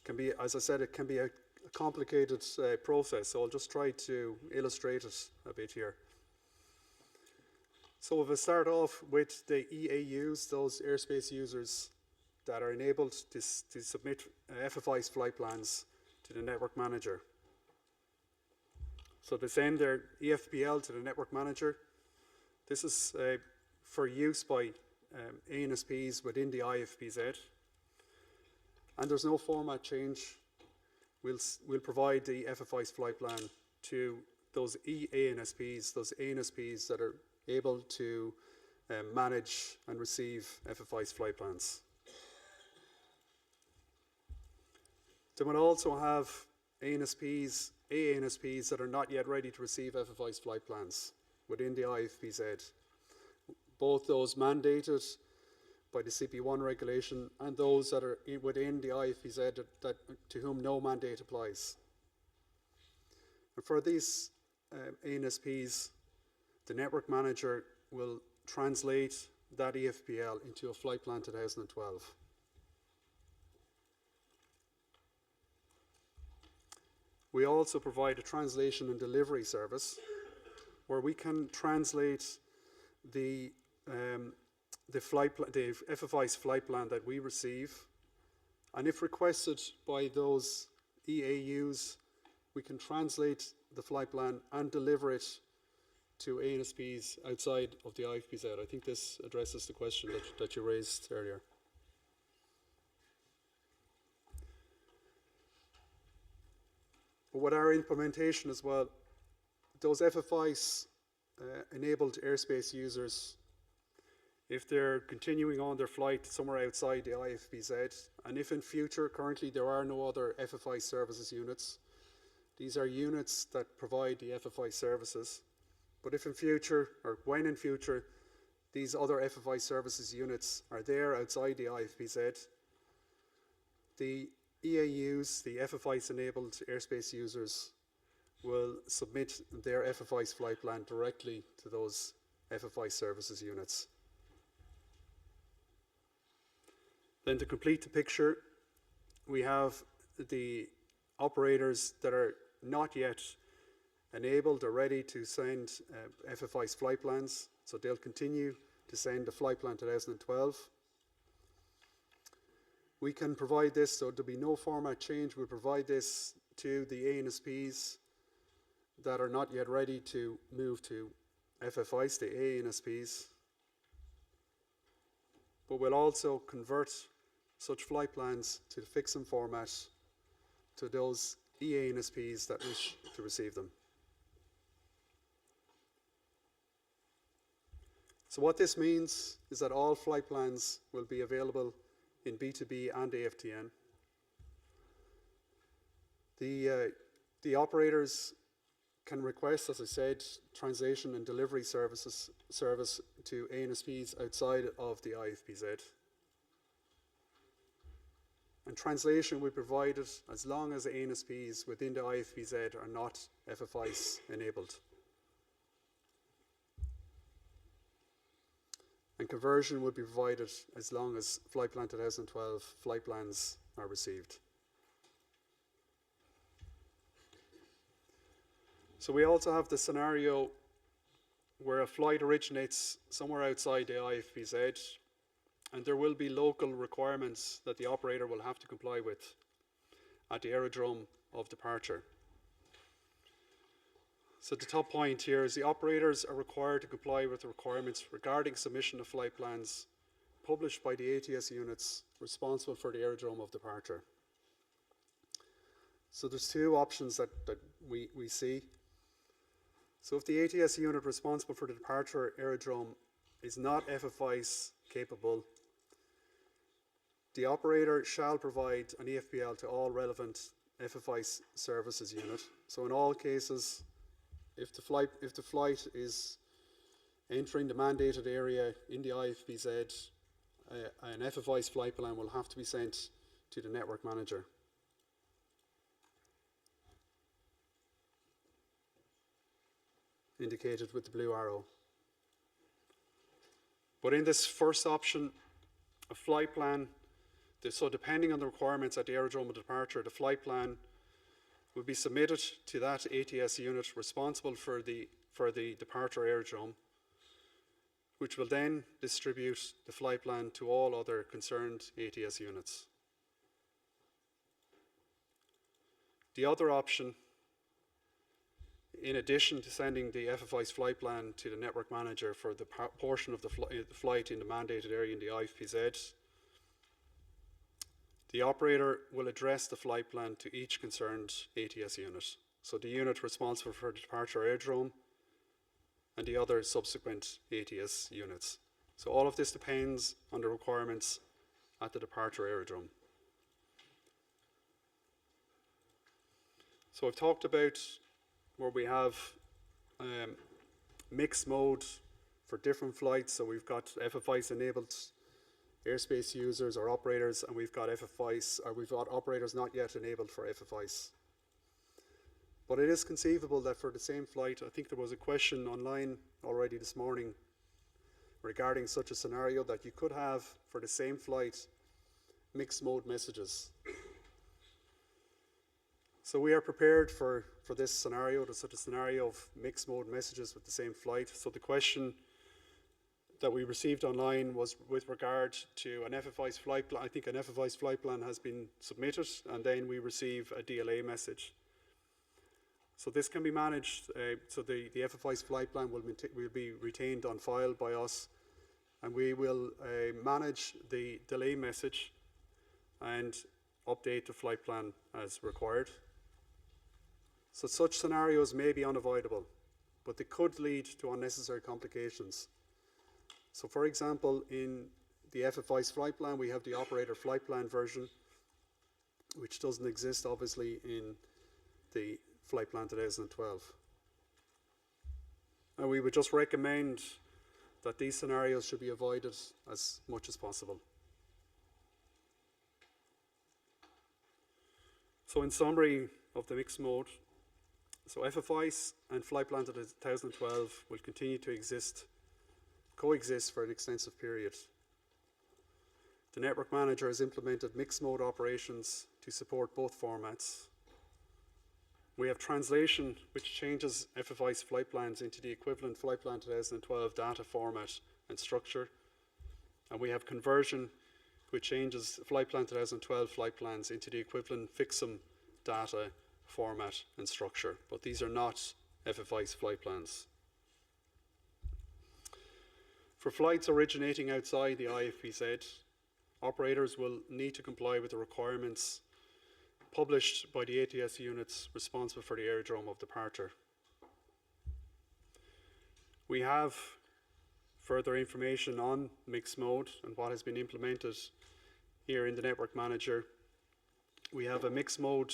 can be, as I said, it can be a complicated process, so I'll just try to illustrate it a bit here. So if I start off with the EAUs, those airspace users that are enabled to submit FFI's flight plans to the network manager. So they send their EFPL to the network manager. This is for use by ANSPs within the IFPZ. And there's no format change. We'll provide the FFI's flight plan to those ANSPs that are able to manage and receive FFI's flight plans. Then we'll also have ANSPs that are not yet ready to receive FFI's flight plans within the IFPZ. Both those mandated by the CP1 regulation and those that are within the IFPZ to whom no mandate applies. And for these ANSPs, the network manager will translate that EFPL into a flight plan 2012. We also provide a translation and delivery service where we can translate the FFI's flight plan that we receive, and if requested by those EAUs, we can translate the flight plan and deliver it to ANSPs outside of the IFPZ. I think this addresses the question that you raised earlier. But with our implementation as well, those FFI's enabled airspace users, if they're continuing on their flight somewhere outside the IFPZ, and if in future, currently there are no other FFI services units, these are units that provide the FFI services. But if in future, or when in future, these other FFI services units are there outside the IFPZ, the EAUs, the FFI's enabled airspace users, will submit their FFI's flight plan directly to those FFI services units. Then to complete the picture, we have the operators that are not yet enabled or ready to send FFI's flight plans, so they'll continue to send the flight plan 2012. We can provide this, so there'll be no format change. We'll provide this to the ANSPs that are not yet ready to move to FFIs, the ANSPs. But we'll also convert such flight plans to the FIXM format to those EANSPs that wish to receive them. So what this means is that all flight plans will be available in B2B and AFTN. The operators can request, as I said, translation and delivery service to ANSPs outside of the IFPZ. And translation will be provided as long as ANSPs within the IFPZ are not FFIs enabled. And conversion would be provided as long as Flight Plan 2012 flight plans are received. So we also have the scenario where a flight originates somewhere outside the IFPZ, and there will be local requirements that the operator will have to comply with at the aerodrome of departure. So the top point here is the operators are required to comply with the requirements regarding submission of flight plans published by the ATS units responsible for the aerodrome of departure. So there's two options that we see. So if the ATS unit responsible for the departure aerodrome is not FFIs capable, the operator shall provide an EFPL to all relevant FFI services unit. So in all cases, if the flight is entering the mandated area in the IFPZ, an FFI's flight plan will have to be sent to the network manager. Indicated with the blue arrow. But in this first option, a flight plan, so depending on the requirements at the aerodrome of departure, the flight plan will be submitted to that ATS unit responsible for the departure aerodrome, which will then distribute the flight plan to all other concerned ATS units. The other option, in addition to sending the FFI's flight plan to the network manager for the portion of the flight in the mandated area in the IFPZ, the operator will address the flight plan to each concerned ATS unit. So the unit responsible for the departure aerodrome and the other subsequent ATS units. So all of this depends on the requirements at the departure aerodrome. So I've talked about where we have mixed mode for different flights. So we've got FFI's enabled airspace users or operators, and we've got FFI's, or we've got operators not yet enabled for FFI's. But it is conceivable that for the same flight, I think there was a question online already this morning regarding such a scenario, that you could have for the same flight mixed mode messages. So we are prepared for this scenario, such a scenario of mixed mode messages with the same flight. So the question that we received online was with regard to an FFI's flight plan. I think an FFI's flight plan has been submitted, and then we receive a DLA message. So this can be managed, so the FFI's flight plan will be retained on file by us, and we will manage the delay message and update the flight plan as required. So such scenarios may be unavoidable, but they could lead to unnecessary complications. So for example, in the FFI's flight plan, we have the operator flight plan version, which doesn't exist obviously in the flight plan 2012. And we would just recommend that these scenarios should be avoided as much as possible. So in summary of the mixed mode, so FFI's and flight plan 2012 will continue to coexist for an extensive period. The network manager has implemented mixed mode operations to support both formats. We have translation, which changes FFI's flight plans into the equivalent flight plan 2012 data format and structure. And we have conversion, which changes flight plan 2012 flight plans into the equivalent FIXM data format and structure. But these are not FFI's flight plans. For flights originating outside the IFPZ, operators will need to comply with the requirements published by the ATS units responsible for the aerodrome of departure. We have further information on mixed mode and what has been implemented here in the network manager. We have a mixed mode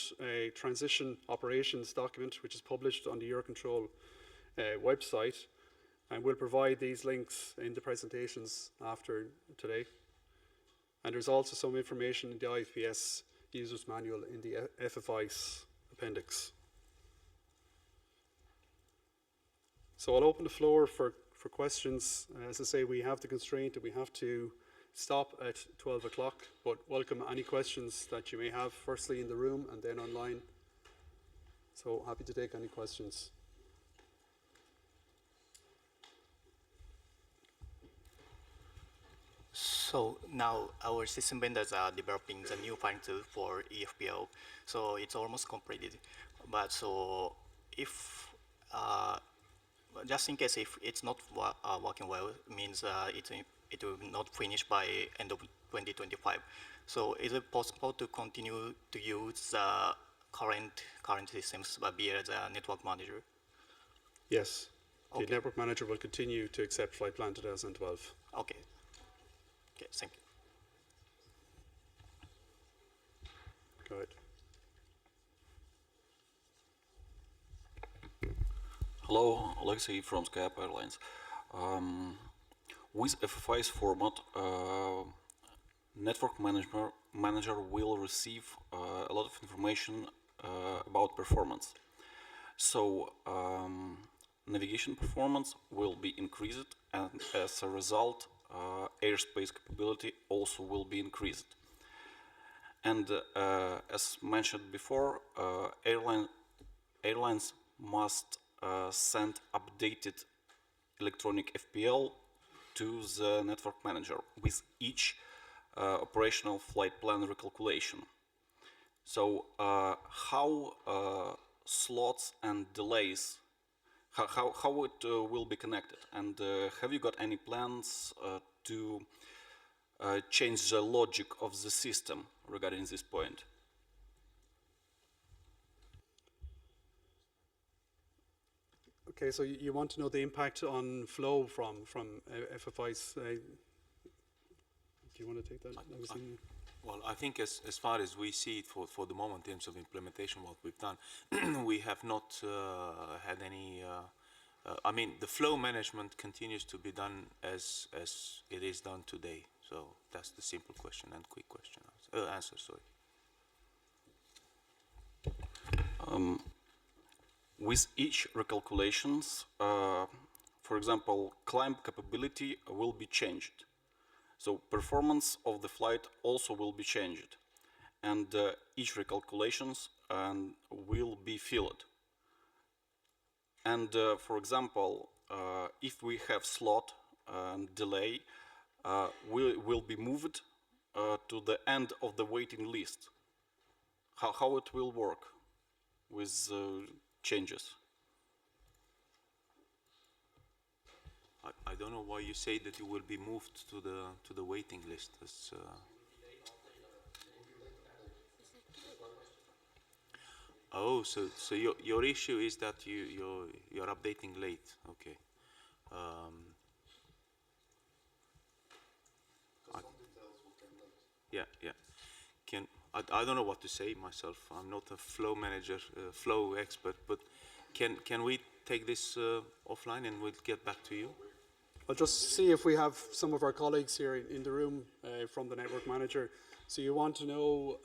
transition operations document, which is published on the EUROCONTROL website, and we'll provide these links in the presentations after today. And there's also some information in the IFPS user's manual in the FFI's appendix. So I'll open the floor for questions. As I say, we have the constraint that we have to stop at 12 o'clock, but welcome any questions that you may have, firstly in the room and then online. So happy to take any questions. So now our system vendors are developing the new fine tool for EFPL. So it's almost completed. But so if, just in case if it's not working well, means it will not finish by end of 2025. So is it possible to continue to use the current systems via the network manager? Yes. Okay. The network manager will continue to accept flight plan 2012. Okay. Okay, thank you. right. Hello, Alexei from Skype Airlines. With FFI's format, network manager will receive a lot of information about performance. So navigation performance will be increased, and as a result, airspace capability also will be increased. And as mentioned before, airlines must send updated electronic FPL to the network manager with each operational flight plan recalculation. So how slots and delays, how it will be connected? And have you got any plans to change the logic of the system regarding this point? Okay, so you want to know the impact on flow from FFI's. Do you want to take that? Well, I think as far as we see it for the moment in terms of implementation, what we've done, we have not had any. I mean, the flow management continues to be done as it is done today. So that's the simple question and quick question answer. Sorry. With each recalculations, for example, climb capability will be changed. So performance of the flight also will be changed. And each recalculations will be filled. And for example, if we have slot and delay, will be moved to the end of the waiting list. How it will work with changes? I don't know why you say that you will be moved to the waiting list. Oh, so your issue is that you're updating late. Okay. Yeah. I don't know what to say myself. I'm not a flow manager, flow expert, but can we take this offline and we'll get back to you? I'll just see if we have some of our colleagues here in the room from the network manager. So you want to know,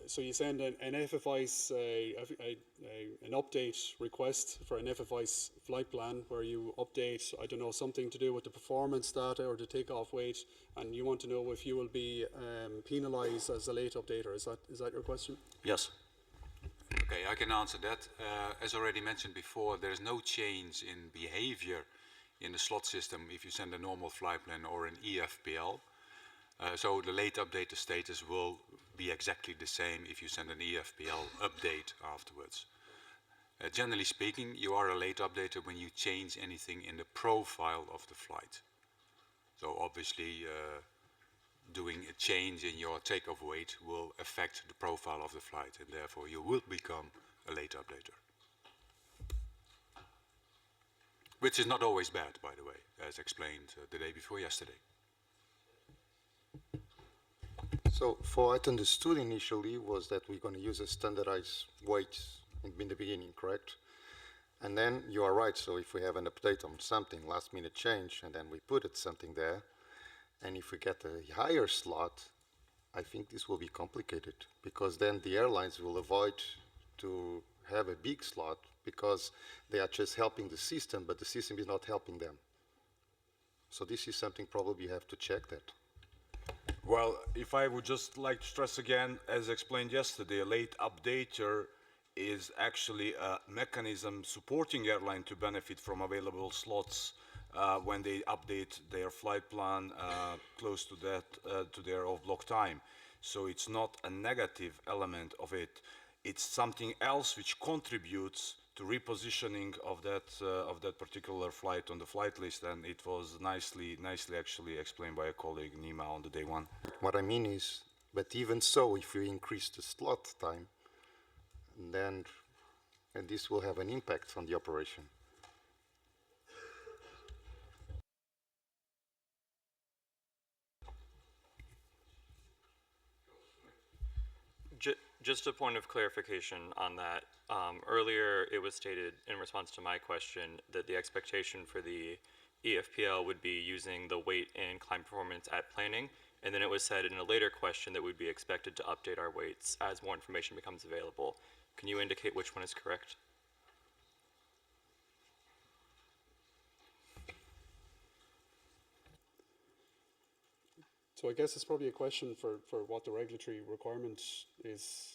so you send an FFI's, an update request for an FFI's flight plan where you update, I don't know, something to do with the performance data or the takeoff weight, and you want to know if you will be penalized as a late updater. Is that your question? Yes. Okay, I can answer that. As already mentioned before, there is no change in behavior in the slot system if you send a normal flight plan or an EFPL. So the late updated status will be exactly the same if you send an EFPL update afterwards. Generally speaking, you are a late updater when you change anything in the profile of the flight. So obviously, doing a change in your takeoff weight will affect the profile of the flight, and therefore you will become a late updater. Which is not always bad, by the way, as explained the day before yesterday. So, for what I understood initially was that we're going to use a standardized weight in the beginning, correct? And then you are right, so if we have an update on something, last minute change, and then we put something there, and if we get a higher slot, I think this will be complicated, because then the airlines will avoid to have a big slot because they are just helping the system, but the system is not helping them. So this is something probably you have to check that. Well, if I would just like to stress again, as explained yesterday, a late updater is actually a mechanism supporting airline to benefit from available slots when they update their flight plan close to that to their off-block time. So it's not a negative element of it. It's something else which contributes to repositioning of that particular flight on the flight list, and it was nicely actually explained by a colleague, Nima, on the day one. What I mean is, but even so, if you increase the slot time, then and this will have an impact on the operation. just a point of clarification on that. Earlier, it was stated in response to my question that the expectation for the EFPL would be using the weight and climb performance at planning, and then it was said in a later question that we'd be expected to update our weights as more information becomes available. Can you indicate which one is correct? So I guess it's probably a question for what the regulatory requirement is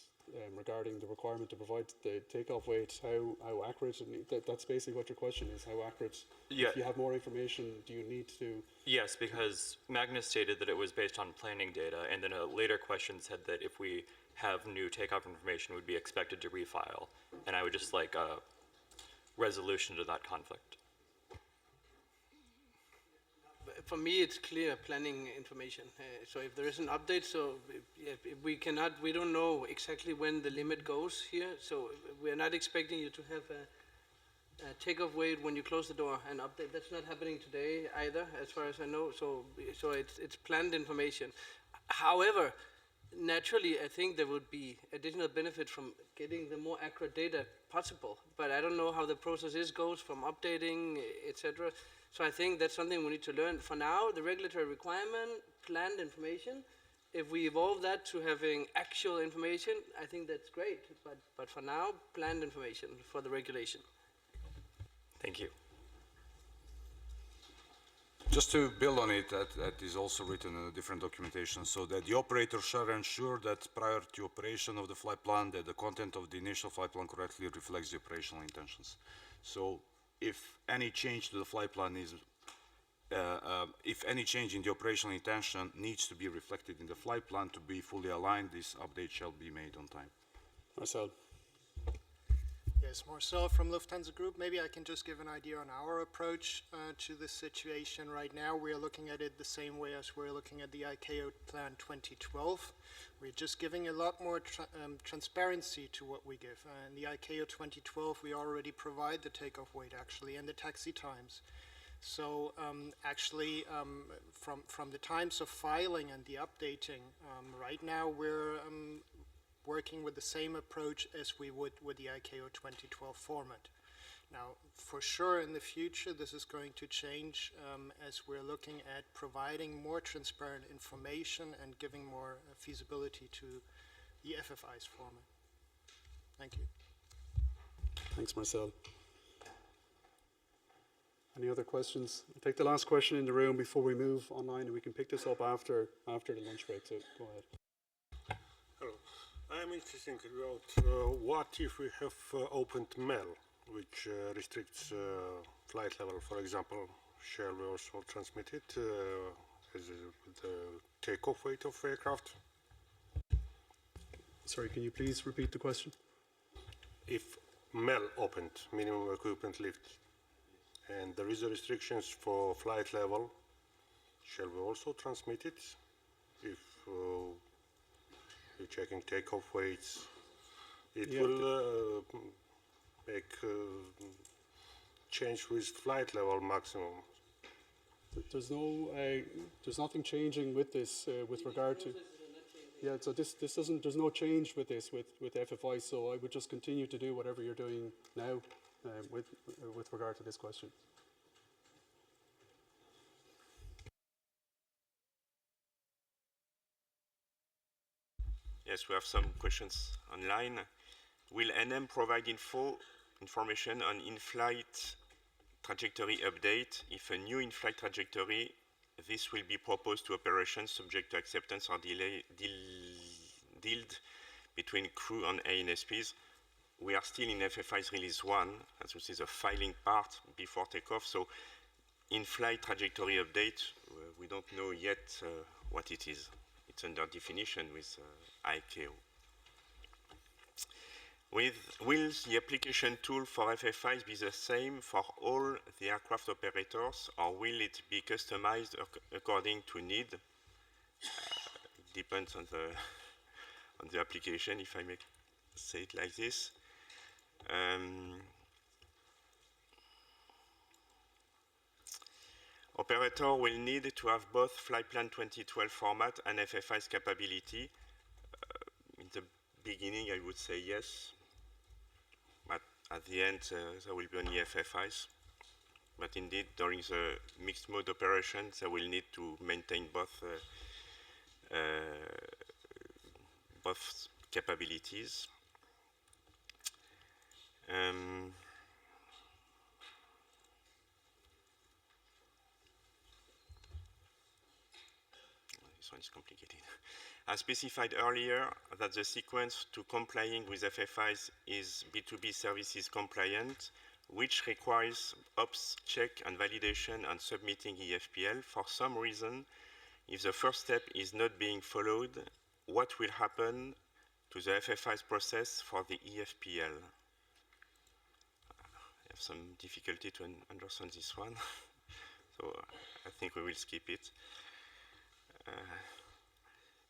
regarding the requirement to provide the takeoff weight, how accurate, that's basically what your question is, how accurate. Yeah. If you have more information, do you need to? Yes, because Magnus stated that it was based on planning data, and then a later question said that if we have new takeoff information, we'd be expected to refile. And I would just like a resolution to that conflict. For me, it's clear planning information. So if there is an update, so we don't know exactly when the limit goes here. So we're not expecting you to have a takeoff weight when you close the door and update. That's not happening today either, as far as I know. So it's planned information. However, naturally, I think there would be additional benefit from getting the more accurate data possible. But I don't know how the process goes from updating, etc. So I think that's something we need to learn. For now, the regulatory requirement, planned information. If we evolve that to having actual information, I think that's great. But for now, planned information for the regulation. Thank you. Just to build on it, that is also written in a different documentation, so that the operator shall ensure that prior to operation of the flight plan, that the content of the initial flight plan correctly reflects the operational intentions. So if any change to the flight plan is, if any change in the operational intention needs to be reflected in the flight plan to be fully aligned, this update shall be made on time. Marcel. Yes, Marcel from Lufthansa Group. Maybe I can just give an idea on our approach to this situation. Right now, we are looking at it the same way as we're looking at the ICAO Plan 2012. We're just giving a lot more transparency to what we give. In the ICAO 2012, we already provide the takeoff weight, actually, and the taxi times. So actually, from the times of filing and the updating, right now we're working with the same approach as we would with the ICAO 2012 format. Now, for sure in the future, this is going to change as we're looking at providing more transparent information and giving more feasibility to the FFI's format. Thank you. Thanks, Marcel. Any other questions? I'll take the last question in the room before we move online, and we can pick this up after the lunch break, so go ahead. Hello. I'm interested about what if we have opened MEL, which restricts flight level, for example, shall we also transmit it as the takeoff weight of aircraft? Sorry, can you please repeat the question? If MEL opened, minimum equipment lift, and there is a restrictions for flight level, shall we also transmit it? If you're checking takeoff weights, it will make change with flight level maximum. There's no, there's nothing changing with this with regard to. Yeah, so this doesn't. There's no change with this with FFI. So I would just continue to do whatever you're doing now with regard to this question. Yes, we have some questions online. Will NM provide information on in-flight trajectory update? If a new in-flight trajectory, this will be proposed to operations subject to acceptance or dealt between crew and ANSPs. We are still in FFI's release 1, as this is a filing part before takeoff. So in-flight trajectory update, we don't know yet what it is. It's under definition with ICAO. Will the application tool for FFIs be the same for all the aircraft operators, or will it be customized according to need? It depends on the application, if I may say it like this. Operator will need to have both Flight Plan 2012 format and FFI's capability. In the beginning, I would say yes, but at the end, there will be only FFIs. But indeed, during the mixed mode operations, they will need to maintain both capabilities. This one is complicated. As specified earlier, that the sequence to complying with FFIs is B2B services compliant, which requires ops check and validation and submitting EFPL. For some reason, if the first step is not being followed, what will happen to the FFIs process for the EFPL? I have some difficulty to understand this one, so I think we will skip it.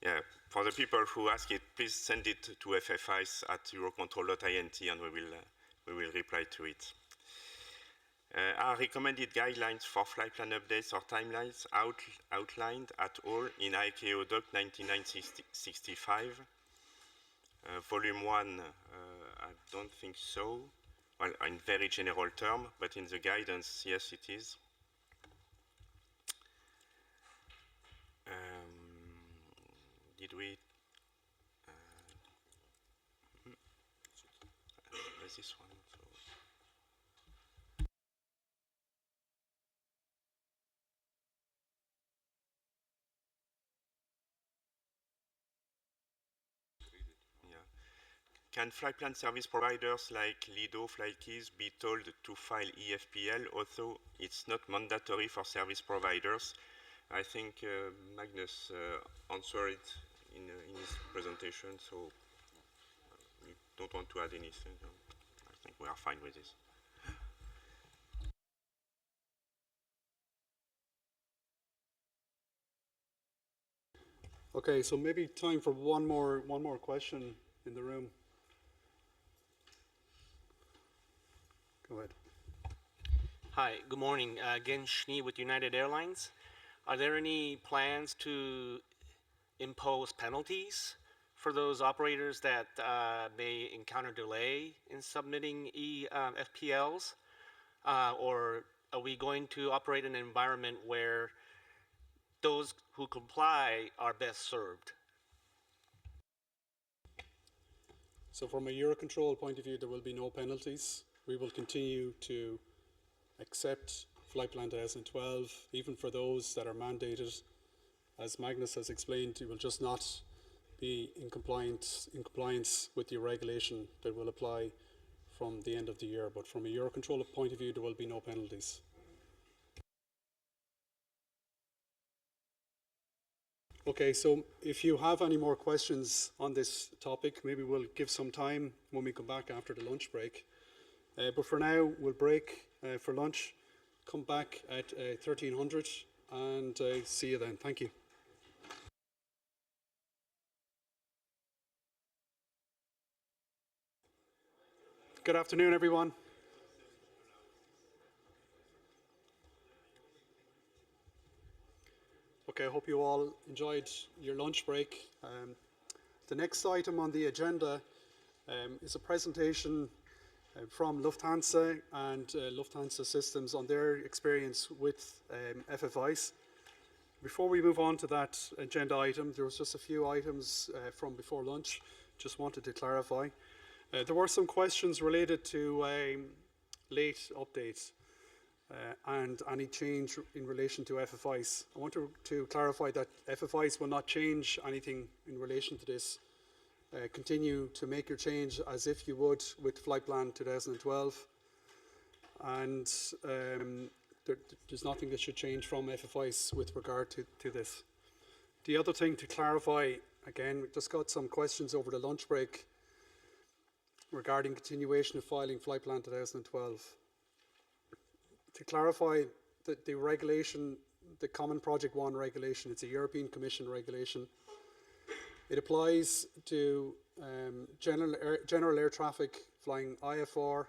Yeah, for the people who ask it, please send it to FFIs at eurocontrol.int and we will reply to it. Are recommended guidelines for flight plan updates or timelines outlined at all in ICAO Doc 9965? Volume 1, I don't think so. Well, in very general term, but in the guidance, yes, it is. Did we? There's this one. So. Yeah. Can flight plan service providers like Lido, Flykeys be told to file EFPL, although it's not mandatory for service providers? I think Magnus answered it in his presentation, so we don't want to add anything. I think we are fine with this. Okay, so maybe time for one more question in the room. Go ahead. Hi, good morning. Again, Schnee with United Airlines. Are there any plans to impose penalties for those operators that may encounter delay in submitting FPLs? Or are we going to operate in an environment where those who comply are best served? So from a Eurocontrol point of view, there will be no penalties. We will continue to accept Flight Plan 2012, even for those that are mandated. As Magnus has explained, it will just not be in compliance with the regulation that will apply from the end of the year. But from a Eurocontrol point of view, there will be no penalties. Okay, so if you have any more questions on this topic, maybe we'll give some time when we come back after the lunch break. But for now, we'll break for lunch. Come back at 1300 and see you then. Thank you. Good afternoon, everyone. Okay, I hope you all enjoyed your lunch break. The next item on the agenda is a presentation from Lufthansa and Lufthansa Systems on their experience with FFIs. Before we move on to that agenda item, there was just a few items from before lunch, just wanted to clarify. There were some questions related to late updates and any change in relation to FFIs. I want to clarify that FFIs will not change anything in relation to this. Continue to make your change as if you would with Flight Plan 2012. And there's nothing that should change from FFIs with regard to this. The other thing to clarify, again, we just got some questions over the lunch break regarding continuation of filing Flight Plan 2012. To clarify that the regulation, the Common Project 1 regulation, it's a European Commission regulation. It applies to general air traffic flying IFR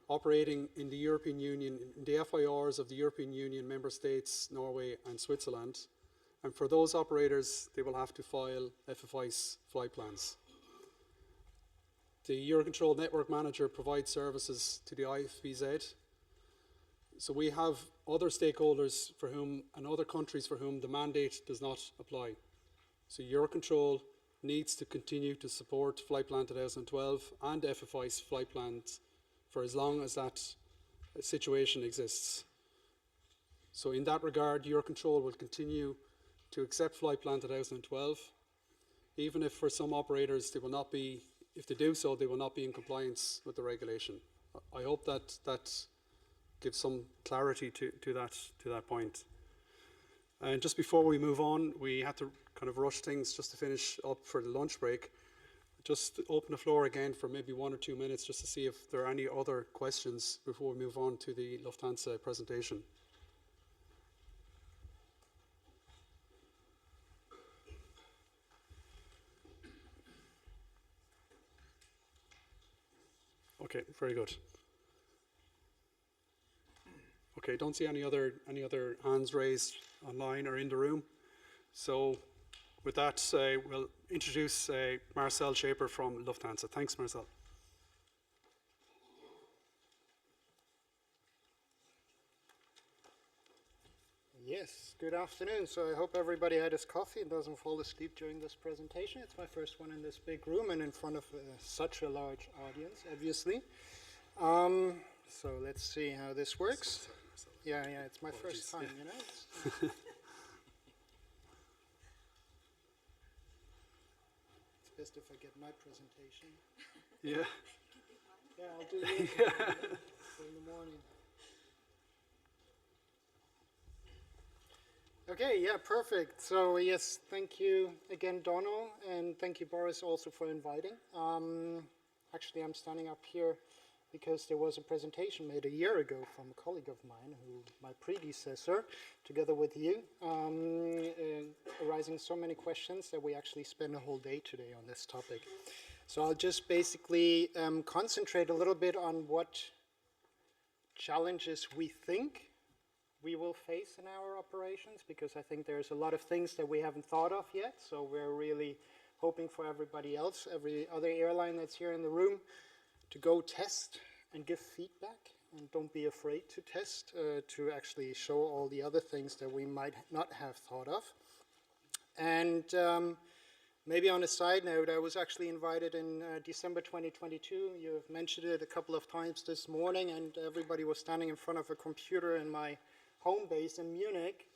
operating in the European Union, in the FIRs of the European Union member states, Norway and Switzerland. And for those operators, they will have to file FFIs flight plans. the EUROCONTROL Network Manager provides services to the IFBZ. So we have other stakeholders for whom, and other countries for whom the mandate does not apply. So EUROCONTROL needs to continue to support Flight Plan 2012 and FFI's flight plans for as long as that situation exists. So in that regard, EUROCONTROL will continue to accept Flight Plan 2012, even if for some operators they will not be, if they do so, they will not be in compliance with the regulation. I hope that that gives some clarity to that point. And just before we move on, we had to kind of rush things just to finish up for the lunch break. Just open the floor again for maybe 1 or 2 minutes just to see if there are any other questions before we move on to the Lufthansa presentation. Okay, very good. Okay, don't see any other hands raised online or in the room. So with that, we'll introduce Marcel Schaper from Lufthansa. Thanks, Marcel. Yes, good afternoon. So I hope everybody had his coffee and doesn't fall asleep during this presentation. It's my first one in this big room and in front of such a large audience, obviously. So let's see how this works. Yeah, it's my first time, you know. It's best if I get my presentation. Yeah. Yeah, I'll do it in the morning. Okay, yeah, perfect. So yes, thank you again, Donald, and thank you, Boris, also for inviting. Actually, I'm standing up here because there was a presentation made a year ago from a colleague of mine, my predecessor, together with you, arising so many questions that we actually spend a whole day today on this topic. So I'll just basically concentrate a little bit on what challenges we think we will face in our operations, because I think there's a lot of things that we haven't thought of yet. So we're really hoping for everybody else, every other airline that's here in the room, to go test and give feedback. And don't be afraid to test, to actually show all the other things that we might not have thought of. And maybe on a side note, I was actually invited in December 2022. You have mentioned it a couple of times this morning, and everybody was standing in front of a computer in my home base in Munich,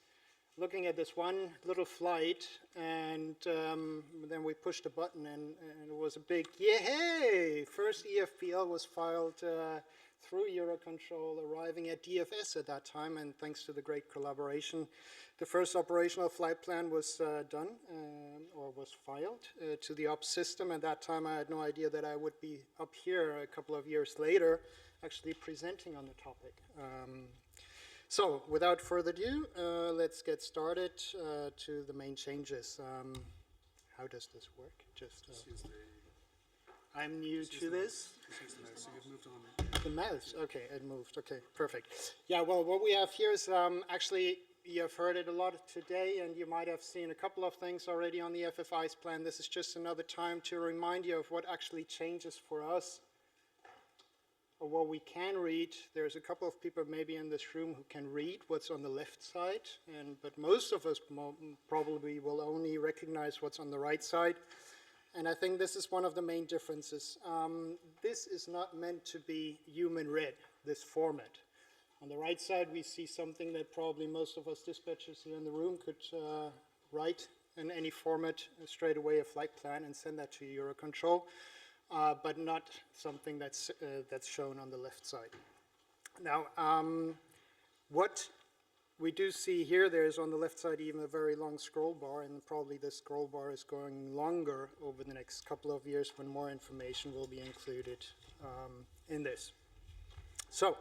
looking at this one little flight, and then we pushed a button, and it was a big yay! First EFPL was filed through EUROCONTROL, arriving at DFS at that time, and thanks to the great collaboration, the first operational flight plan was done, or was filed to the ops system. At that time, I had no idea that I would be up here a couple of years later, actually presenting on the topic. So, without further ado, let's get started to the main changes. How does this work? I'm new to this. The mouse, okay, it moved, okay, perfect. Yeah, well, what we have here is actually, you have heard it a lot today, and you might have seen a couple of things already on the FFI's plan. This is just another time to remind you of what actually changes for us, or what we can read. There's a couple of people maybe in this room who can read what's on the left side, but most of us probably will only recognize what's on the right side. And I think this is one of the main differences. This is not meant to be human read, this format. On the right side, we see something that probably most of us dispatchers here in the room could write in any format straight away, a flight plan, and send that to EUROCONTROL. But not something that's shown on the left side. Now, what we do see here, there's on the left side even a very long scroll bar, and probably this scroll bar is going longer over the next couple of years when more information will be included in this. So,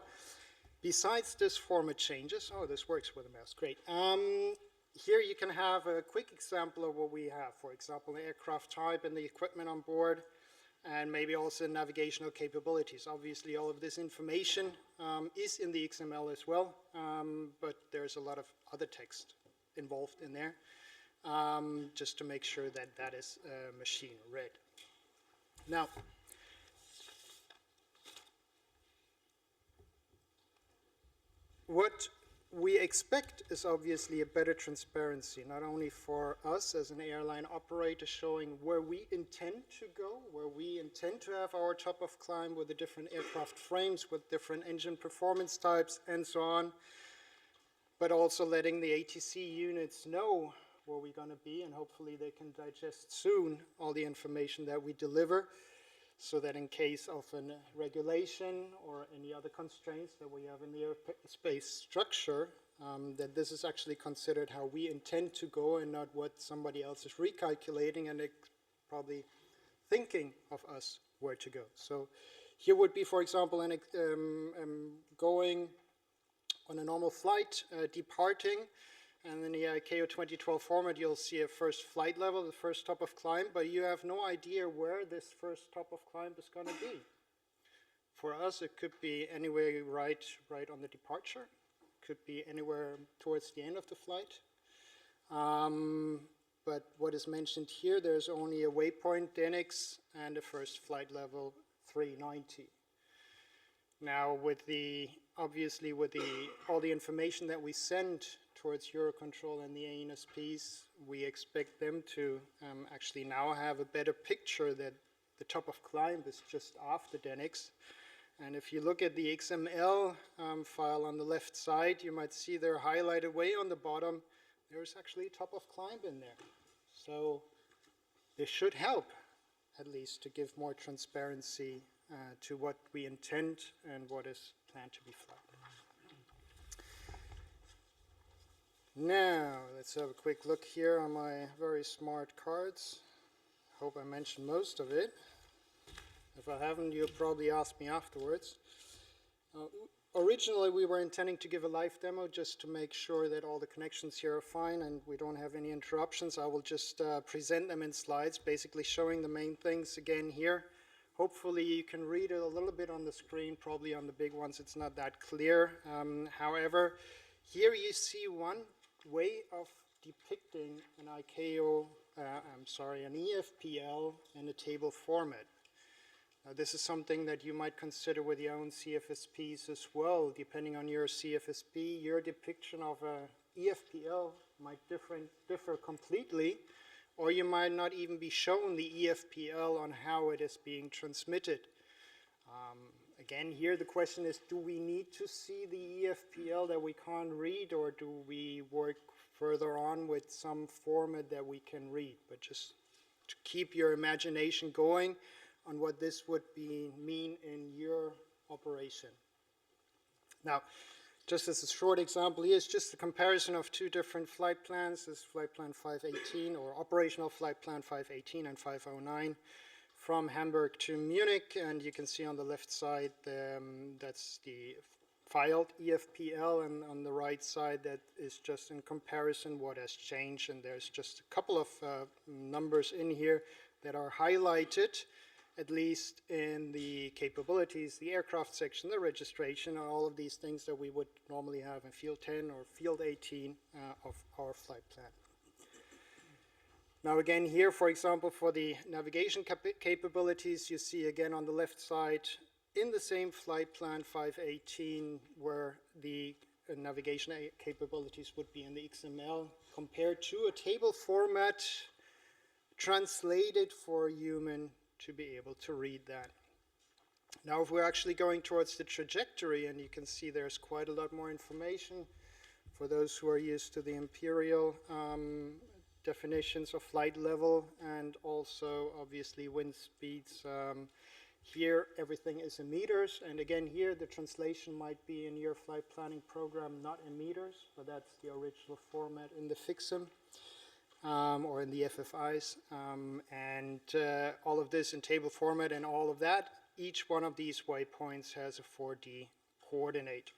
besides this format changes, oh, this works with a mouse, great. Here you can have a quick example of what we have. For example, the aircraft type and the equipment on board, and maybe also navigational capabilities. Obviously, all of this information is in the XML as well, but there's a lot of other text involved in there, just to make sure that that is machine read. Now, what we expect is obviously a better transparency, not only for us as an airline operator showing where we intend to go, where we intend to have our top of climb with the different aircraft frames, with different engine performance types and so on, but also letting the ATC units know where we're going to be, and hopefully they can digest soon all the information that we deliver, so that in case of a regulation or any other constraints that we have in the airspace structure, that this is actually considered how we intend to go and not what somebody else is recalculating and probably thinking of us where to go. So here would be, for example, going on a normal flight, departing, and in the ICAO 2012 format, you'll see a first flight level, the first top of climb, but you have no idea where this first top of climb is going to be. For us, it could be anywhere right on the departure, could be anywhere towards the end of the flight. But what is mentioned here, there's only a waypoint, DENIX, and a first flight level 390. Now, obviously with all the information that we send towards EUROCONTROL and the ANSPs, we expect them to actually now have a better picture that the top of climb is just after DENIX. And if you look at the XML file on the left side, you might see they're highlighted way on the bottom. There's actually a top of climb in there. So this should help, at least, to give more transparency to what we intend and what is planned to be flown. Now, let's have a quick look here on my very smart cards. Hope I mentioned most of it. If I haven't, you'll probably ask me afterwards. Originally, we were intending to give a live demo just to make sure that all the connections here are fine and we don't have any interruptions. I will just present them in slides, basically showing the main things again here. Hopefully you can read it a little bit on the screen, probably on the big ones it's not that clear. However, here you see one way of depicting an an EFPL in a table format. Now, this is something that you might consider with your own CFSPs as well. Depending on your CFSP, your depiction of a EFPL might differ completely, or you might not even be shown the EFPL on how it is being transmitted. Again, here the question is, do we need to see the EFPL that we can't read, or do we work further on with some format that we can read? But just to keep your imagination going on what this would mean in your operation. Now, just as a short example, here's just a comparison of two different flight plans. This is flight plan 518, or operational flight plan 518 and 509, from Hamburg to Munich, and you can see on the left side that's the filed EFPL, and on the right side that is just in comparison what has changed, and there's just a couple of numbers in here that are highlighted, at least in the capabilities, the aircraft section, the registration, and all of these things that we would normally have in Field 10 or Field 18 of our flight plan. Now again here, for example, for the navigation capabilities, you see again on the left side in the same flight plan 518 where the navigation capabilities would be in the XML compared to a table format translated for a human to be able to read that. Now if we're actually going towards the trajectory, and you can see there's quite a lot more information for those who are used to the imperial definitions of flight level and also obviously wind speeds. Here everything is in meters, and again here the translation might be in your flight planning program not in meters, but that's the original format in the FIXM or in the FFIs, and all of this in table format, and all of that, each one of these waypoints has a 4D coordinate.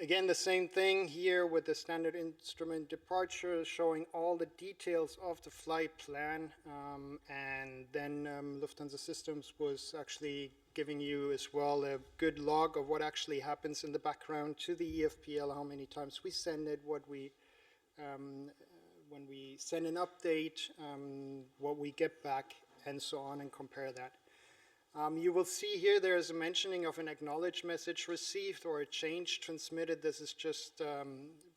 Again, the same thing here with the standard instrument departure, showing all the details of the flight plan, and then Lufthansa Systems was actually giving you as well a good log of what actually happens in the background to the EFPL, how many times we send it, what we, when we send an update, what we get back, and so on, and compare that. You will see here there is a mentioning of an acknowledge message received or a change transmitted. This is just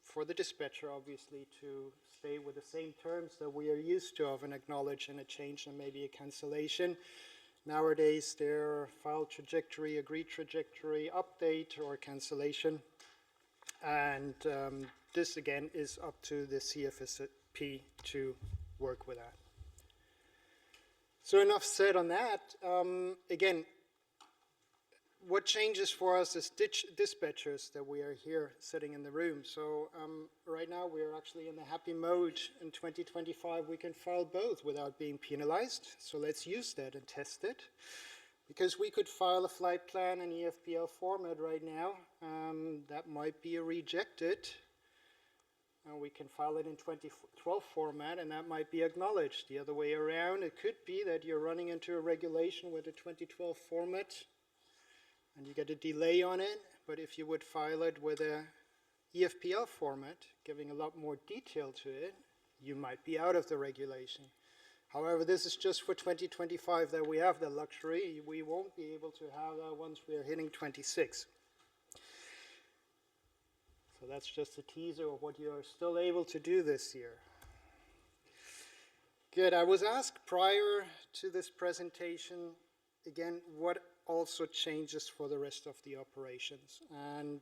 for the dispatcher, obviously, to stay with the same terms that we are used to of an acknowledge and a change and maybe a cancellation. Nowadays, they're file trajectory, agree trajectory, update, or cancellation. And this, again, is up to the CFSP to work with that. So enough said on that. Again, what changes for us as dispatchers that we are here sitting in the room? So right now we are actually in the happy mode. In 2025 we can file both without being penalized. So let's use that and test it. Because we could file a flight plan in EFPL format right now. That might be rejected. We can file it in 2012 format, and that might be acknowledged. The other way around, it could be that you're running into a regulation with a 2012 format, and you get a delay on it. But if you would file it with a EFPL format, giving a lot more detail to it, you might be out of the regulation. However, this is just for 2025 that we have the luxury. We won't be able to have that once we are hitting 26. So that's just a teaser of what you are still able to do this year. Good. I was asked prior to this presentation, again, what also changes for the rest of the operations. And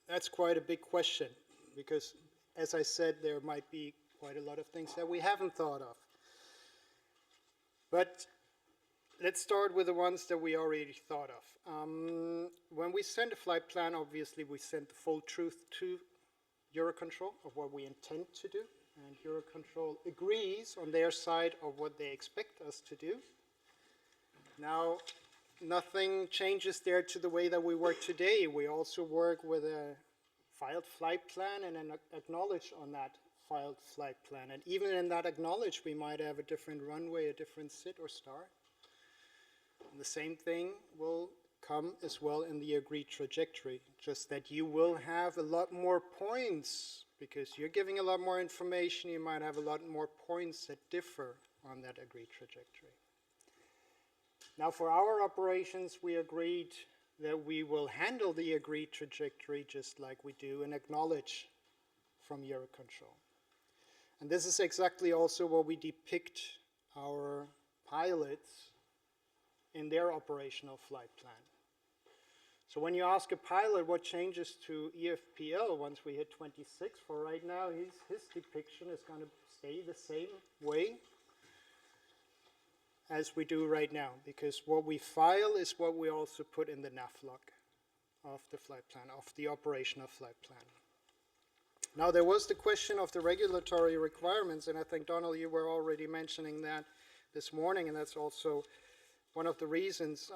that's quite a big question because, as I said, there might be quite a lot of things that we haven't thought of. But let's start with the ones that we already thought of. When we send a flight plan, obviously we send the full truth to EUROCONTROL of what we intend to do, and EUROCONTROL agrees on their side of what they expect us to do. Now, nothing changes there to the way that we work today. We also work with a filed flight plan and an acknowledge on that filed flight plan. And even in that acknowledge, we might have a different runway, a different sit or start. And the same thing will come as well in the agreed trajectory, just that you will have a lot more points because you're giving a lot more information. You might have a lot more points that differ on that agreed trajectory. Now for our operations, we agreed that we will handle the agreed trajectory just like we do and acknowledge from EUROCONTROL. And this is exactly also what we depict our pilots in their operational flight plan. So when you ask a pilot what changes to EFPL once we hit 26, for right now, his depiction is going to stay the same way as we do right now, because what we file is what we also put in the nav log of the flight plan, of the operational flight plan. Now there was the question of the regulatory requirements, and I think, Donald, you were already mentioning that this morning, and that's also one of the reasons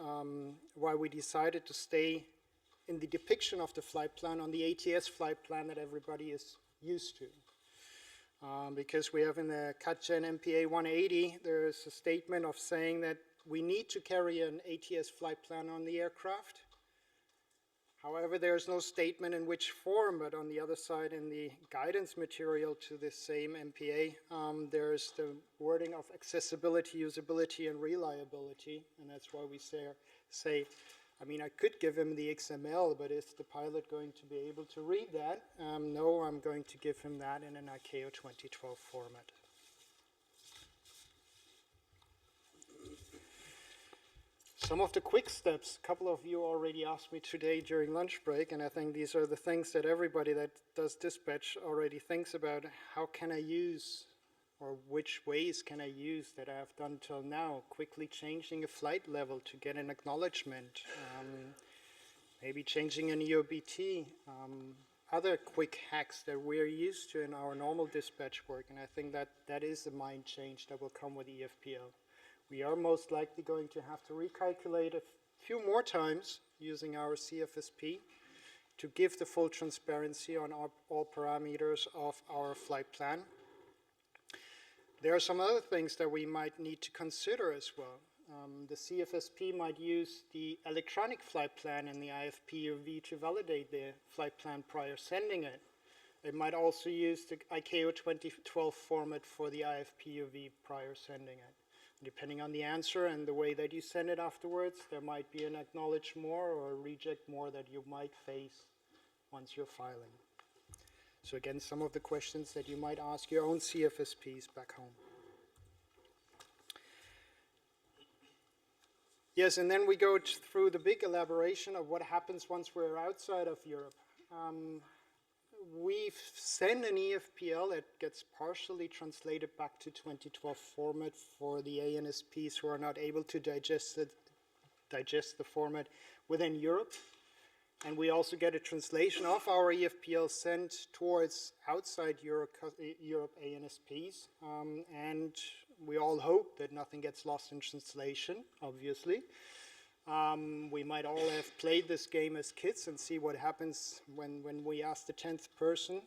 why we decided to stay in the depiction of the flight plan on the ATS flight plan that everybody is used to. Because we have in the CATGEN MPA 180, there is a statement of saying that we need to carry an ATS flight plan on the aircraft. However, there is no statement in which form, but on the other side, in the guidance material to the same MPA, there's the wording of accessibility, usability, and reliability, and that's why we say, I mean, I could give him the XML, but is the pilot going to be able to read that? No, I'm going to give him that in an ICAO 2012 format. Some of the quick steps, a couple of you already asked me today during lunch break, and I think these are the things that everybody that does dispatch already thinks about. How can I use, or which ways can I use that I have done till now? Quickly changing a flight level to get an acknowledgement, maybe changing an EOBT, other quick hacks that we're used to in our normal dispatch work, and I think that that is a mind change that will come with EFPL. We are most likely going to have to recalculate a few more times using our CFSP to give the full transparency on all parameters of our flight plan. There are some other things that we might need to consider as well. The CFSP might use the electronic flight plan in the IFPUV to validate the flight plan prior sending it. It might also use the ICAO 2012 format for the IFPUV prior sending it. Depending on the answer and the way that you send it afterwards, there might be an acknowledge more or a reject more that you might face once you're filing. So again, some of the questions that you might ask your own CFSPs back home. Yes, and then we go through the big elaboration of what happens once we're outside of Europe. We send an EFPL that gets partially translated back to 2012 format for the ANSPs who are not able to digest the format within Europe. And we also get a translation of our EFPL sent towards outside Europe ANSPs. And we all hope that nothing gets lost in translation, obviously. We might all have played this game as kids and see what happens when we ask the 10th person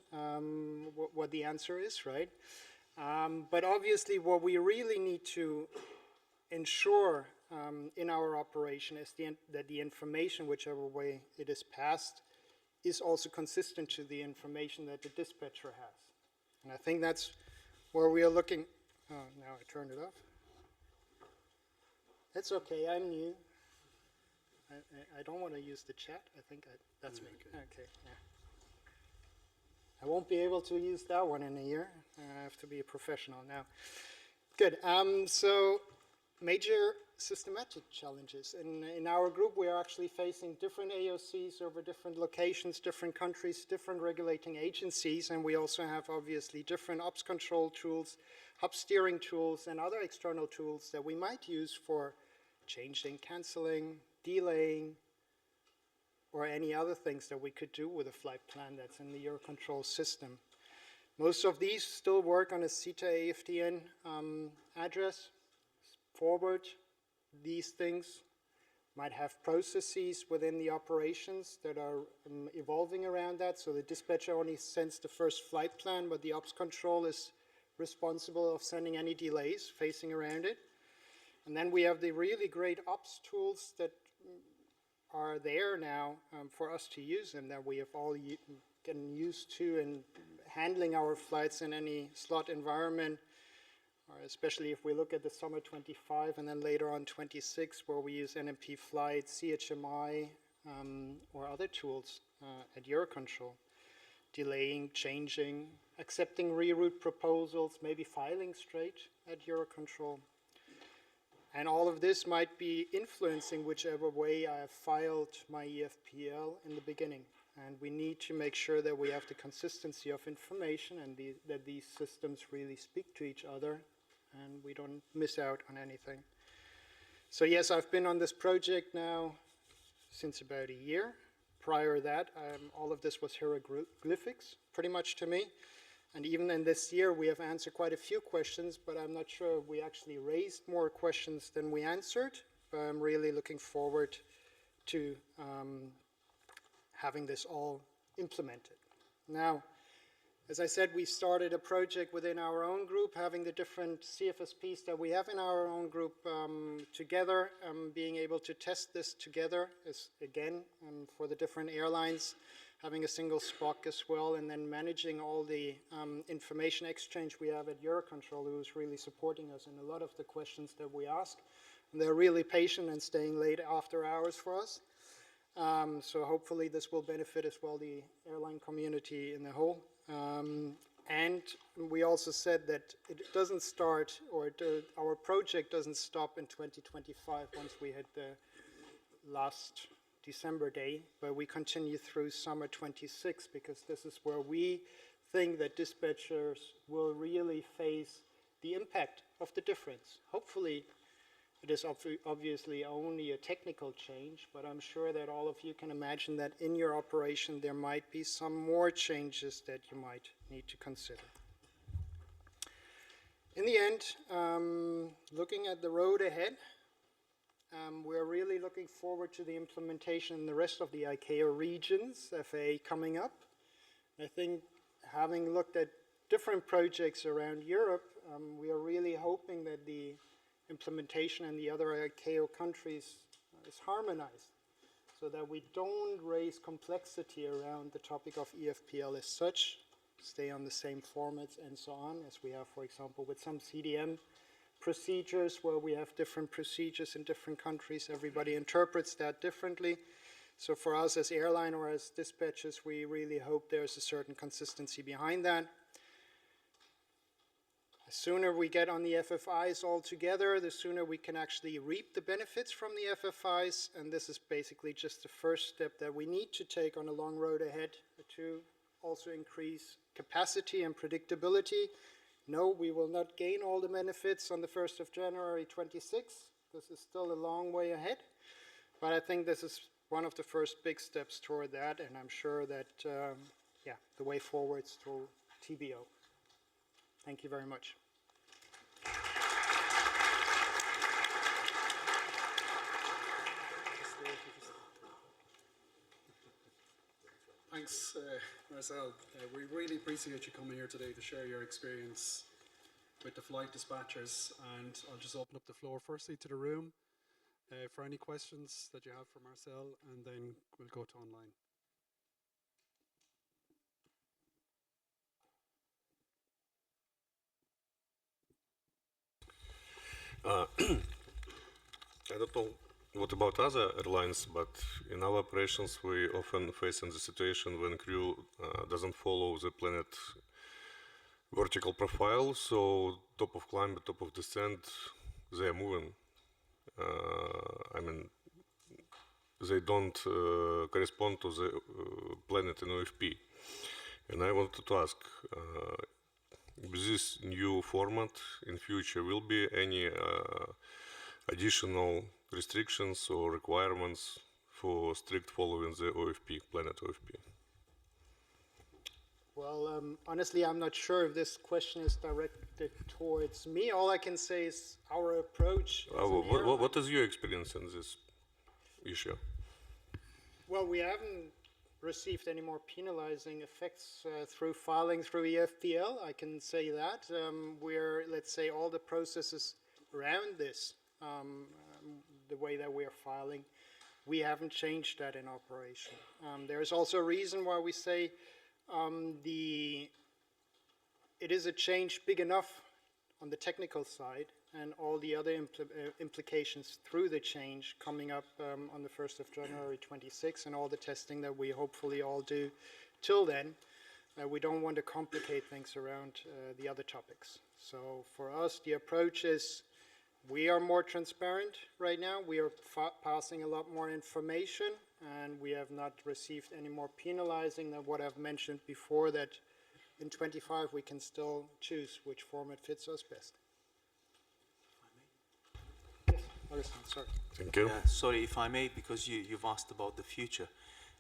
what the answer is, right? But obviously what we really need to ensure in our operation is that the information, whichever way it is passed, is also consistent to the information that the dispatcher has. And I think that's where we are looking. Oh, now I turned it off. It's okay, I'm new. I don't want to use the chat. I think that's me. Okay, yeah. I won't be able to use that one in a year. I have to be a professional now. Good. So major systematic challenges. In our group, we are actually facing different AOCs over different locations, different countries, different regulating agencies, and we also have obviously different ops control tools, hub steering tools, and other external tools that we might use for changing, canceling, delaying, or any other things that we could do with a flight plan that's in the EUROCONTROL system. Most of these still work on a CETA AFTN address. Forward, these things might have processes within the operations that are evolving around that. So the dispatcher only sends the first flight plan, but the ops control is responsible of sending any delays facing around it. And then we have the really great ops tools that are there now for us to use and that we have all gotten used to in handling our flights in any slot environment, or especially if we look at the summer 25 and then later on 26 where we use NMP Flight, CHMI, or other tools at EUROCONTROL. Delaying, changing, accepting reroute proposals, maybe filing straight at EUROCONTROL. And all of this might be influencing whichever way I have filed my EFPL in the beginning. And we need to make sure that we have the consistency of information and that these systems really speak to each other and we don't miss out on anything. So yes, I've been on this project now since about a year. Prior to that, all of this was hieroglyphics, pretty much to me. And even in this year, we have answered quite a few questions, but I'm not sure we actually raised more questions than we answered. But I'm really looking forward to having this all implemented. Now, as I said, we started a project within our own group, having the different CFSPs that we have in our own group together, being able to test this together is, again, for the different airlines, having a single SPOC as well, and then managing all the information exchange we have at EUROCONTROL, who is really supporting us in a lot of the questions that we ask. And they're really patient and staying late after hours for us. So hopefully this will benefit as well the airline community in the whole. And we also said that it doesn't start, or our project doesn't stop in 2025 once we hit the last December day, but we continue through summer 26 because this is where we think that dispatchers will really face the impact of the difference. Hopefully it is obviously only a technical change, but I'm sure that all of you can imagine that in your operation there might be some more changes that you might need to consider. In the end, looking at the road ahead, we're really looking forward to the implementation in the rest of the ICAO regions, FAA coming up. I think having looked at different projects around Europe, we are really hoping that the implementation in the other ICAO countries is harmonized so that we don't raise complexity around the topic of EFPL as such, stay on the same formats and so on as we have, for example, with some CDM procedures where we have different procedures in different countries. Everybody interprets that differently. So for us as airline or as dispatchers, we really hope there's a certain consistency behind that. The sooner we get on the FFIs all together, the sooner we can actually reap the benefits from the FFIs, and this is basically just the first step that we need to take on a long road ahead to also increase capacity and predictability. No, we will not gain all the benefits on the 1st of January 26. This is still a long way ahead, but I think this is one of the first big steps toward that, and I'm sure that, yeah, the way forward is through TBO. Thank you very much. Thanks, Marcel. We really appreciate you coming here today to share your experience with the flight dispatchers, and I'll just open up the floor firstly to the room for any questions that you have for Marcel, and then we'll go to online. I don't know what about other airlines, but in our operations we often face in the situation when crew doesn't follow the planned vertical profile, so top of climb, top of descent, they are moving. I mean, they don't correspond to the planet in OFP. And I wanted to ask, with this new format in future, will be any additional restrictions or requirements for strict following the OFP, planet OFP? Well, honestly, I'm not sure if this question is directed towards me. All I can say is our approach. What is your experience in this issue? Well, we haven't received any more penalizing effects through filing through EFPL. I can say that. We're, let's say, all the processes around this, the way that we are filing, we haven't changed that in operation. There's also a reason why we say it is a change big enough on the technical side, and all the other implications through the change coming up on the 1st of January 26, and all the testing that we hopefully all do till then, we don't want to complicate things around the other topics. So for us, the approach is we are more transparent right now. We are passing a lot more information, and we have not received any more penalizing than what I've mentioned before, that in 25 we can still choose which format fits us best. Yes, sorry. Thank you. Sorry, if I may, because you've asked about the future.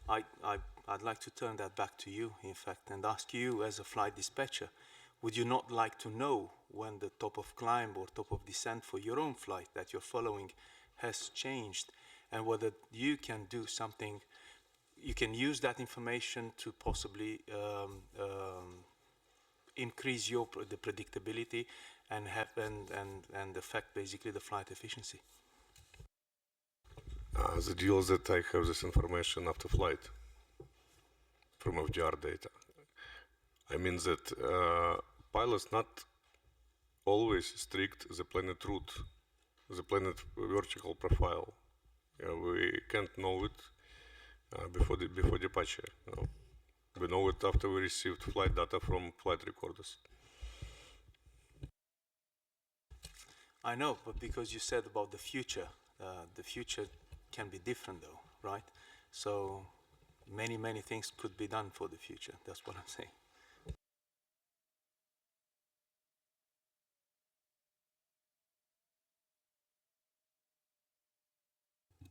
I'd like to turn that back to you, in fact, and ask you as a flight dispatcher, would you not like to know when the top of climb or top of descent for your own flight that you're following has changed, and whether you can do something, you can use that information to possibly increase the predictability and affect basically the flight efficiency? The deal is that I have this information after flight from FDR data. I mean that pilots not always strict the planet route, the planet vertical profile. We can't know it before departure. No. We know it after we received flight data from flight recorders. I know, but because you said about the future can be different though, right? So many things could be done for the future. That's what I'm saying.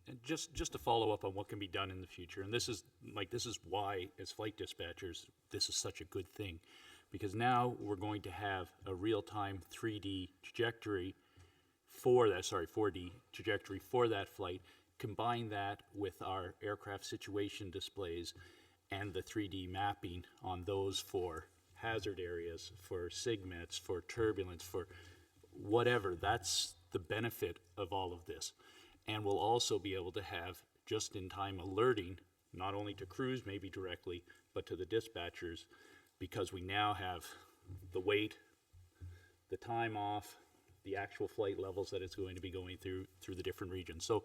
And just to follow up on what can be done in the future, and this is why, as flight dispatchers, this is such a good thing, because now we're going to have a real-time 3D trajectory for that, 4D trajectory for that flight. Combine that with our aircraft situation displays and the 3D mapping on those for hazard areas, for SIGMETs, for turbulence, for whatever. That's the benefit of all of this. And we'll also be able to have just-in-time alerting, not only to crews maybe directly, but to the dispatchers, because we now have the weight, the time off, the actual flight levels that it's going to be going through the different regions. So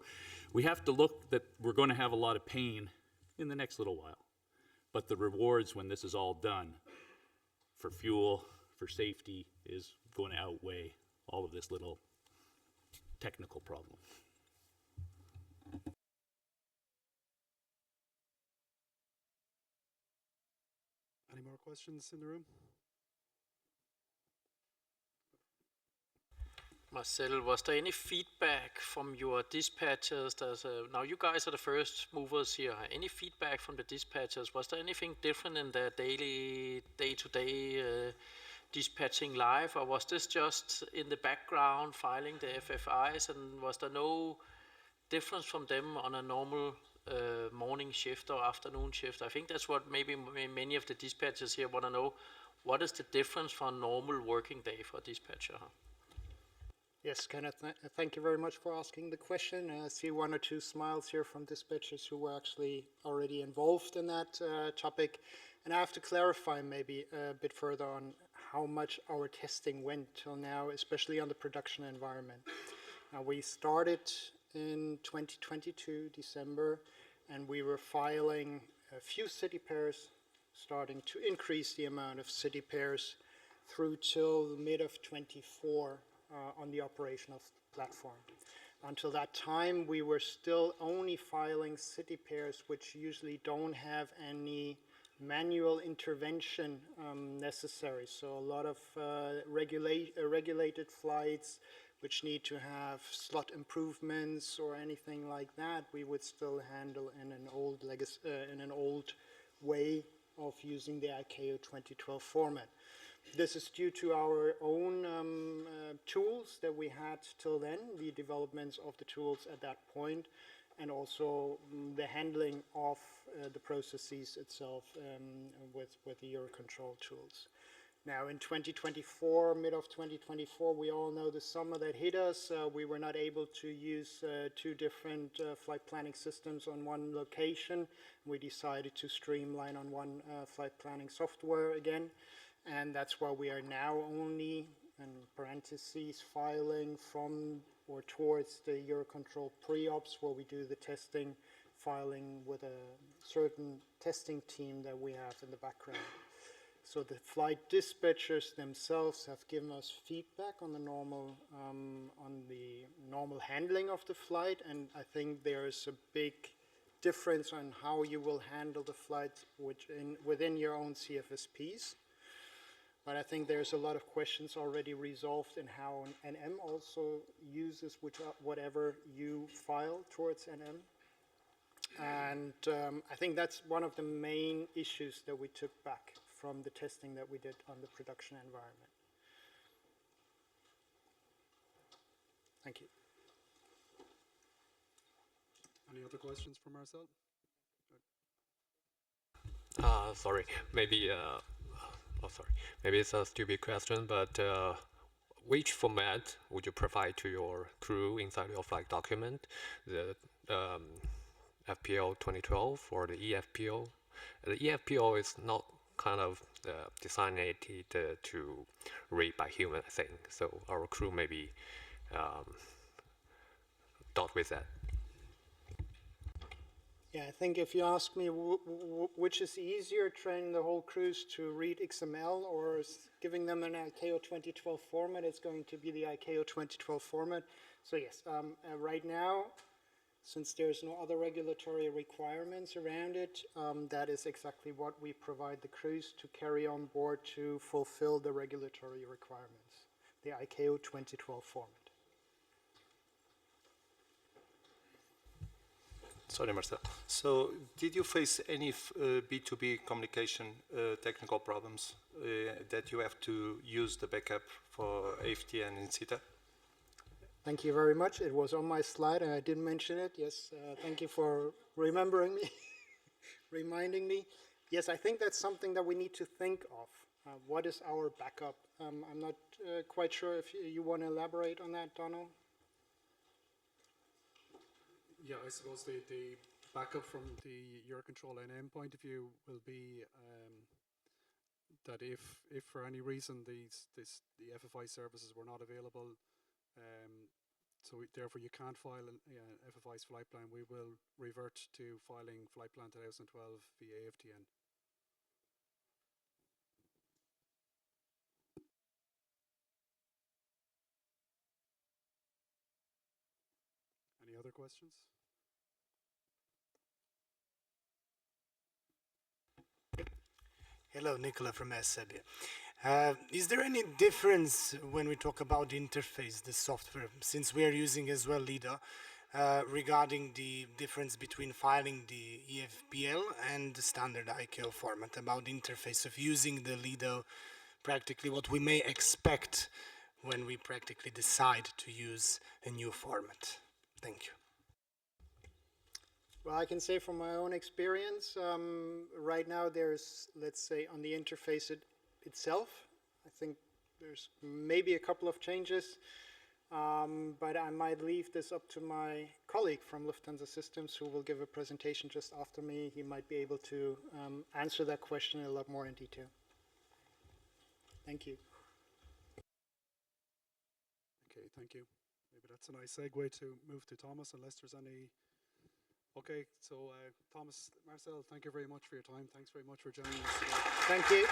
we have to look that we're going to have a lot of pain in the next little while. But the rewards when this is all done for fuel, for safety, is going to outweigh all of this little technical problem. Any more questions in the room? Marcel, was there any feedback from your dispatchers? Now you guys are the first movers here. Any feedback from the dispatchers? Was there anything different in their daily, day-to-day dispatching life, or was this just in the background filing the FFIs, and was there no difference from them on a normal morning shift or afternoon shift? I think that's what maybe many of the dispatchers here want to know. What is the difference for a normal working day for a dispatcher? Yes, Kenneth, thank you very much for asking the question. I see one or two smiles here from dispatchers who were actually already involved in that topic. And I have to clarify maybe a bit further on how much our testing went till now, especially on the production environment. Now, we started in 2022, December, and we were filing a few city pairs, starting to increase the amount of city pairs through till the mid of 24 on the operational platform. Until that time, we were still only filing city pairs which usually don't have any manual intervention necessary. So a lot of regulated flights which need to have slot improvements or anything like that, we would still handle in an old way of using the ICAO 2012 format. This is due to our own tools that we had till then, the developments of the tools at that point, and also the handling of the processes itself with the EUROCONTROL tools. Now in 2024, mid of 2024, we all know the summer that hit us. We were not able to use two different flight planning systems on one location. We decided to streamline on one flight planning software again. And that's why we are now only, in parentheses, filing from or towards the EUROCONTROL pre-ops, where we do the testing, filing with a certain testing team that we have in the background. So the flight dispatchers themselves have given us feedback on the normal handling of the flight, and I think there is a big difference on how you will handle the flight within your own CFSPs. But I think there's a lot of questions already resolved in how an NM also uses whatever you file towards NM. And I think that's one of the main issues that we took back from the testing that we did on the production environment. Thank you. Any other questions for Marcel? Sorry, maybe maybe it's a stupid question, but which format would you provide to your crew inside your flight document? The FPL 2012 or the EFPO? The EFPO is not kind of designated to read by human, I think. So our crew maybe dealt with that. Yeah, I think if you ask me which is easier, training the whole crews to read XML or giving them an ICAO 2012 format, it's going to be the ICAO 2012 format. So yes, right now, since there's no other regulatory requirements around it, that is exactly what we provide the crews to carry on board to fulfill the regulatory requirements, the ICAO 2012 format. Sorry, Marcel. So, did you face any B2B communication technical problems that you have to use the backup for AFT and INCITA? Thank you very much. It was on my slide and I didn't mention it. Yes, thank you for remembering me, reminding me. Yes, I think that's something that we need to think of. What is our backup? I'm not quite sure if you want to elaborate on that, Donald. Yeah, I suppose the backup from the EUROCONTROL NM point of view will be that if for any reason the FFI services were not available Therefore you can't file an FFI's flight plan. We will revert to filing flight plan 2012 via AFTN. Any other questions? Hello, Nicola from SEB. Is there any difference when we talk about the interface, the software, since we are using as well Lido, regarding the difference between filing the EFPL and the standard ICAO format, about the interface of using the Lido, practically what we may expect when we practically decide to use a new format? Thank you. Well, I can say from my own experience, right now there's, let's say, on the interface itself, I think there's maybe a couple of changes, but I might leave this up to my colleague from Lufthansa Systems, who will give a presentation just after me. He might be able to answer that question a lot more in detail. Thank you. Okay, thank you. Maybe that's a nice segue to move to Thomas, unless there's any. Okay, so Thomas, Marcel, thank you very much for your time. Thanks very much for joining us today. Thank you.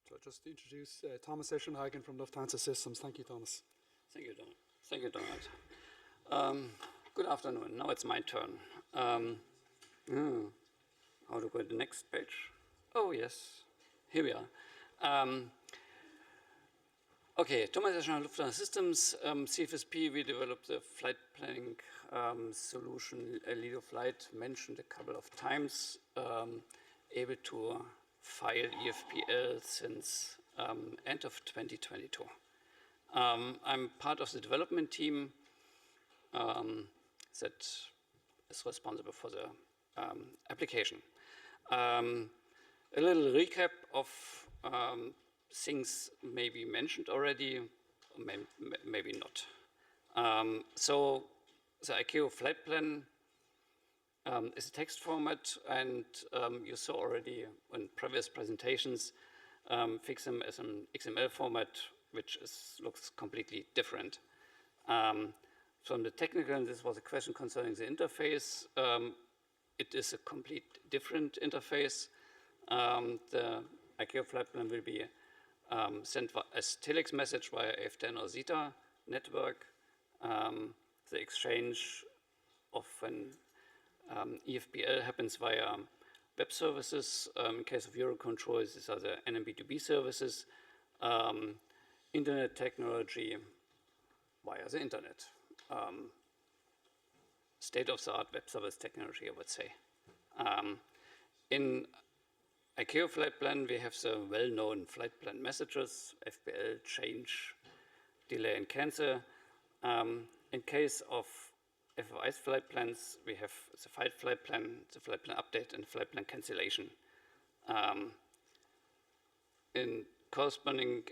So just to introduce Thomas Eschenhagen from Lufthansa Systems. Thank you, Thomas. Thank you, Donald. Thank you, Donald. Good afternoon. Now it's my turn. How to go to the next page? Oh, yes. Here we are. Okay, Thomas Eschenhagen, Lufthansa Systems. CFSP, we developed the flight planning solution, Lido Flight, mentioned a couple of times, able to file EFPL since end of 2022. I'm part of the development team that is responsible for the application. A little recap of things maybe mentioned already, maybe not. So the ICAO flight plan is a text format, and you saw already in previous presentations, fix them as an XML format, which looks completely different. From the technical, and this was a question concerning the interface, it is a complete different interface. The ICAO flight plan will be sent as telex message via AFTN or ZETA network. The exchange of an EFPL happens via web services. In case of EUROCONTROL, these are the NMB2B services. Internet technology via the internet. State-of-the-art web service technology, I would say. In ICAO flight plan, we have the well-known flight plan messages, FPL, change, delay, and cancel. In case of FOI's flight plans, we have the flight plan update, and flight plan cancellation. In corresponding,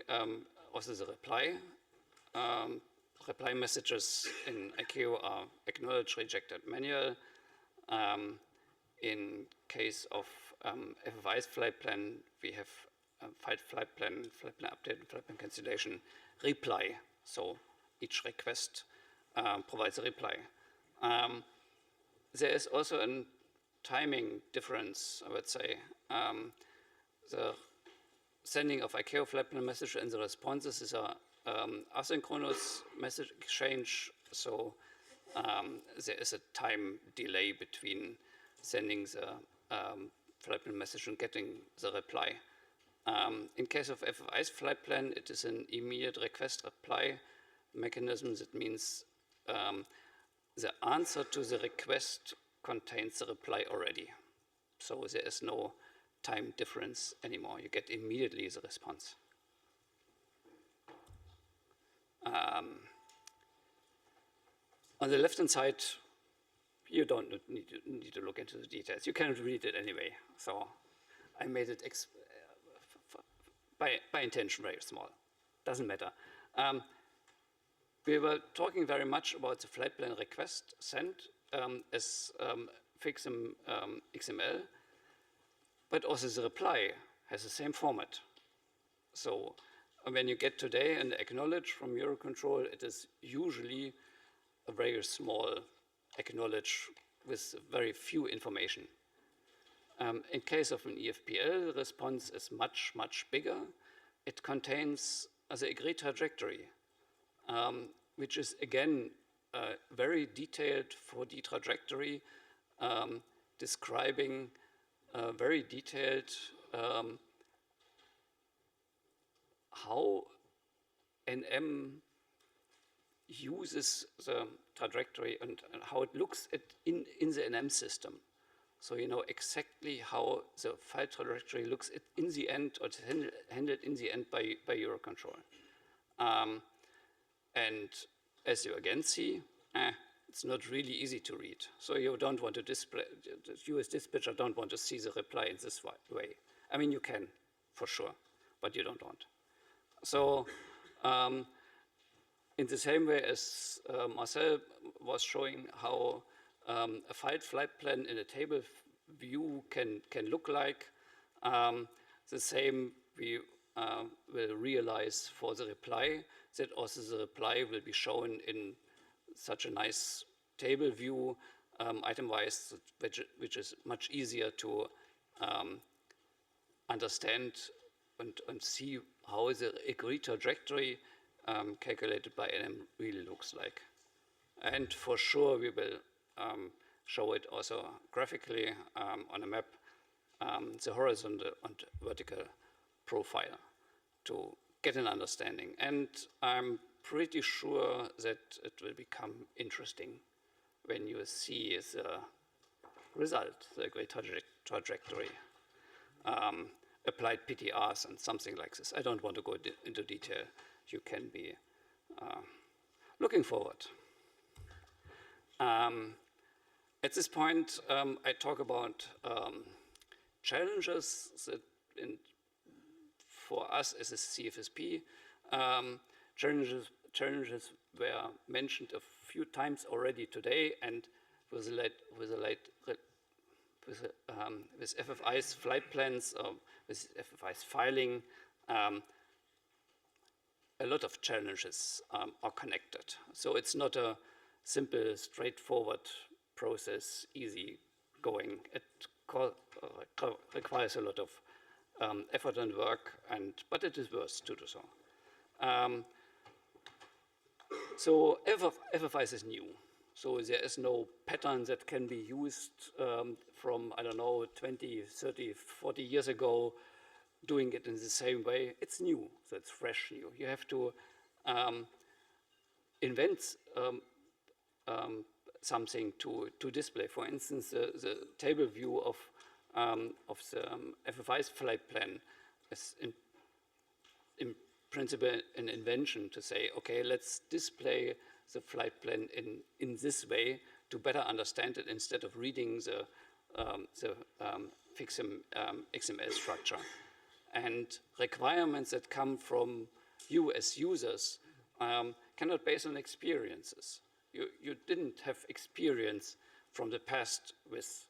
also the reply. Reply messages in ICAO are acknowledged, rejected, manual. In case of FOI's flight plan, we have flight plan update, and flight plan cancellation, reply. So each request provides a reply. There is also a timing difference, I would say. The sending of ICAO flight plan message and the responses is a asynchronous message exchange, so there is a time delay between sending the flight plan message and getting the reply. In case of FOI's flight plan, it is an immediate request reply mechanism. That means the answer to the request contains the reply already. So there is no time difference anymore. You get immediately the response. On the left-hand side, you don't need to look into the details. You can read it anyway. So I made it by intention very small. Doesn't matter. We were talking very much about the flight plan request sent as fixum XML, but also the reply has the same format. So when you get today an acknowledge from EUROCONTROL, it is usually a very small acknowledge with very few information. In case of an EFPL, the response is much, much bigger. It contains the agreed trajectory, which is again very detailed 4D trajectory, describing very detailed how NM uses the trajectory and how it looks in the NM system. So you know exactly how the flight trajectory looks in the end, or it's handled in the end by EUROCONTROL. And as you again see, it's not really easy to read. So you don't want to display, the US dispatcher don't want to see the reply in this way. I mean, you can, for sure, but you don't want. So in the same way as Marcel was showing how a flight plan in a table view can look like, the same we will realize for the reply, that also the reply will be shown in such a nice table view, item-wise, which is much easier to understand and see how the agreed trajectory calculated by NM really looks like. And for sure, we will show it also graphically on a map, the horizontal and vertical profile to get an understanding. And I'm pretty sure that it will become interesting when you see the result, the agreed trajectory, applied PTRs and something like this. I don't want to go into detail. You can be looking forward. At this point, I talk about challenges that for us as a CFSP, challenges were mentioned a few times already today, and with FFI's flight plans, with FFI's filing, a lot of challenges are connected. So it's not a simple, straightforward process, easy going. It requires a lot of effort and work, but it is worth to do so. So FFIs is new. So there is no pattern that can be used from, I don't know, 20, 30, 40 years ago, doing it in the same way. It's new, so it's fresh new. You have to invent something to display. For instance, the table view of the FFI's flight plan is in principle an invention to say, okay, let's display the flight plan in this way to better understand it instead of reading the fixum XML structure. And requirements that come from you as users cannot base on experiences. You didn't have experience from the past with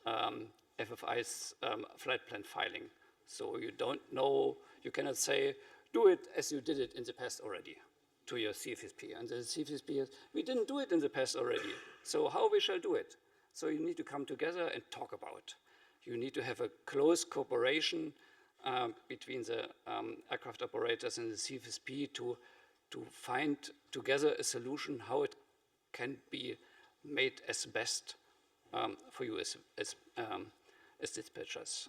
FFI's flight plan filing. So you don't know, you cannot say, do it as you did it in the past already to your CFSP. And the CFSP is, we didn't do it in the past already, so how we shall do it? So you need to come together and talk about. You need to have a close cooperation between the aircraft operators and the CFSP to find together a solution how it can be made as best for you as dispatchers.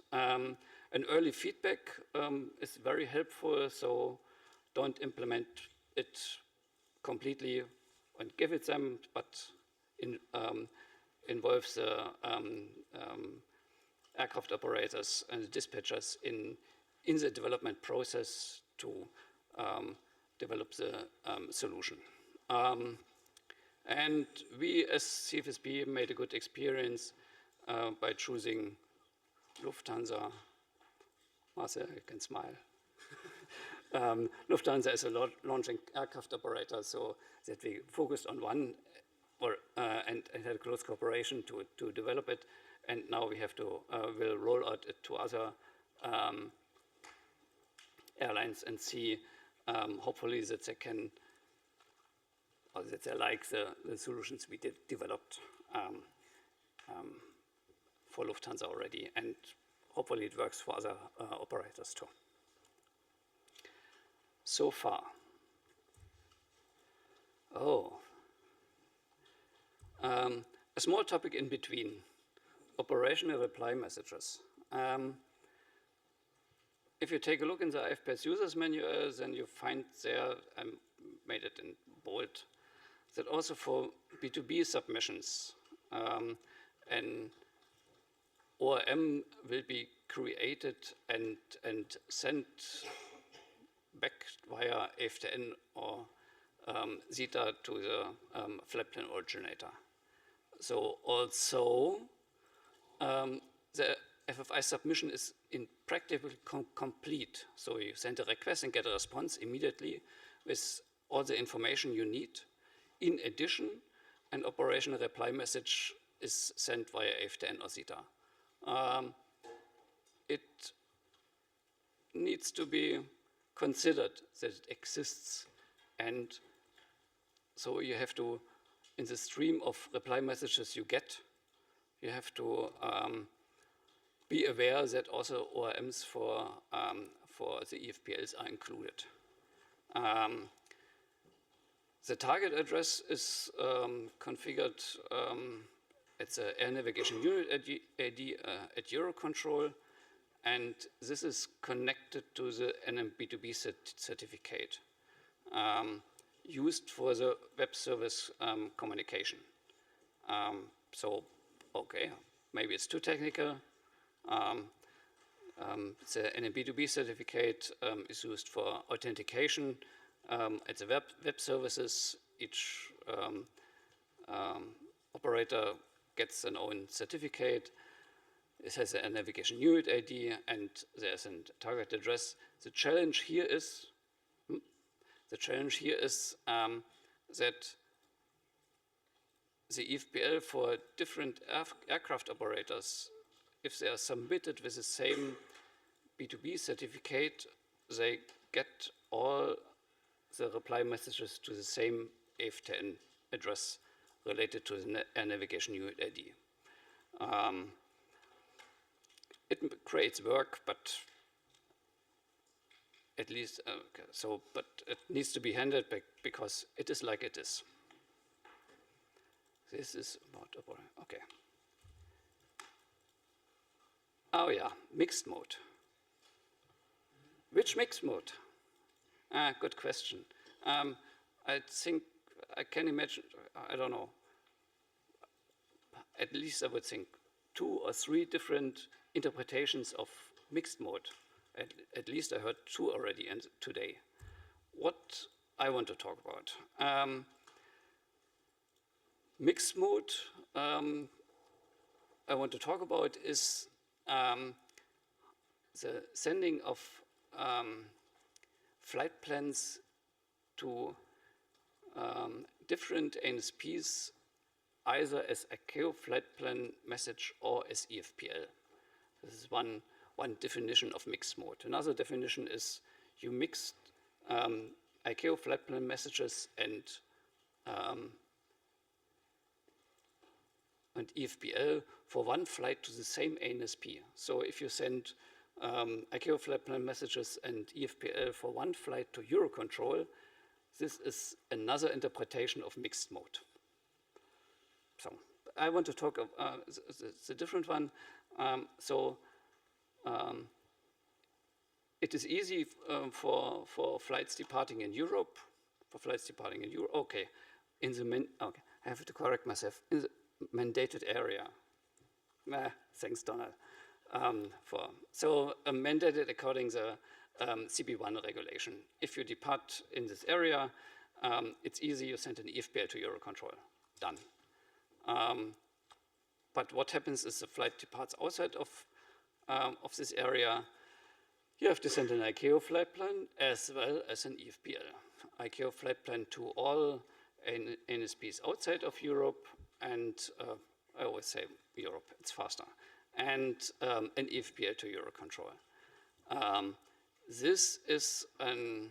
An early feedback is very helpful, so don't implement it completely and give it them, but involve the aircraft operators and the dispatchers in the development process to develop the solution. And we as CFSP made a good experience by choosing Lufthansa. Marcel, you can smile. Lufthansa is a launching aircraft operator, so that we focused on one and had close cooperation to develop it. And now we have to, will roll out it to other airlines and see, hopefully that they can, or that they like the solutions we developed for Lufthansa already, and hopefully it works for other operators too. So far. Oh. A small topic in between, operational reply messages. If you take a look in the IFPS users manual, then you find there, I made it in bold, that also for B2B submissions, an ORM will be created and sent back via EFTN or SESAR to the flight plan originator. So also the FFI submission is in practically complete. So you send a request and get a response immediately with all the information you need. In addition, an operational reply message is sent via EFTN or SESAR. It needs to be considered that it exists, and so you have to, in the stream of reply messages you get, you have to be aware that also ORMs for the EFPLs are included. The target address is configured, it's an air navigation unit ID at EUROCONTROL, and this is connected to the NMB2B certificate used for the web service communication. So, okay, maybe it's too technical. The NMB2B certificate is used for authentication at the web services. Each operator gets an own certificate. It has a navigation unit ID, and there's a target address. The challenge here is that the EFPL for different aircraft operators, if they are submitted with the same B2B certificate, they get all the reply messages to the same EFTN address related to the air navigation unit ID. It creates work, but at least, but it needs to be handled because it is like it is. This is about, okay. Oh yeah, mixed mode. Which mixed mode? Good question. I think I can imagine, I don't know, at least I would think 2 or 3 different interpretations of mixed mode. At least I heard 2 already today. What I want to talk about. Mixed mode I want to talk about is the sending of flight plans to different ANSPs, either as ICAO flight plan message or as EFPL. This is one definition of mixed mode. Another definition is you mix ICAO flight plan messages and EFPL for one flight to the same ANSP. So if you send ICAO flight plan messages and EFPL for one flight to EUROCONTROL, this is another interpretation of mixed mode. So I want to talk about the different one. It is easy for flights departing in Europe. Okay, okay, I have to correct myself. In the mandated area. Thanks, Donald. So mandated according to the CB1 regulation. If you depart in this area, it's easy, you send an EFPL to EUROCONTROL. done. But what happens is the flight departs outside of this area. You have to send an ICAO flight plan as well as an EFPL. ICAO flight plan to all NSPs outside of Europe, and I always say Europe, it's faster, and an EFPL to EUROCONTROL. This is a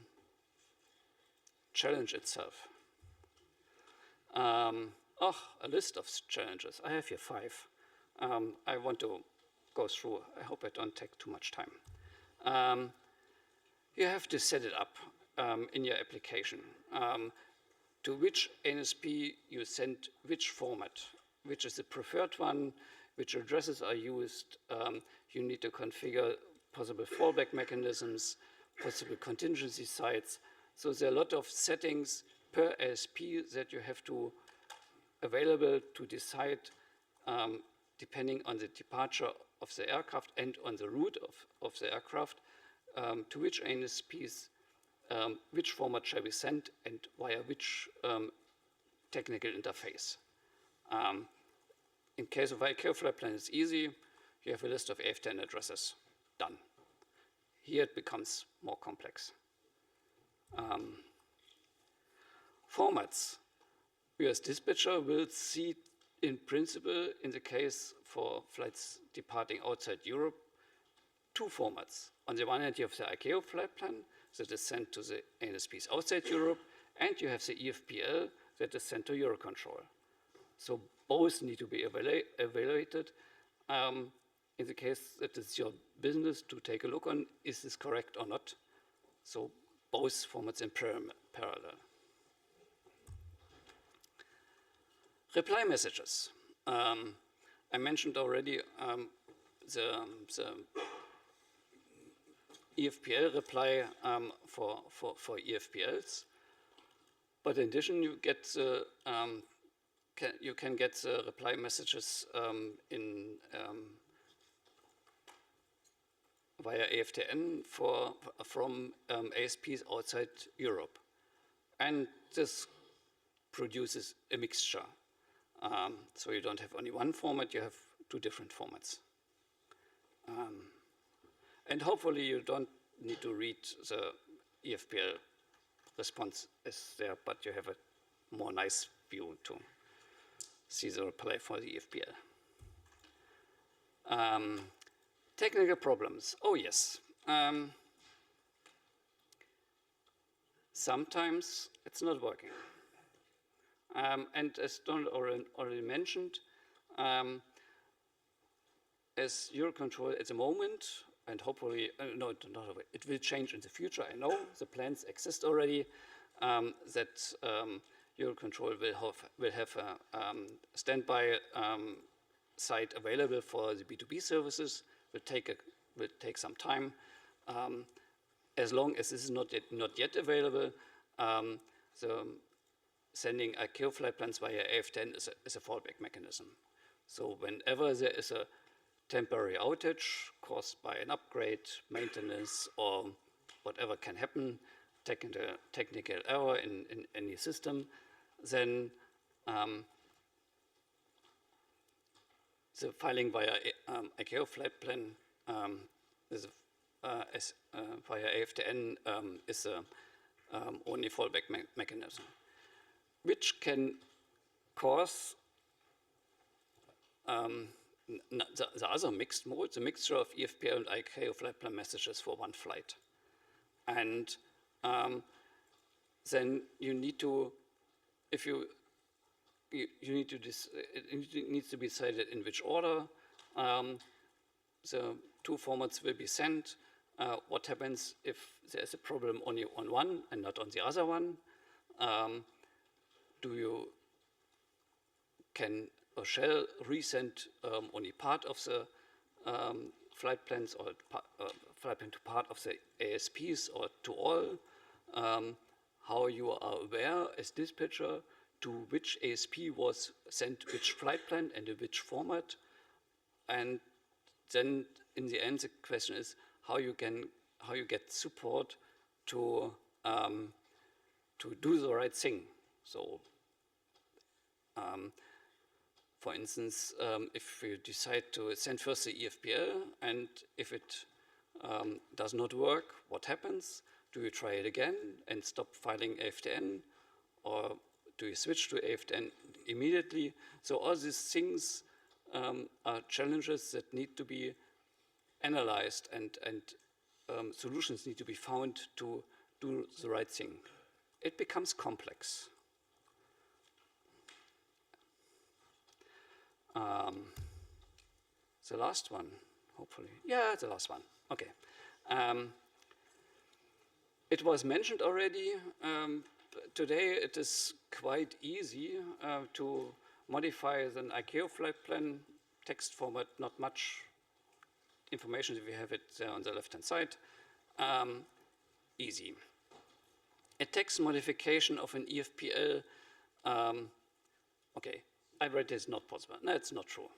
challenge itself. A list of challenges. I have here 5. I want to go through. I hope I don't take too much time. You have to set it up in your application. To which NSP you send which format, which is the preferred one, which addresses are used. You need to configure possible fallback mechanisms, possible contingency sites. So there are a lot of settings per ASP that you have to available to decide depending on the departure of the aircraft and on the route of the aircraft, to which ANSPs, which format shall be sent and via which technical interface. In case of ICAO flight plan, it's easy. You have a list of AF10 addresses, done. Here it becomes more complex. Formats. US dispatcher will see in principle, in the case for flights departing outside Europe, 2 formats. On the one hand, you have the ICAO flight plan that is sent to the ANSPs outside Europe, and you have the EFPL that is sent to EUROCONTROL. So both need to be evaluated. In the case that it's your business to take a look on, is this correct or not? So both formats in parallel. Reply messages. I mentioned already the EFPL reply for EFPLs, but in addition you get the, you can get the reply messages via AFTN from ASPs outside Europe, and this produces a mixture. So you don't have only one format, you have 2 different formats. And hopefully you don't need to read the EFPL response is there, but you have a more nice view to see the reply for the EFPL. Technical problems. Oh yes. Sometimes it's not working. And as Donald already mentioned, as EUROCONTROL at the moment, and hopefully, no, it will change in the future. I know the plans exist already, that EUROCONTROL will have a standby site available for the B2B services. Will take some time. As long as this is not yet available, the sending ICAO flight plans via AF10 is a fallback mechanism. So whenever there is a temporary outage caused by an upgrade, maintenance, or whatever can happen, technical error in any system, then the filing via ICAO flight plan via AFTN is the only fallback mechanism, which can cause the other mixed modes, a mixture of EFPL and ICAO flight plan messages for one flight. And then you need to, if you need to, it needs to be decided in which order the 2 formats will be sent. What happens if there is a problem only on one and not on the other one? Do you can or shall resend only part of the flight plans or flight plan to part of the ASPs or to all? How you are aware as dispatcher to which ASP was sent which flight plan and in which format, and then in the end the question is how you get support to do the right thing. So For instance, if you decide to send first the EFPL, and if it does not work, what happens? Do you try it again and stop filing AFTN? Or do you switch to AFTN immediately? So all these things are challenges that need to be analyzed, and solutions need to be found to do the right thing. It becomes complex. The last one, hopefully. Yeah, the last one. Okay. It was mentioned already. Today it is quite easy to modify the ICAO flight plan text format, not much information if you have it there on the left-hand side. Easy. A text modification of an EFPL, okay, I read it's not possible. No, it's not true.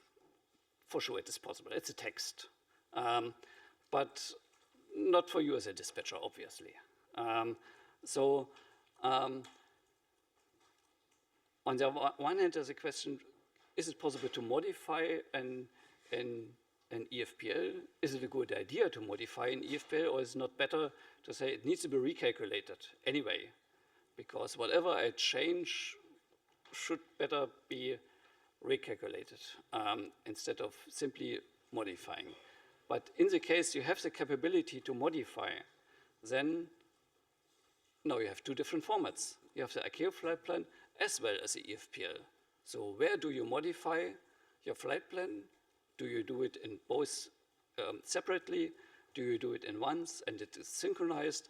For sure it is possible. It's a text. But not for you as a dispatcher, obviously. On the one hand, there's a question, is it possible to modify an EFPL? Is it a good idea to modify an EFPL, or is it not better to say it needs to be recalculated anyway? Because whatever I change should better be recalculated instead of simply modifying. But in the case you have the capability to modify, then now you have two different formats. You have the ICAO flight plan as well as the EFPL. So where do you modify your flight plan? Do you do it in both separately? Do you do it in once and it is synchronized?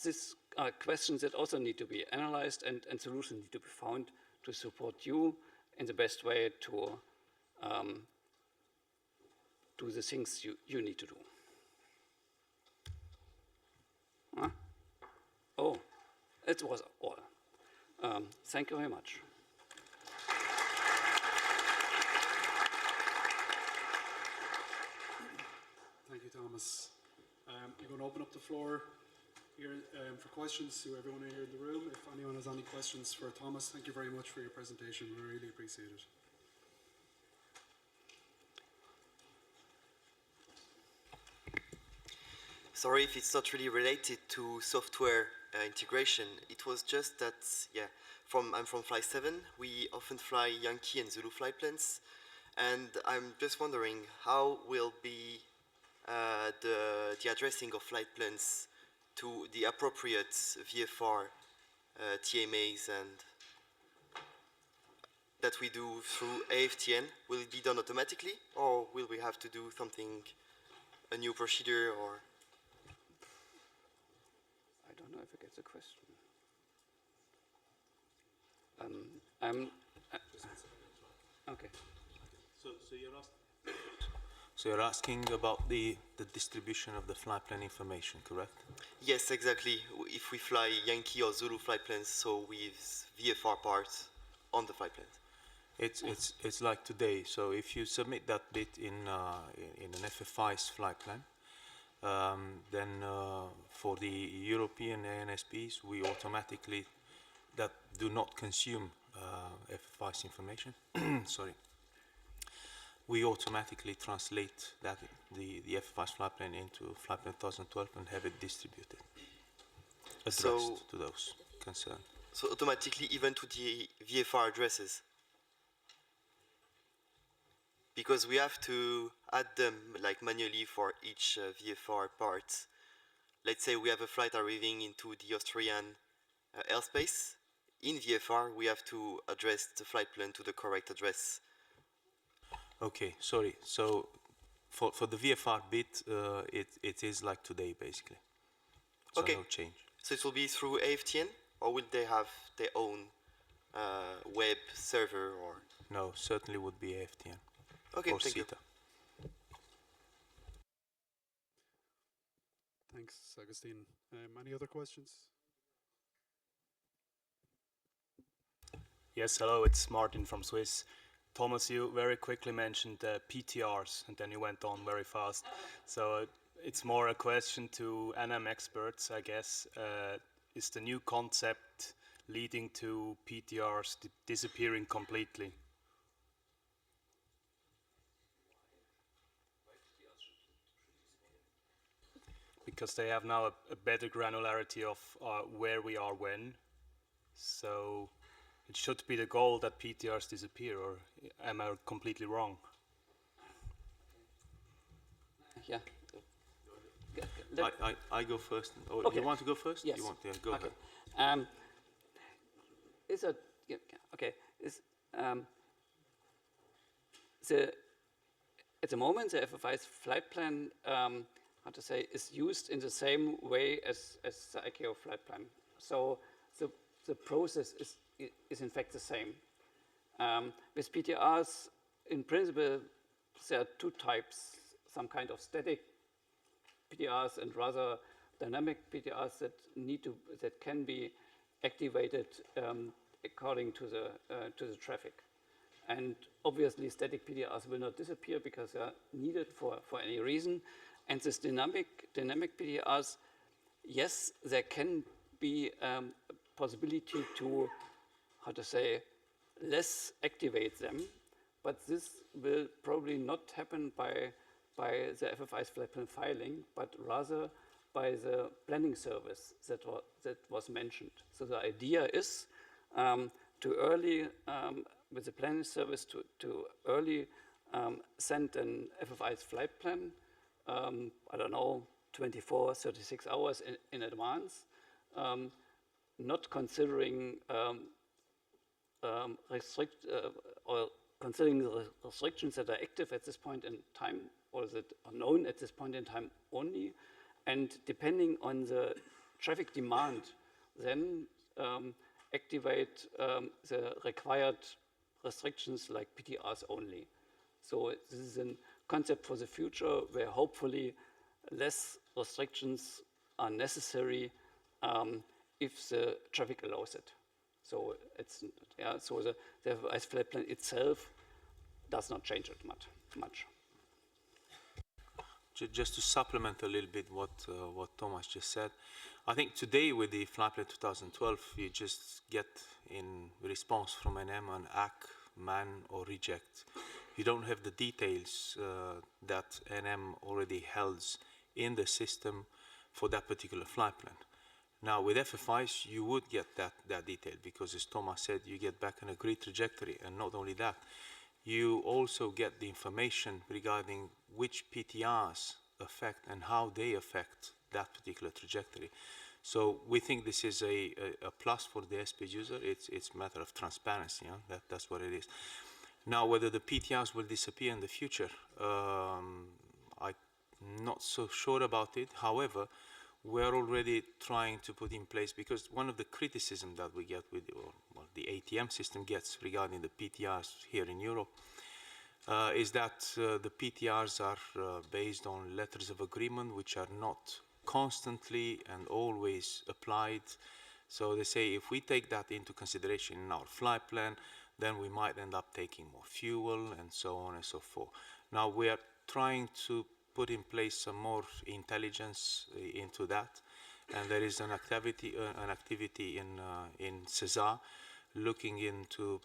These are questions that also need to be analyzed, and solutions need to be found to support you in the best way to do the things you need to do. Huh? Oh, it was all. Thank you very much. Thank you, Thomas. I'm going to open up the floor here for questions to everyone here in the room. If anyone has any questions for Thomas, thank you very much for your presentation. We really appreciate it. Sorry if it's not really related to software integration. It was just that, yeah, I'm from Fly 7. We often fly Yankee and Zulu flight plans. And I'm just wondering how will be the addressing of flight plans to the appropriate VFR TMAs and that we do through AFTN. Will it be done automatically, or will we have to do something, a new procedure, or? I don't know if I get the question. Okay. So you're asking about the distribution of the flight plan information, correct? Yes, exactly. If we fly Yankee or Zulu flight plans, so with VFR parts on the flight plans. It's like today. So if you submit that bit in an FFI's flight plan, then for the European ANSPs, we automatically that do not consume FFI's information. Sorry. We automatically translate that the FFI's flight plan into flight plan 2012 and have it distributed, addressed to those concerned. So automatically even to the VFR addresses? Because we have to add them like manually for each VFR part. Let's say we have a flight arriving into the Austrian airspace. In VFR, we have to address the flight plan to the correct address. Okay, sorry. So for the VFR bit, it is like today, basically. So okay. No change. So it will be through AFTN, or will they have their own web server? Or no, certainly would be AFTN. Okay, or thank you. SETA. Thanks, Augustine. Any other questions? Yes, hello, it's Martin from Swiss. Thomas, you very quickly mentioned PTRs, and then you went on very fast. So it's more a question to NM experts, I guess. Is the new concept leading to PTRs disappearing completely? Because they have now a better granularity of where we are when. So it should be the goal that PTRs disappear, or am I completely wrong? Yeah. I go first. Or Okay. You want to go first? Yes. You want to go Okay. ahead. Is a yeah, okay? Is the at the moment the FFI's flight plan, how to say, is used in the same way as the ICAO flight plan. So the process is in fact the same. With PTRs, in principle, there are two types: some kind of static PTRs and rather dynamic PTRs that can be activated according to the traffic. And obviously, static PTRs will not disappear because they are needed for any reason. And this dynamic PTRs, yes, there can be a possibility to, how to say, less activate them, but this will probably not happen by the FFI's flight plan filing, but rather by the planning service that was mentioned. So the idea is to early, with the planning service, to early send an FFI's flight plan, I don't know, 24, 36 hours in advance, not considering or considering the restrictions that are active at this point in time, or that are known at this point in time only, and depending on the traffic demand, then activate the required restrictions like PTRs only. So this is a concept for the future where hopefully less restrictions are necessary if the traffic allows it. So it's so the ice flight plan itself does not change it much. Just to supplement a little bit what Thomas just said, I think today with the Flight Plan 2012, you just get in response from NM an AC, MAN or reject. You don't have the details that NM already holds in the system for that particular flight plan. Now with FFIs, you would get that detail because, as Thomas said, you get back an agreed trajectory, and not only that, you also get the information regarding which PTRs affect and how they affect that particular trajectory. So we think this is a plus for the SP user. It's a matter of transparency. Yeah? That's what it is. Now, whether the PTRs will disappear in the future, I'm not so sure about it. However, we're already trying to put in place, because one of the criticism that we get with the ATM system gets regarding the PTRs here in Europe is that the PTRs are based on letters of agreement which are not constantly and always applied. So they say if we take that into consideration in our flight plan, then we might end up taking more fuel and so on and so forth. Now we are trying to put in place some more intelligence into that, and there is an activity in SESAR looking into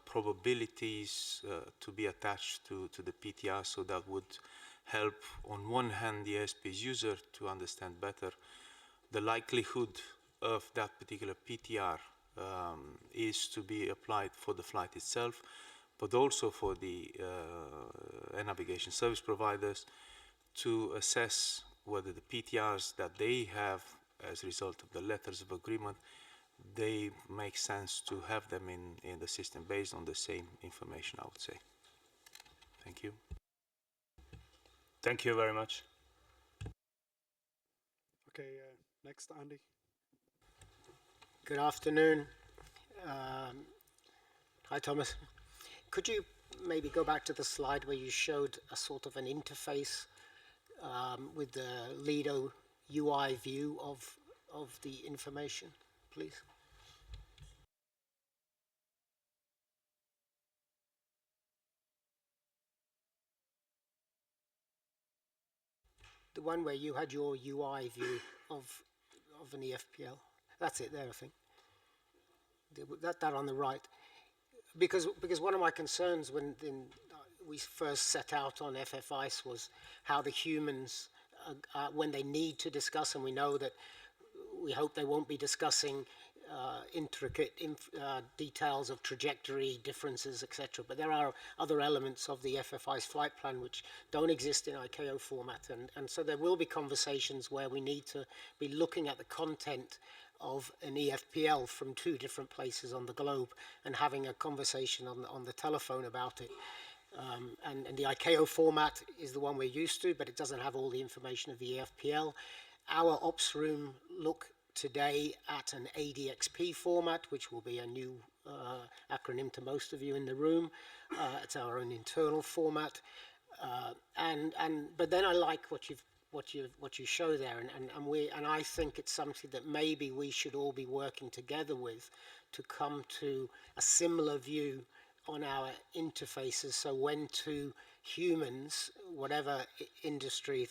probabilities to be attached to the PTR, so that would help on one hand the airspace user to understand better the likelihood of that particular PTR is to be applied for the flight itself, but also for the air navigation service providers to assess whether the PTRs that they have as a result of the letters of agreement, they make sense to have them in the system based on the same information, I would say. Thank you. Thank you very much. Okay, next, Andy. Good afternoon. Hi, Thomas. Could you maybe go back to the slide where you showed a sort of an interface with the Lido UI view of the information, please? The one where you had your UI view of an EFPL. That's it there, I think. that on the right. Because one of my concerns when we first set out on FFICE was how the humans, when they need to discuss, and we know that we hope they won't be discussing intricate details of trajectory differences, etc. But there are other elements of the FFI's flight plan which don't exist in ICAO format, and so there will be conversations where we need to be looking at the content of an EFPL from 2 different places on the globe and having a conversation on the telephone about it. And the ICAO format is the one we're used to, but it doesn't have all the information of the EFPL. Our ops room look today at an ADXP format, which will be a new acronym to most of you in the room. It's our own internal format, but then I like what you show there, and I think it's something that maybe we should all be working together with to come to a similar view on our interfaces. So when 2 humans, whatever industry,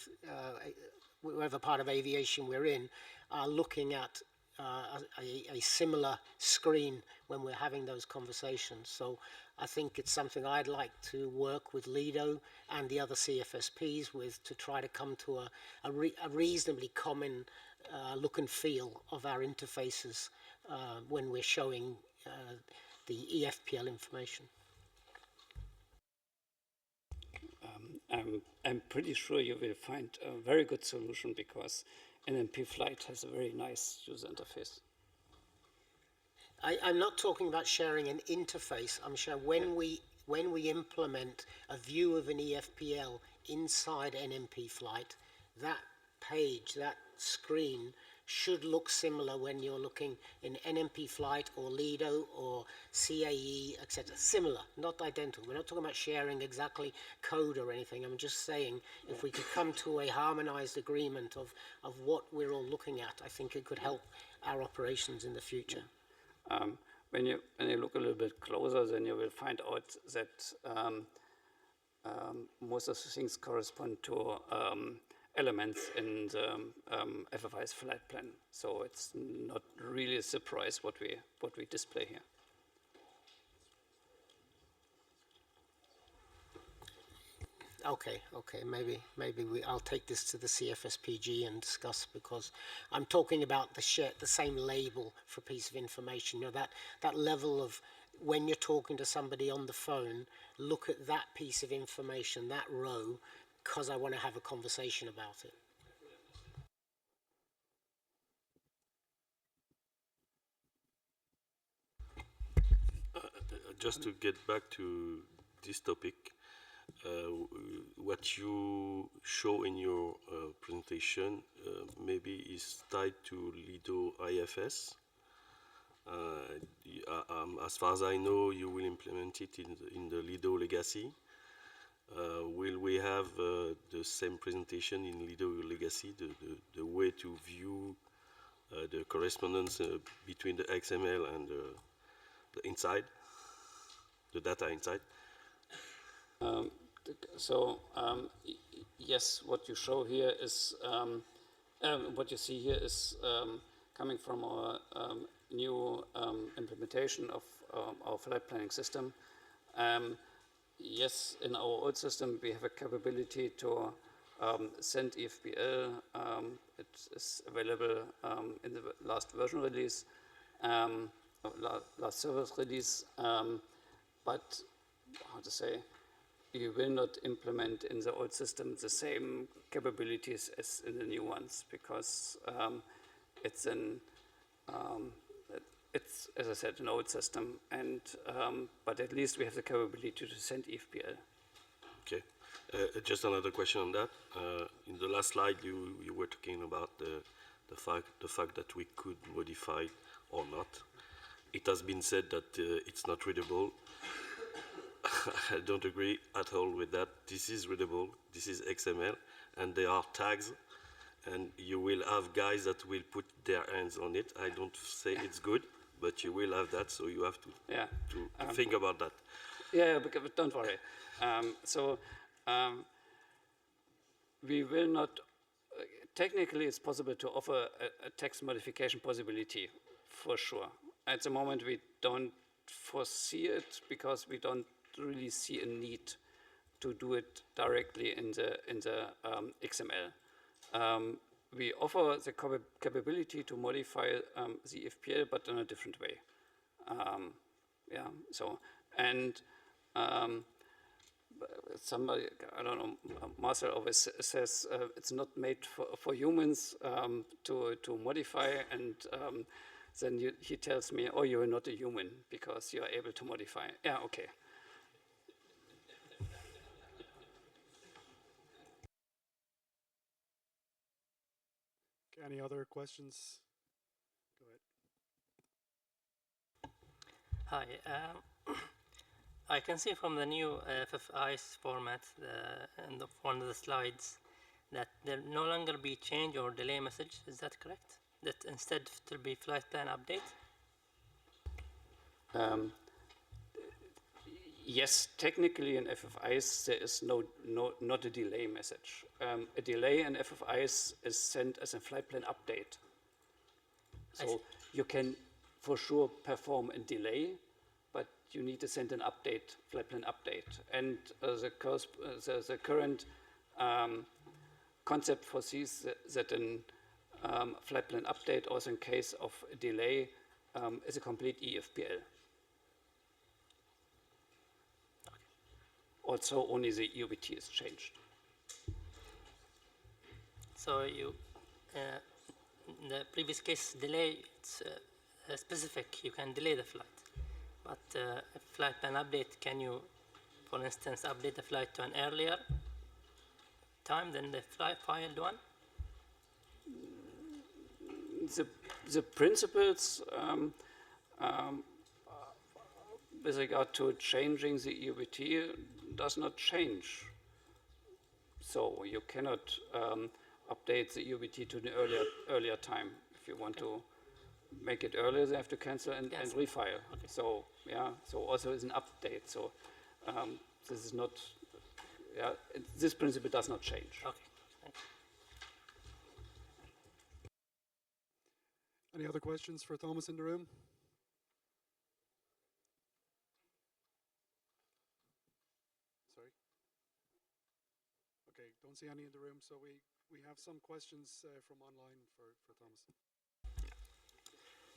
whatever part of aviation we're in, are looking at a similar screen when we're having those conversations. So I think it's something I'd like to work with Lido and the other CFSPs with to try to come to a reasonably common look and feel of our interfaces when we're showing the EFPL information. I'm pretty sure you will find a very good solution because NMP Flight has a very nice user interface. I'm not talking about sharing an interface. I'm sure when we implement a view of an EFPL inside NMP Flight, that page, that screen should look similar when you're looking in NMP Flight or Lido or CAE, etc. Similar, not identical. We're not talking about sharing exactly code or anything. I'm just saying if we could come to a harmonized agreement of what we're all looking at, I think it could help our operations in the future. When you look a little bit closer, then you will find out that most of the things correspond to elements in the FFI's flight plan. So it's not really a surprise what we display here. Okay, maybe I'll take this to the CFSPG and discuss, because I'm talking about the same label for a piece of information. You know, that level of when you're talking to somebody on the phone, look at that piece of information, that row, because I want to have a conversation about it. Just to get back to this topic, what you show in your presentation maybe is tied to Lido IFS. As far as I know, you will implement it in the Lido legacy. Will we have the same presentation in Lido legacy, the way to view the correspondence between the XML and the inside, the data inside? Yes, what you show here is, what you see here is coming from our new implementation of our flight planning system. Yes, in our old system we have a capability to send EFPL. It is available in the last version release, last service release, but how to say, you will not implement in the old system the same capabilities as in the new ones, because it's as I said, an old system, and but at least we have the capability to send EFPL. Okay, just another question on that. In the last slide, you were talking about the fact that we could modify or not. It has been said that it's not readable. I don't agree at all with that. This is readable. This is XML, and there are tags, and you will have guys that will put their hands on it. I don't say it's good, but you will have that, so you have to think about that. Yeah, but don't worry. We will not. Technically, it's possible to offer a text modification possibility, for sure. at the moment, we don't foresee it because we don't really see a need to do it directly in the XML. We offer the capability to modify the FPL, but in a different way. Yeah, so, and somebody, I don't know, Marcel always says it's not made for humans to modify, and then he tells me, oh, you're not a human because you're able to modify. Yeah, okay. Any other questions? Go ahead. Hi. I can see from the new FFI's format in one of the slides that there will no longer be change or delay message. Is that correct? That instead it will be flight plan update? Yes, technically in FFIs there is not a delay message. A delay in FFIs is sent as a flight plan update. So you can for sure perform a delay, but you need to send an update, flight plan update. And the current concept foresees that a flight plan update, also in case of a delay, is a complete EFPL. Also, only the UBT is changed. So you, in the previous case, delay, it's specific, you can delay the flight. But a flight plan update, can you, for instance, update the flight to an earlier time than the filed one? The principles with regard to changing the EUBT does not change. So you cannot update the EUBT to the earlier time. If you want to make it earlier, they have to cancel and refile. Okay. So yeah, so also is an update. So this is not, yeah, this principle does not change. Okay. Any other questions for Thomas in the room? Sorry? Okay, don't see any in the room, so we have some questions from online for Thomas.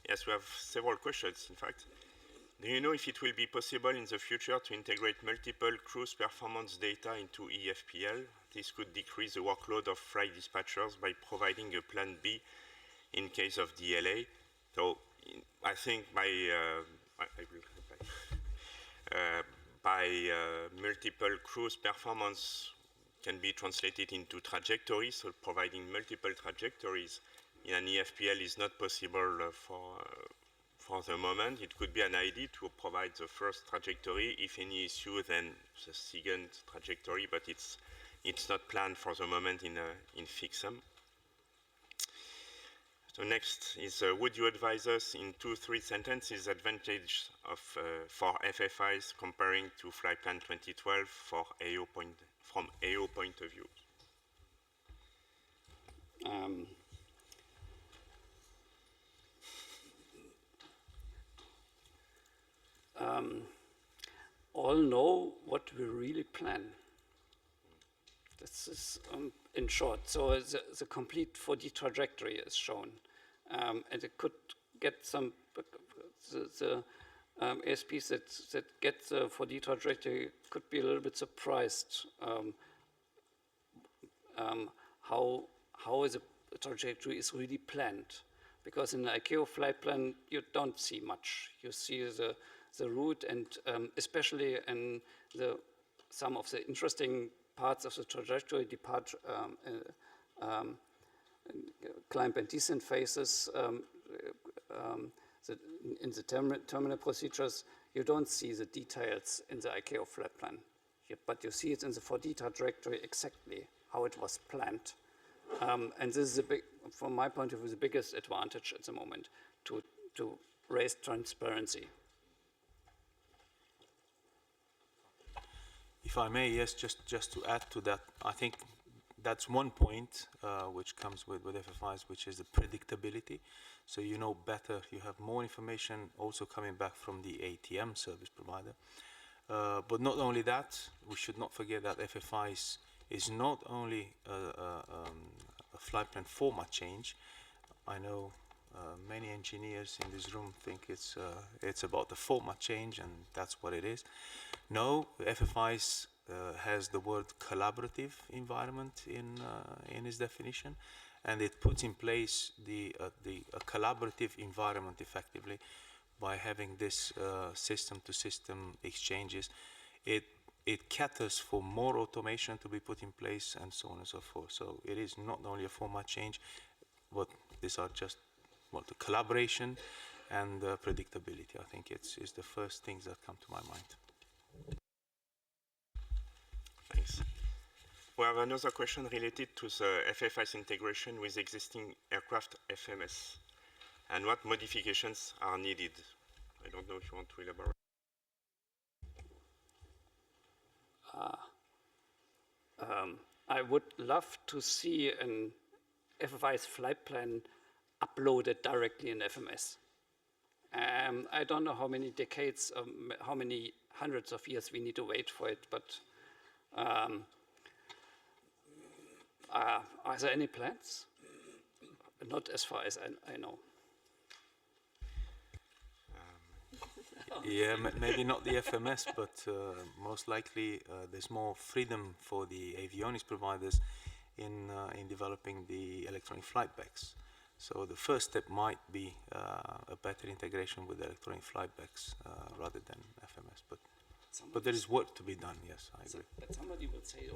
Yes, we have several questions, in fact. Do you know if it will be possible in the future to integrate multiple cruise performance data into EFPL? This could decrease the workload of flight dispatchers by providing a plan B in case of DLA. So I think by multiple cruise performance can be translated into trajectories, so providing multiple trajectories in an EFPL is not possible for the moment. It could be an idea to provide the first trajectory. If any issue, then the second trajectory, but it's not planned for the moment in FIXM. So next is, would you advise us in 2-3 sentences advantage of for FFIs comparing to Flight Plan 2012 from AO point of view? All know what we really plan. This is in short. So the complete 4D trajectory is shown, and it could get some the ASPs that get the 4D trajectory could be a little bit surprised how the trajectory is really planned, because in the ICAO flight plan you don't see much. You see the route, and especially in some of the interesting parts of the trajectory, depart, climb and descent phases, in the terminal procedures, you don't see the details in the ICAO flight plan, but you see it in the 4D trajectory exactly how it was planned. And this is, from my point of view, the biggest advantage at the moment to raise transparency. If I may, yes, just to add to that, I think that's one point which comes with FFIs, which is the predictability. So you know better, you have more information also coming back from the ATM service provider. But not only that, we should not forget that FFIs is not only a flight plan format change. I know many engineers in this room think it's about the format change, and that's what it is. No, FFIs has the word collaborative environment in its definition, and it puts in place a collaborative environment effectively by having this system-to-system exchanges. It caters for more automation to be put in place and so on and so forth. So it is not only a format change, but these are just the collaboration and predictability. I think it's the first things that come to my mind. Thanks. We have another question related to the FFI's integration with existing aircraft FMS and what modifications are needed. I don't know if you want to elaborate. I would love to see an FFI's flight plan uploaded directly in FMS. I don't know how many decades, how many hundreds of years we need to wait for it, but are there any plans? Not as far as I know. Yeah, maybe not the FMS, but most likely there's more freedom for the avionics providers in developing the electronic flight bags. So the first step might be a better integration with electronic flight bags rather than FMS. But there is work to be done. Yes, I agree. But somebody will say,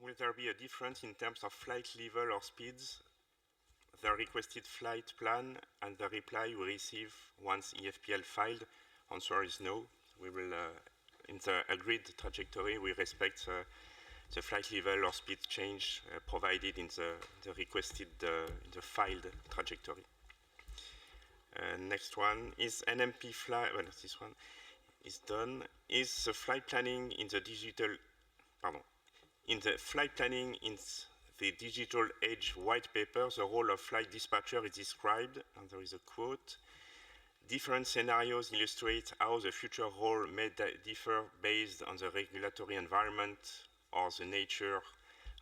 Will there be a difference in terms of flight level or speeds, the requested flight plan, and the reply we receive once EFPL filed? Answer is no. We will, in the agreed trajectory, we respect the flight level or speed change provided in the requested, the filed trajectory. Next one is NMP flight. Well, this one is done. Is the flight planning in the digital? Pardon. In the flight planning in the digital age white paper, the role of flight dispatcher is described, and there is a quote. Different scenarios illustrate how the future role may differ based on the regulatory environment or the nature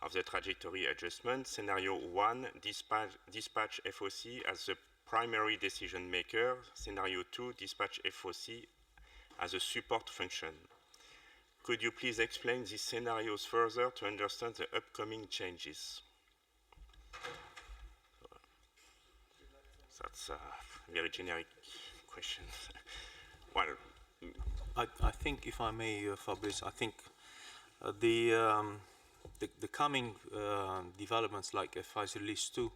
of the trajectory adjustment. Scenario 1, dispatch FOC as the primary decision maker. Scenario 2, dispatch FOC as a support function. Could you please explain these scenarios further to understand the upcoming changes? That's a very generic question. Well, I think, if I may, Fabrice, I think the coming developments like FI's Release 2,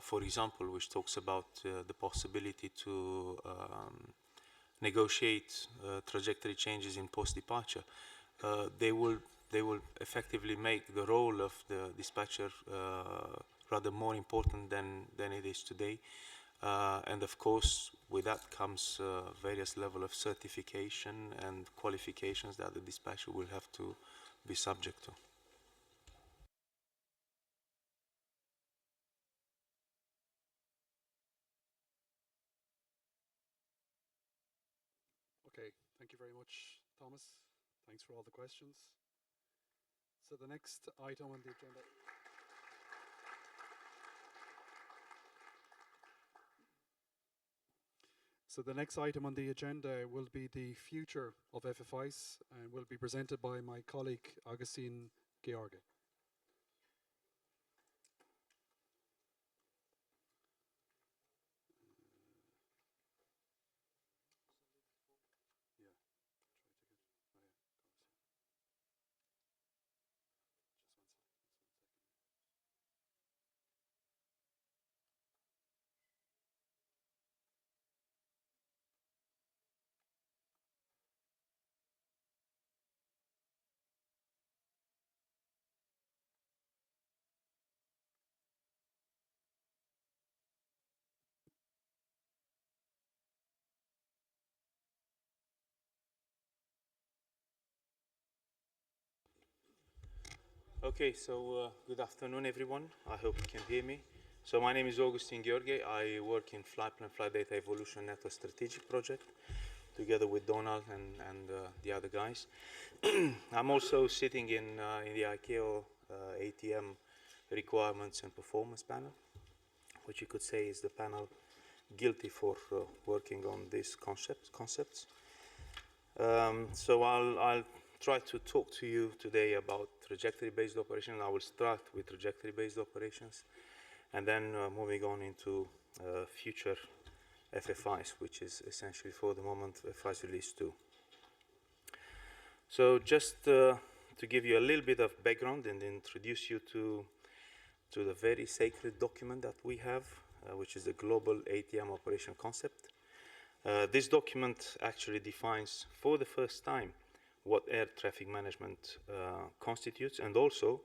for example, which talks about the possibility to negotiate trajectory changes in post-departure, they will effectively make the role of the dispatcher rather more important than it is today. And of course, with that comes various level of certification and qualifications that the dispatcher will have to be subject to. Okay, thank you very much, Thomas. Thanks for all the questions. So the next item on the agenda. So the next item on the agenda will be the future of FFIs and will be presented by my colleague, Augustine George. Okay, so good afternoon, everyone. I hope you can hear me. So my name is Augustin Gheorghe. I work in Flight Plan Flight Data Evolution Network Strategic Project, together with Donald and the other guys. I'm also sitting in the ICAO ATM requirements and performance panel, which you could say is the panel guilty for working on these concepts. So I'll try to talk to you today about trajectory-based operation. I will start with trajectory-based operations, and then moving on into future FFIs, which is essentially for the moment FFIs release 2. So just to give you a little bit of background and introduce you to the very sacred document that we have, which is the Global ATM Operation Concept. This document actually defines for the first time what air traffic management constitutes, and also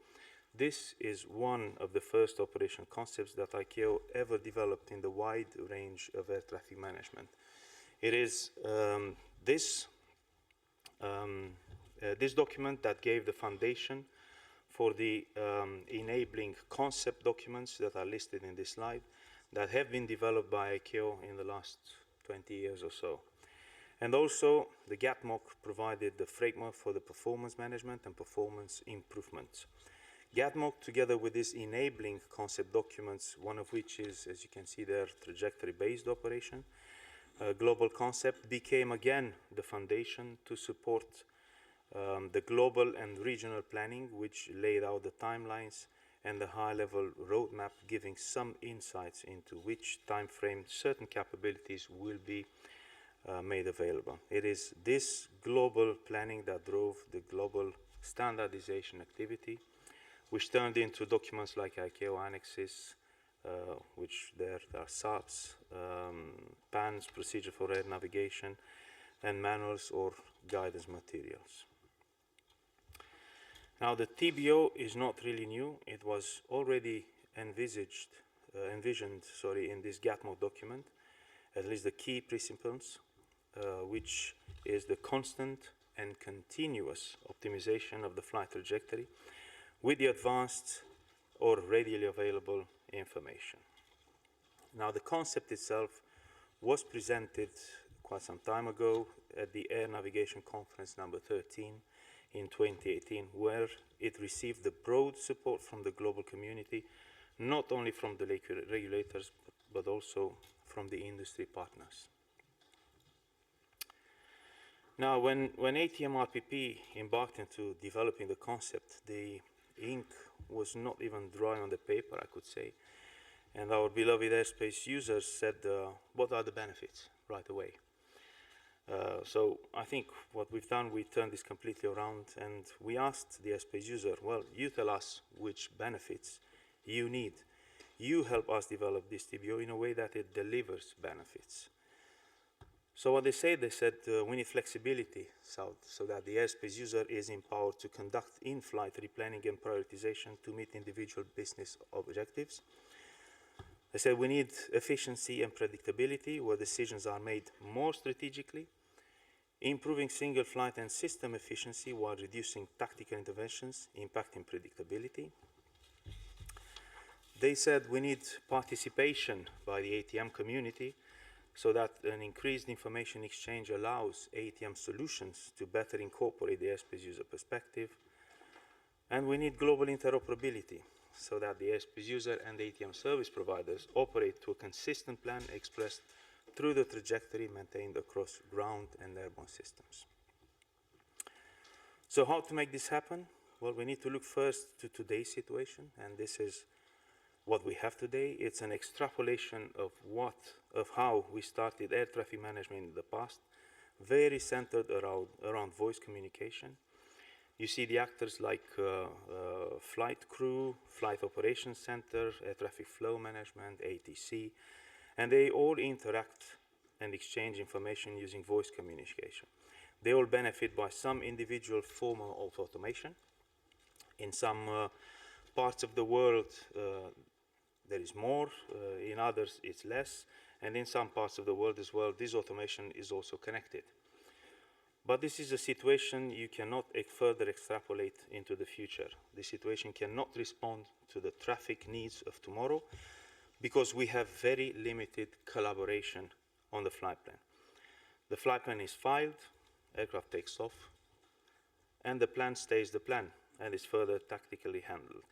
this is one of the first operation concepts that ICAO ever developed in the wide range of air traffic management. It is this document that gave the foundation for the enabling concept documents that are listed in this slide that have been developed by ICAO in the last 20 years or so. And also, the GATMOC provided the framework for the performance management and performance improvement. GATMOC, together with these enabling concept documents, one of which is, as you can see there, trajectory-based operation, global concept, became again the foundation to support the global and regional planning, which laid out the timelines and the high-level roadmap, giving some insights into which time frame certain capabilities will be made available. It is this global planning that drove the global standardization activity, which turned into documents like ICAO annexes, which there are SAPs, PANs, procedure for air navigation, and manuals or guidance materials. Now, the TBO is not really new. It was already envisioned in this GATMOC document, at least the key principles, which is the constant and continuous optimization of the flight trajectory with the advanced or readily available information. Now, the concept itself was presented quite some time ago at the Air Navigation Conference number 13 in 2018, where it received the broad support from the global community, not only from the regulators, but also from the industry partners. Now, when ATM RPP embarked into developing the concept, the ink was not even dry on the paper, I could say. And our beloved airspace users said, what are the benefits right away? So I think what we've done, we turned this completely around, and we asked the airspace user, well, you tell us which benefits you need. You help us develop this TBO in a way that it delivers benefits. So what they said we need flexibility so that the airspace user is empowered to conduct in-flight replanning and prioritization to meet individual business objectives. They said we need efficiency and predictability where decisions are made more strategically, improving single flight and system efficiency while reducing tactical interventions, impacting predictability. They said we need participation by the ATM community so that an increased information exchange allows ATM solutions to better incorporate the airspace user perspective. And we need global interoperability so that the airspace user and the ATM service providers operate to a consistent plan expressed through the trajectory maintained across ground and airborne systems. So how to make this happen? Well, we need to look first to today's situation, and this is what we have today. It's an extrapolation of how we started air traffic management in the past, very centered around voice communication. You see the actors like flight crew, flight operations center, air traffic flow management, ATC, and they all interact and exchange information using voice communication. They all benefit by some individual form of automation. In some parts of the world, there is more, in others it's less, and in some parts of the world as well, this automation is also connected. But this is a situation you cannot further extrapolate into the future. The situation cannot respond to the traffic needs of tomorrow because we have very limited collaboration on the flight plan. The flight plan is filed, aircraft takes off, and the plan stays the plan and is further tactically handled.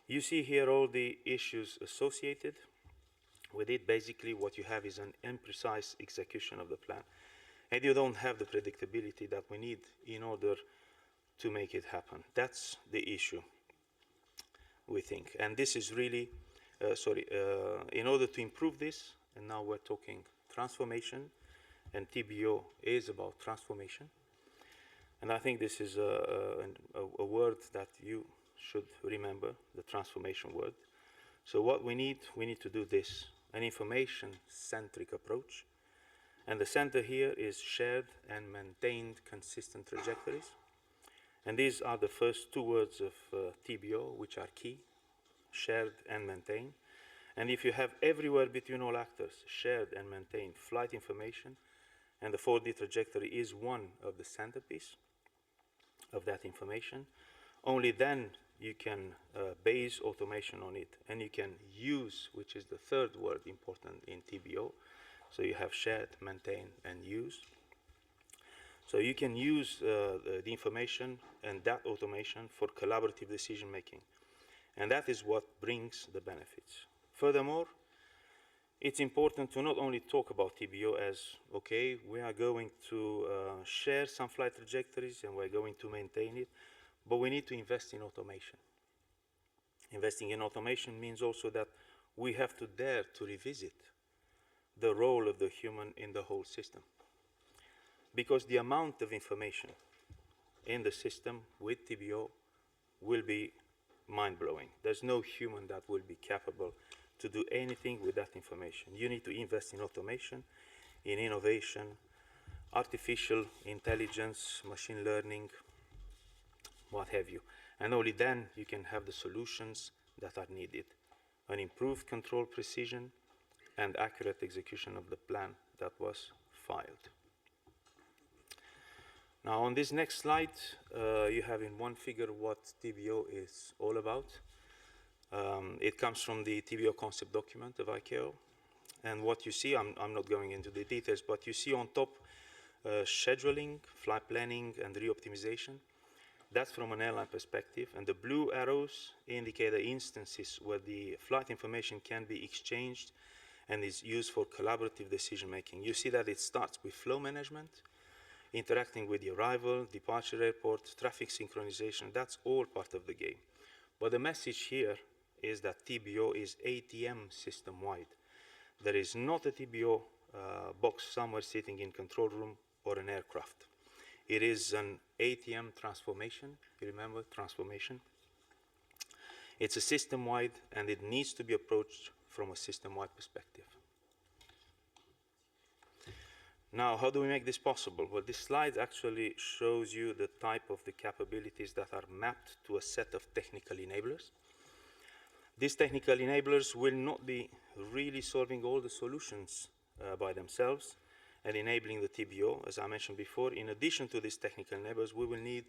You see here all the issues associated with it. Basically, what you have is an imprecise execution of the plan. And you don't have the predictability that we need in order to make it happen. That's the issue, we think. And this is really, in order to improve this, and now we're talking transformation, and TBO is about transformation. And I think this is a word that you should remember, the transformation word. So what we need to do this, an information-centric approach. And the center here is shared and maintained consistent trajectories. And these are the first two words of TBO, which are key, shared and maintained. And if you have everywhere between all actors, shared and maintained flight information, and the 4D trajectory is one of the centerpiece of that information, only then you can base automation on it. And you can use, which is the third word important in TBO, so you have shared, maintain, and use. So you can use the information and that automation for collaborative decision making. And that is what brings the benefits. Furthermore, it's important to not only talk about TBO as, okay, we are going to share some flight trajectories and we're going to maintain it, but we need to invest in automation. Investing in automation means also that we have to dare to revisit the role of the human in the whole system. Because the amount of information in the system with TBO will be mind-blowing. There's no human that will be capable to do anything with that information. You need to invest in automation, in innovation, artificial intelligence, machine learning, what have you. And only then you can have the solutions that are needed. An improved control precision, and accurate execution of the plan that was filed. Now on this next slide, you have in one figure what TBO is all about. It comes from the TBO concept document of ICAO. And what you see, I'm not going into the details, but you see on top scheduling, flight planning, and re-optimization. That's from an airline perspective. And the blue arrows indicate the instances where the flight information can be exchanged and is used for collaborative decision making. You see that it starts with flow management, interacting with the arrival, departure airport, traffic synchronization. That's all part of the game. But the message here is that TBO is ATM system-wide. There is not a TBO box somewhere sitting in control room or an aircraft. It is an ATM transformation. You remember transformation? It's a system-wide, and it needs to be approached from a system-wide perspective. Now, how do we make this possible? Well, this slide actually shows you the type of the capabilities that are mapped to a set of technical enablers. These technical enablers will not be really solving all the solutions by themselves and enabling the TBO. As I mentioned before, in addition to these technical enablers, we will need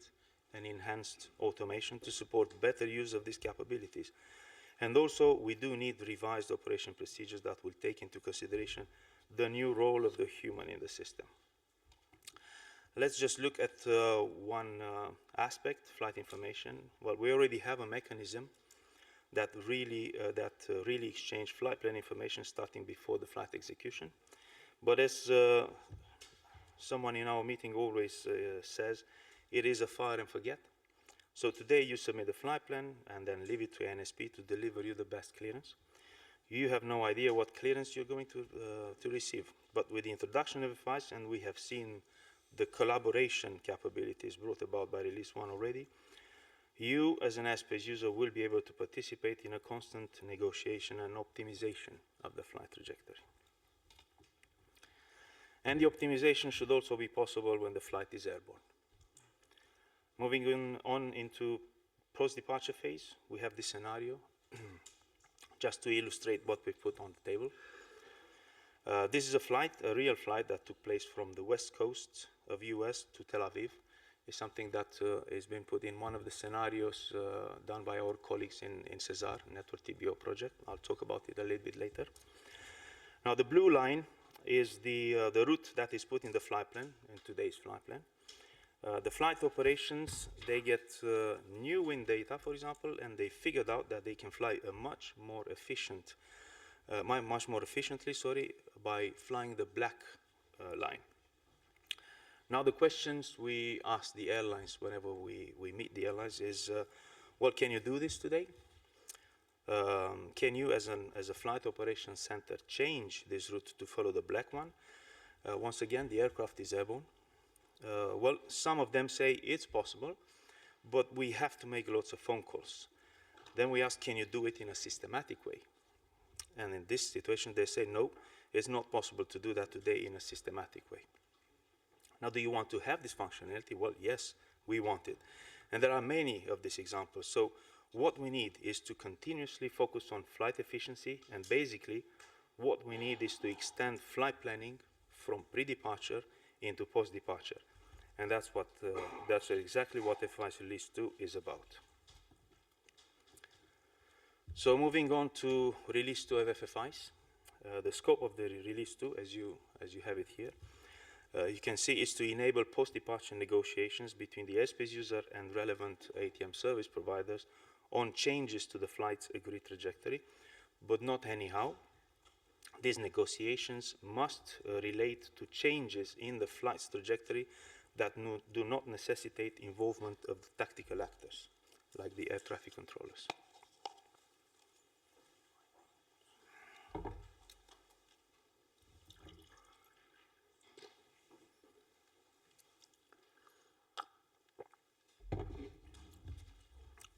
an enhanced automation to support better use of these capabilities. And also, we do need revised operation procedures that will take into consideration the new role of the human in the system. Let's just look at one aspect, flight information. Well, we already have a mechanism that really exchange flight plan information starting before the flight execution. But as someone in our meeting always says, it is a fire and forget. So today you submit a flight plan and then leave it to NSP to deliver you the best clearance. You have no idea what clearance you're going to receive. But with the introduction of FIs, and we have seen the collaboration capabilities brought about by Release 1 already, you as an airspace user will be able to participate in a constant negotiation and optimization of the flight trajectory. And the optimization should also be possible when the flight is airborne. Moving on into post-departure phase, we have this scenario, just to illustrate what we put on the table. This is a flight, a real flight that took place from the West Coast of US to Tel Aviv is something that has been put in one of the scenarios done by our colleagues in SESAR, Network TBO project. I'll talk about it a little bit later. Now the blue line is the route that is put in the flight plan, in today's flight plan. The flight operations, they get new wind data, for example, and they figured out that they can fly a much more efficiently, by flying the black line. Now the questions we ask the airlines whenever we meet the airlines is, well, can you do this today? Can you, as a flight operations center, change this route to follow the black one? Once again, the aircraft is airborne. Well, some of them say it's possible, but we have to make lots of phone calls. Then we ask, can you do it in a systematic way? And in this situation, they say, no, it's not possible to do that today in a systematic way. Now, do you want to have this functionality? Well, yes, we want it. And there are many of these examples. So what we need is to continuously focus on flight efficiency, and basically what we need is to extend flight planning from pre-departure into post-departure. And that's exactly what FFI's Release 2 is about. So moving on to Release 2 of FFIs, the scope of the Release 2, as you have it here, you can see is to enable post-departure negotiations between the airspace user and relevant ATM service providers on changes to the flight's agreed trajectory, but not anyhow. These negotiations must relate to changes in the flight's trajectory that do not necessitate involvement of the tactical actors, like the air traffic controllers.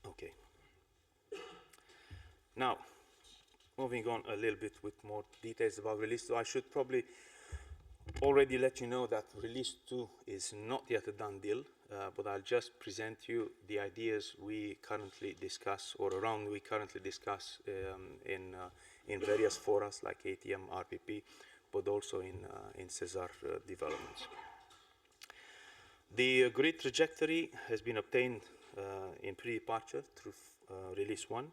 Okay. Now, moving on a little bit with more details about Release 2, I should probably already let you know that Release 2 is not yet a done deal, but I'll just present you the ideas we currently discuss, or around we currently discuss in various forums like ATM, RPP, but also in SESAR developments. The agreed trajectory has been obtained in pre-departure through Release 1.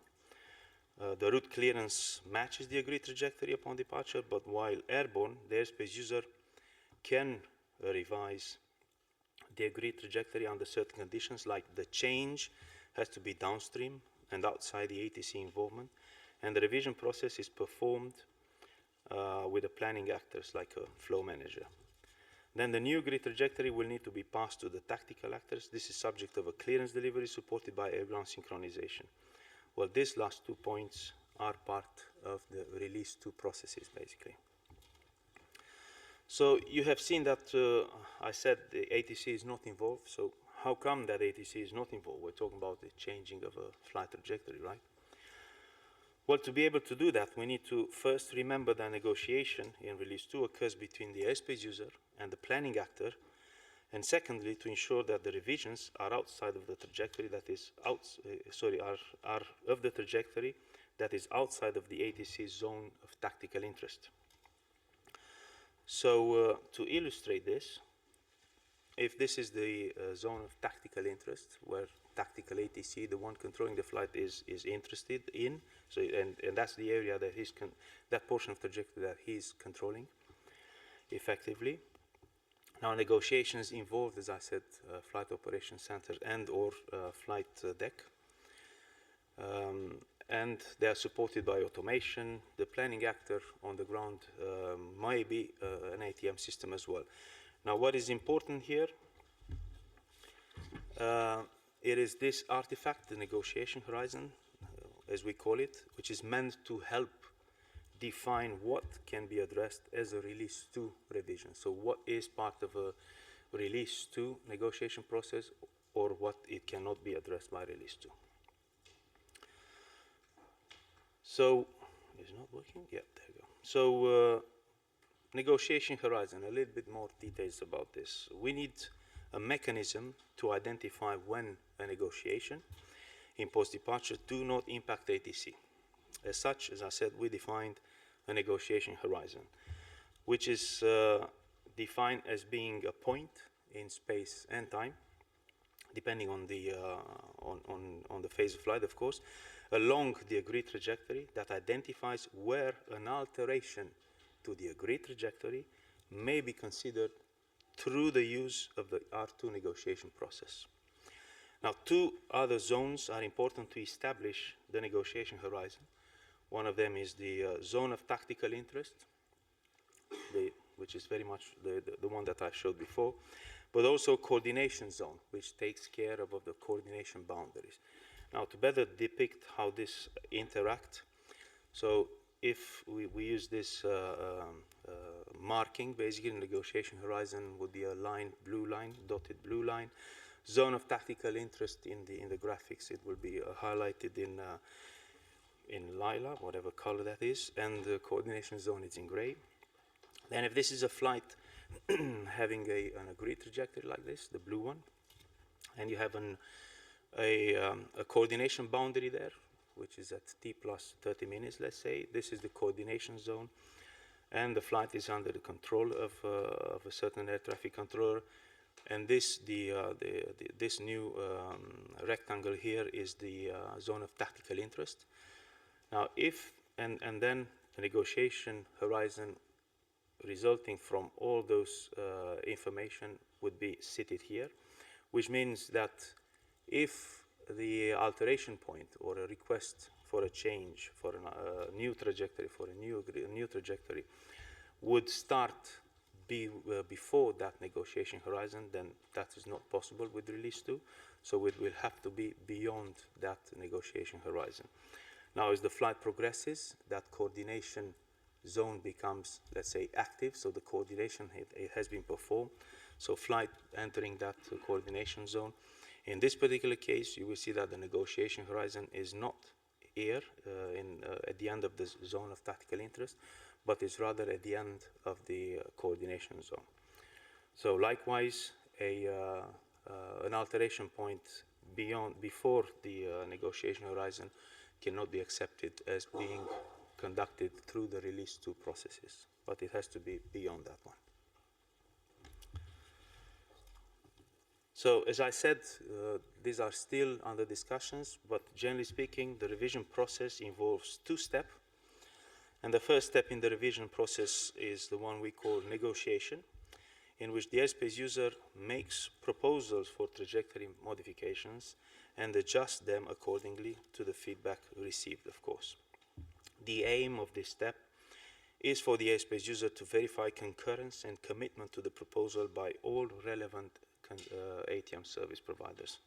The route clearance matches the agreed trajectory upon departure, but while airborne, the airspace user can revise the agreed trajectory under certain conditions, like the change has to be downstream and outside the ATC involvement, and the revision process is performed with the planning actors like a flow manager. Then the new agreed trajectory will need to be passed to the tactical actors. This is subject of a clearance delivery supported by air-ground synchronization. Well, these last 2 points are part of the Release 2 processes, basically. So you have seen that I said the ATC is not involved. So how come that ATC is not involved? We're talking about the changing of a flight trajectory, right? Well, to be able to do that, we need to first remember that negotiation in Release 2 occurs between the airspace user and the planning actor, and secondly, to ensure that the revisions are outside of the trajectory that is are of the trajectory that is outside of the ATC zone of tactical interest. So to illustrate this, if this is the zone of tactical interest, where tactical ATC, the one controlling the flight, is interested in, so and that's the area that that portion of trajectory that he's controlling effectively. Now, negotiations involved, as I said, flight operations center and or flight deck. And they are supported by automation. The planning actor on the ground might be an ATM system as well. Now, what is important here, it is this artifact, the negotiation horizon, as we call it, which is meant to help define what can be addressed as a Release 2 revision. So what is part of a Release 2 negotiation process, or what it cannot be addressed by Release 2. So, is it not working? Yeah, there you go. So, negotiation horizon, a little bit more details about this. We need a mechanism to identify when a negotiation in post-departure do not impact ATC. As such, as I said, we defined a negotiation horizon, which is defined as being a point in space and time, depending on the on the phase of flight, of course, along the agreed trajectory that identifies where an alteration to the agreed trajectory may be considered through the use of the R2 negotiation process. Now, two other zones are important to establish the negotiation horizon. One of them is the zone of tactical interest, which is very much the one that I showed before, but also coordination zone, which takes care of the coordination boundaries. Now, to better depict how this interact, so if we use this marking, basically the negotiation horizon would be a line, blue line, dotted blue line. Zone of tactical interest in the graphics, it will be highlighted in lilac, whatever color that is, and the coordination zone is in gray. Then if this is a flight having an agreed trajectory like this, the blue one, and you have a coordination boundary there, which is at t plus 30 minutes, let's say, this is the coordination zone, and the flight is under the control of a certain air traffic controller. And this new rectangle here is the zone of tactical interest. Now, and then the negotiation horizon resulting from all those information would be seated here, which means that if the alteration point or a request for a change, for a new trajectory, for a new trajectory, would start before that negotiation horizon, then that is not possible with release 2. So it will have to be beyond that negotiation horizon. Now, as the flight progresses, that coordination zone becomes, let's say, active. So the coordination it has been performed. So flight entering that coordination zone. In this particular case, you will see that the negotiation horizon is not here at the end of the zone of tactical interest, but is rather at the end of the coordination zone. So likewise, an alteration point before the negotiation horizon cannot be accepted as being conducted through the release 2 processes, but it has to be beyond that one. So as I said, these are still under discussions, but generally speaking, the revision process involves 2 steps. And the first step in the revision process is the one we call negotiation, in which the airspace user makes proposals for trajectory modifications and adjusts them accordingly to the feedback received, of course. The aim of this step is for the airspace user to verify concurrence and commitment to the proposal by all relevant ATM service providers.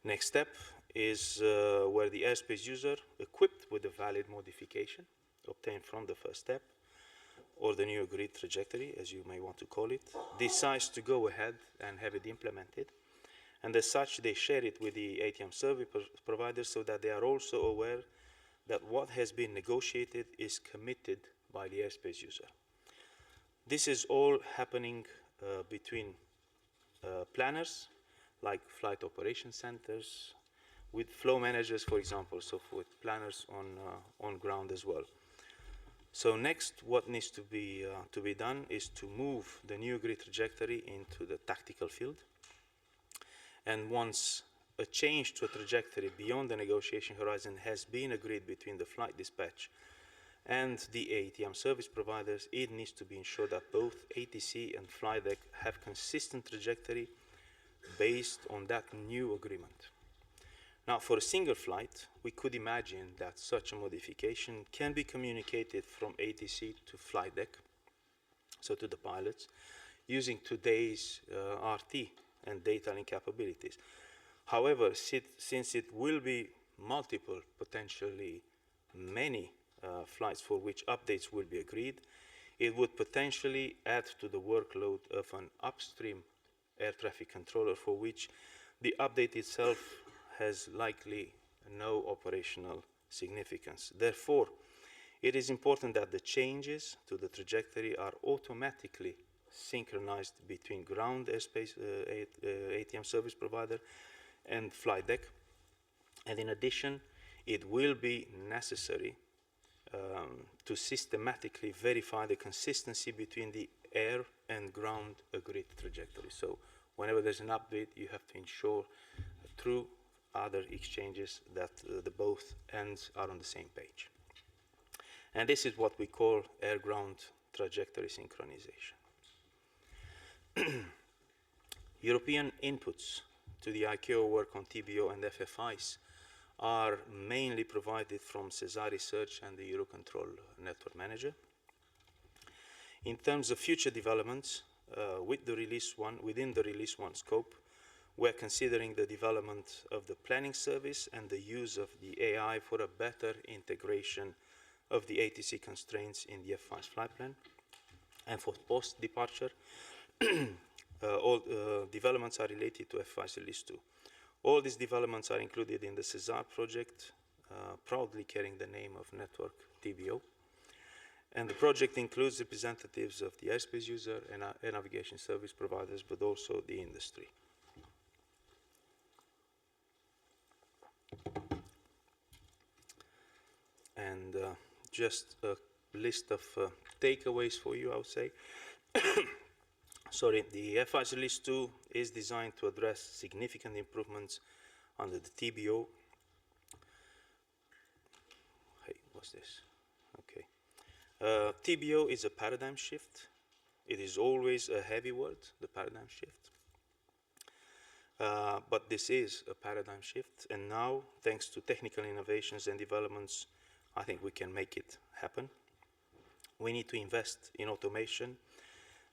Next step is where the airspace user, equipped with a valid modification obtained from the first step, or the new agreed trajectory, as you may want to call it, decides to go ahead and have it implemented. And as such, they share it with the ATM service providers so that they are also aware that what has been negotiated is committed by the airspace user. This is all happening between planners, like flight operation centers, with flow managers, for example, so with planners on ground as well. So next, what needs to be done is to move the new agreed trajectory into the tactical field. And once a change to a trajectory beyond the negotiation horizon has been agreed between the flight dispatch and the ATM service providers, it needs to be ensured that both ATC and flight deck have consistent trajectory based on that new agreement. Now, for a single flight, we could imagine that such a modification can be communicated from ATC to flight deck, so to the pilots, using today's RT and data link capabilities. However, since it will be multiple, potentially many flights for which updates will be agreed, it would potentially add to the workload of an upstream air traffic controller for which the update itself has likely no operational significance. Therefore, it is important that the changes to the trajectory are automatically synchronized between ground airspace ATM service provider and flight deck. And in addition, it will be necessary to systematically verify the consistency between the air and ground agreed trajectory. So whenever there's an update, you have to ensure through other exchanges that the both ends are on the same page. And this is what we call air-ground trajectory synchronization. European inputs to the ICAO work on TBO and FFIs are mainly provided from SESAR Research and the EUROCONTROL Network Manager. In terms of future developments, within the Release 1 scope, we're considering the development of the planning service and the use of the AI for a better integration of the ATC constraints in the F5's flight plan. And for post-departure, all developments are related to F5's Release 2. All these developments are included in the SESAR project, proudly carrying the name of Network TBO. And the project includes representatives of the airspace user and air navigation service providers, but also the industry. And just a list of takeaways for you, I would say. Sorry, the FI's Release 2 is designed to address significant improvements under the TBO. Hey, what's this? Okay. TBO is a paradigm shift. It is always a heavy word, the paradigm shift. But this is a paradigm shift, and now, thanks to technical innovations and developments, I think we can make it happen. We need to invest in automation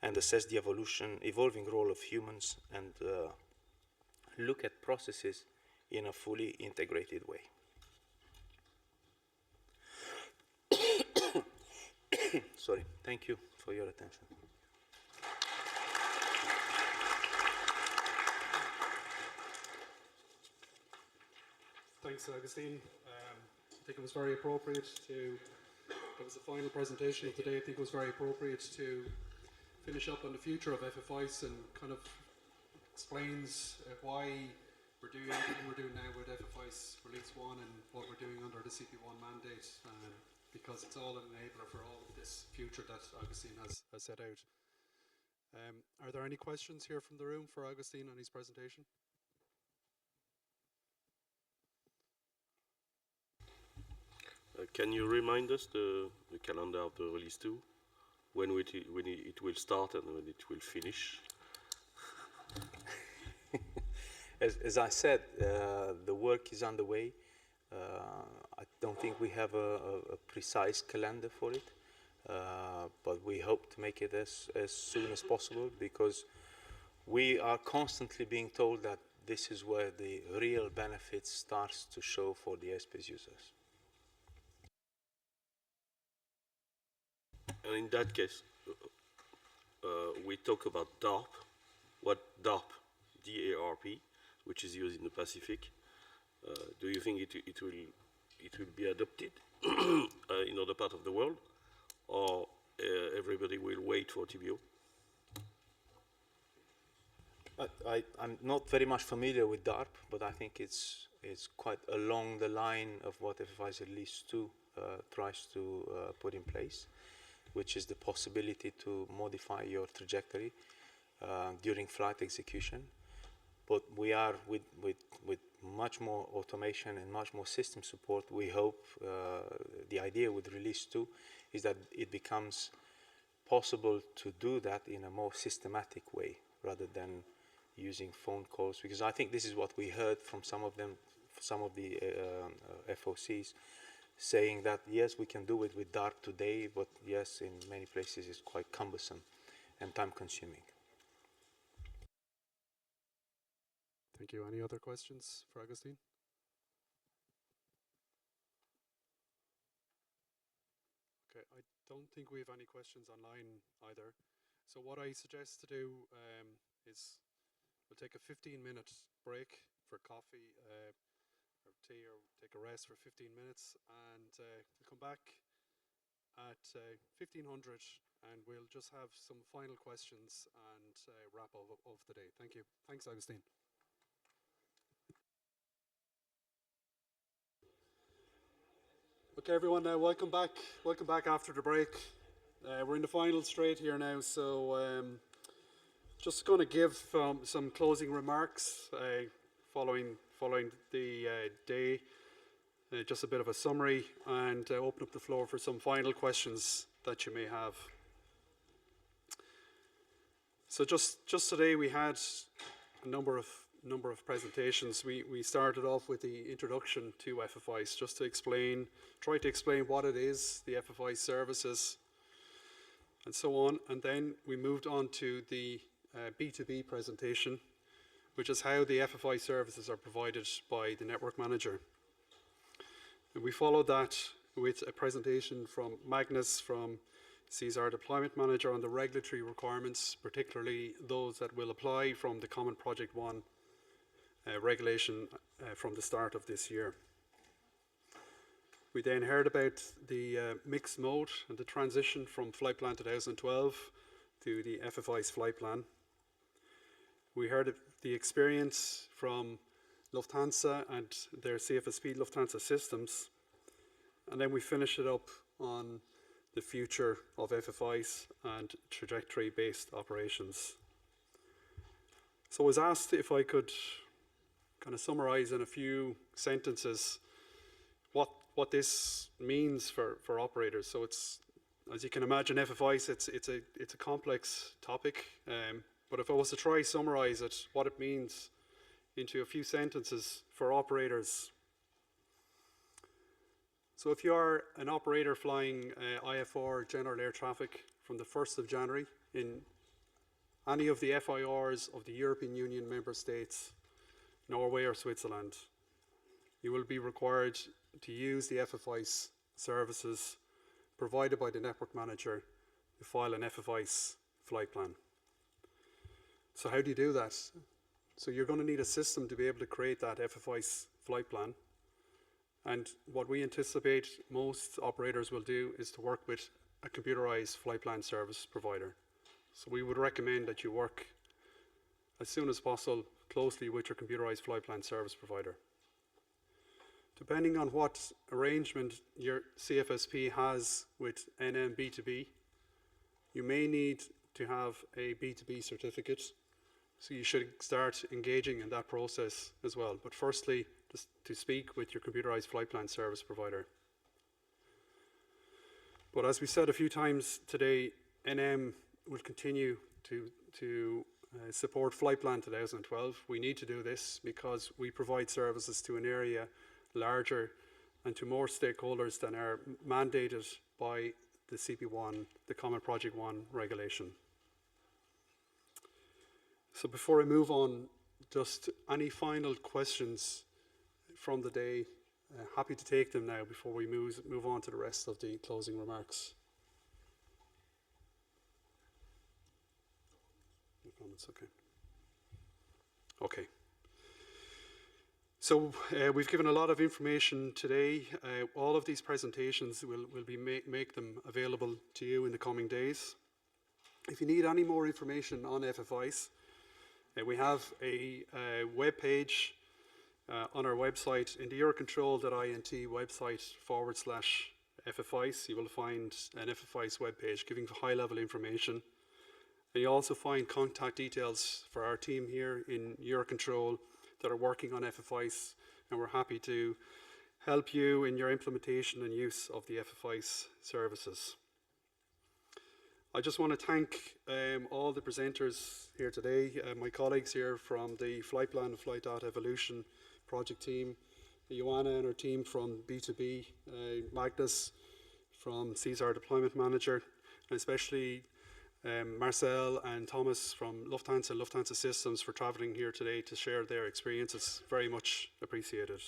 and assess the evolving role of humans, and look at processes in a fully integrated way. Sorry, thank you for your attention. Thanks, Augustine. I think it was very appropriate to, that was the final presentation of the day. I think it was very appropriate to finish up on the future of FFIs and kind of explains why we're doing what we're doing now with FFIs Release 1 and what we're doing under the CP1 mandate, because it's all an enabler for all of this future that Augustine has set out. Are there any questions here from the room for Augustine on his presentation? Can you remind us the calendar of the Release 2? When it will start and when it will finish? As I said, the work is underway. I don't think we have a precise calendar for it, but we hope to make it as soon as possible, because we are constantly being told that this is where the real benefit starts to show for the airspace users. And in that case, we talk about DARP. What DARP, D-A-R-P, which is used in the Pacific. Do you think it will be adopted in other parts of the world, or everybody will wait for TBO? I'm not very much familiar with DARP, but I think it's quite along the line of what FFI's Release 2 tries to put in place, which is the possibility to modify your trajectory during flight execution. But we are, with much more automation and much more system support, we hope the idea with Release 2 is that it becomes possible to do that in a more systematic way rather than using phone calls, because I think this is what we heard from some of them, some of the FOCs, saying that yes, we can do it with DARP today, but yes, in many places it's quite cumbersome and time-consuming. Thank you. Any other questions for Augustine? Okay, I don't think we have any questions online either. So what I suggest to do is we'll take a 15-minute break for coffee or tea, or take a rest for 15 minutes, and we'll come back at 1500 and we'll just have some final questions and wrap up of the day. Thank you. Thanks, Augustine. Okay, everyone, welcome back. Welcome back after the break. We're in the final straight here now, so just going to give some closing remarks following the day. Just a bit of a summary, and open up the floor for some final questions that you may have. So just today we had a number of presentations. We started off with the introduction to FFIs, just to try to explain what it is, the FFI services, and so on. And then we moved on to the B2B presentation, which is how the FFI services are provided by the network manager. And we followed that with a presentation from Magnus, from SESAR Deployment Manager, on the regulatory requirements, particularly those that will apply from the Common Project 1 regulation from the start of this year. We then heard about the mixed mode and the transition from Flight Plan 2012 to the FFI's Flight Plan. We heard of the experience from Lufthansa and their CFSP Lufthansa systems, and then we finished it up on the future of FFIs and trajectory-based operations. So I was asked if I could kind of summarize in a few sentences what this means for operators. So it's, as you can imagine, FFIs, it's a complex topic, but if I was to try summarize it, what it means into a few sentences for operators. So if you are an operator flying IFR general air traffic from the 1st of January in any of the FIRs of the European Union member states, Norway or Switzerland, you will be required to use the FFI's services provided by the network manager to file an FFI's flight plan. So how do you do that? So you're going to need a system to be able to create that FFI's flight plan. And what we anticipate most operators will do is to work with a computerized flight plan service provider. So we would recommend that you work as soon as possible closely with your computerized flight plan service provider. Depending on what arrangement your CFSP has with NM B2B, you may need to have a B2B certificate. So you should start engaging in that process as well. But firstly, just to speak with your computerized flight plan service provider. But as we said a few times today, NM will continue to support Flight Plan 2012. We need to do this because we provide services to an area larger and to more stakeholders than are mandated by the CP1, the Common Project 1 regulation. So before I move on, just any final questions from the day? Happy to take them now before we move on to the rest of the closing remarks. No comments, okay. Okay. So we've given a lot of information today. All of these presentations will be make them available to you in the coming days. If you need any more information on FFIs, we have a web page on our website, in the EUROCONTROL.int website /FFIs. You will find an FFIs web page giving high-level information. And you also find contact details for our team here in EUROCONTROL that are working on FFIs, and we're happy to help you in your implementation and use of the FFIs services. I just want to thank all the presenters here today, my colleagues here from the Flight Plan and Flight Data Evolution project team, Joanna and her team from B2B, Magnus from SESAR Deployment Manager, and especially Marcel and Thomas from Lufthansa Systems for travelling here today to share their experiences. Very much appreciated.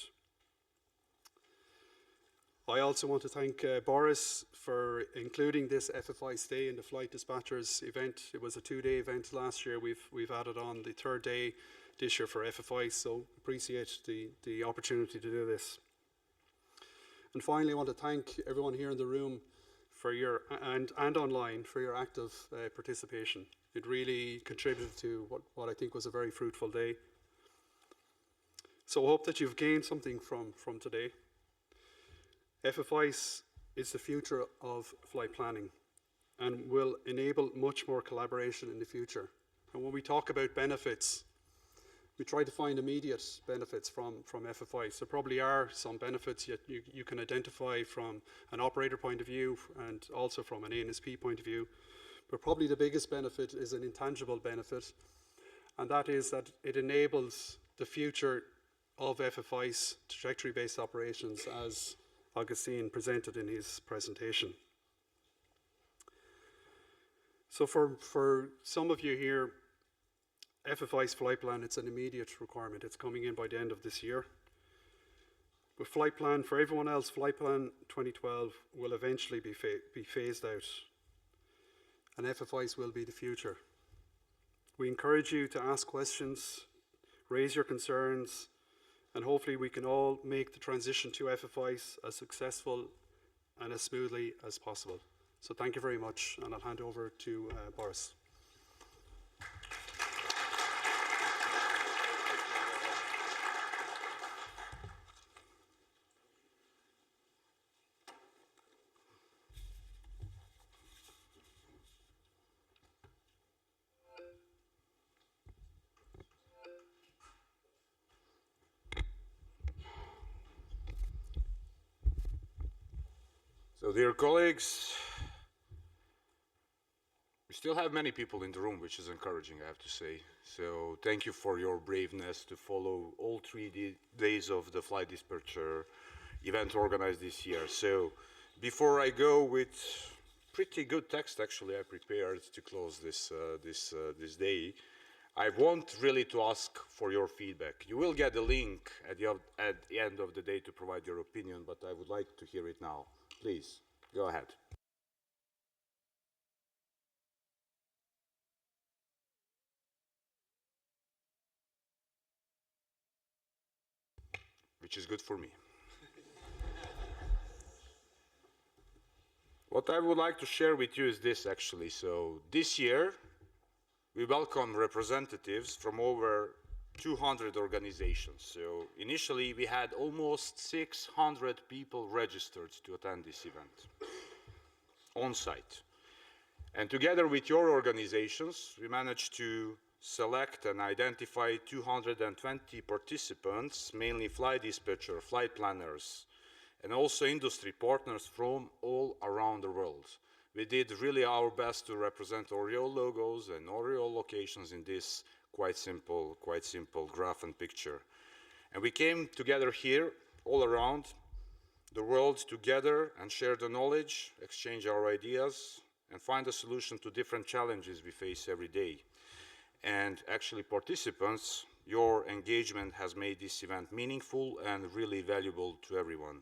I also want to thank Boris for including this FFI stay in the Flight Dispatchers event. It was a 2-day event last year. We've added on the 3rd day this year for FFI, so appreciate the opportunity to do this. And finally, I want to thank everyone here in the room for your and online for your active participation. It really contributed to what I think was a very fruitful day. So I hope that you've gained something from today. FFIs is the future of flight planning. and will enable much more collaboration in the future. And when we talk about benefits, we try to find immediate benefits from FFI. So probably are some benefits you can identify from an operator point of view and also from an ANSP point of view. But probably the biggest benefit is an intangible benefit, and that is that it enables the future of FFI's trajectory-based operations as Augustine presented in his presentation. So for some of you here, FFI's flight plan, it's an immediate requirement. It's coming in by the end of this year. But flight plan, for everyone else, flight plan 2012 will eventually be phased out. And FFI's will be the future. We encourage you to ask questions, raise your concerns, and hopefully we can all make the transition to FFI's as successful and as smoothly as possible. So thank you very much, and I'll hand over to Boris. So, dear colleagues, we still have many people in the room, which is encouraging, I have to say. So, thank you for your braveness to follow all 3 days of the flight dispatcher event organized this year. So, before I go with pretty good text, actually, I prepared to close this day, I want really to ask for your feedback. You will get the link at the end of the day to provide your opinion, but I would like to hear it now. Please, go ahead. Which is good for me. What I would like to share with you is this, actually. So this year, we welcome representatives from over 200 organizations. So initially, we had almost 600 people registered to attend this event on site. And together with your organizations, we managed to select and identify 220 participants, mainly flight dispatcher, flight planners, and also industry partners from all around the world. We did really our best to represent Oriole logos and Oriole locations in this quite simple graph and picture. And we came together here, all around the world together, and share the knowledge, exchange our ideas, and find a solution to different challenges we face every day. And actually, participants, your engagement has made this event meaningful and really valuable to everyone.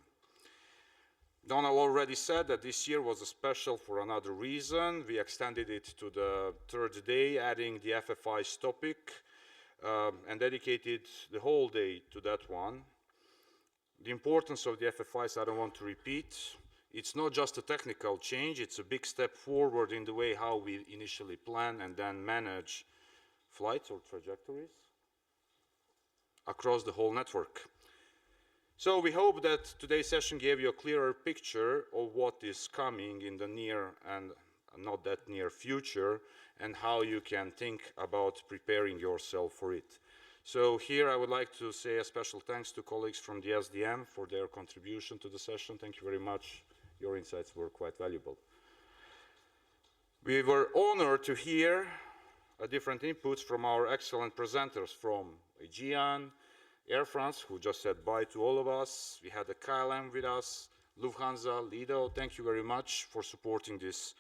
Donald already said that this year was special for another reason. We extended it to the 3rd day, adding the FFI's topic, and dedicated the whole day to that one. The importance of the FFIs, I don't want to repeat. It's not just a technical change, it's a big step forward in the way how we initially plan and then manage flights or trajectories across the whole network. So we hope that today's session gave you a clearer picture of what is coming in the near and not that near future, and how you can think about preparing yourself for it. So here I would like to say a special thanks to colleagues from the SDM for their contribution to the session. Thank you very much. Your insights were quite valuable. We were honored to hear different inputs from our excellent presenters from Aegean, Air France, who just said bye to all of us. We had a KLM with us, Lufthansa, Lido. Thank you very much for supporting this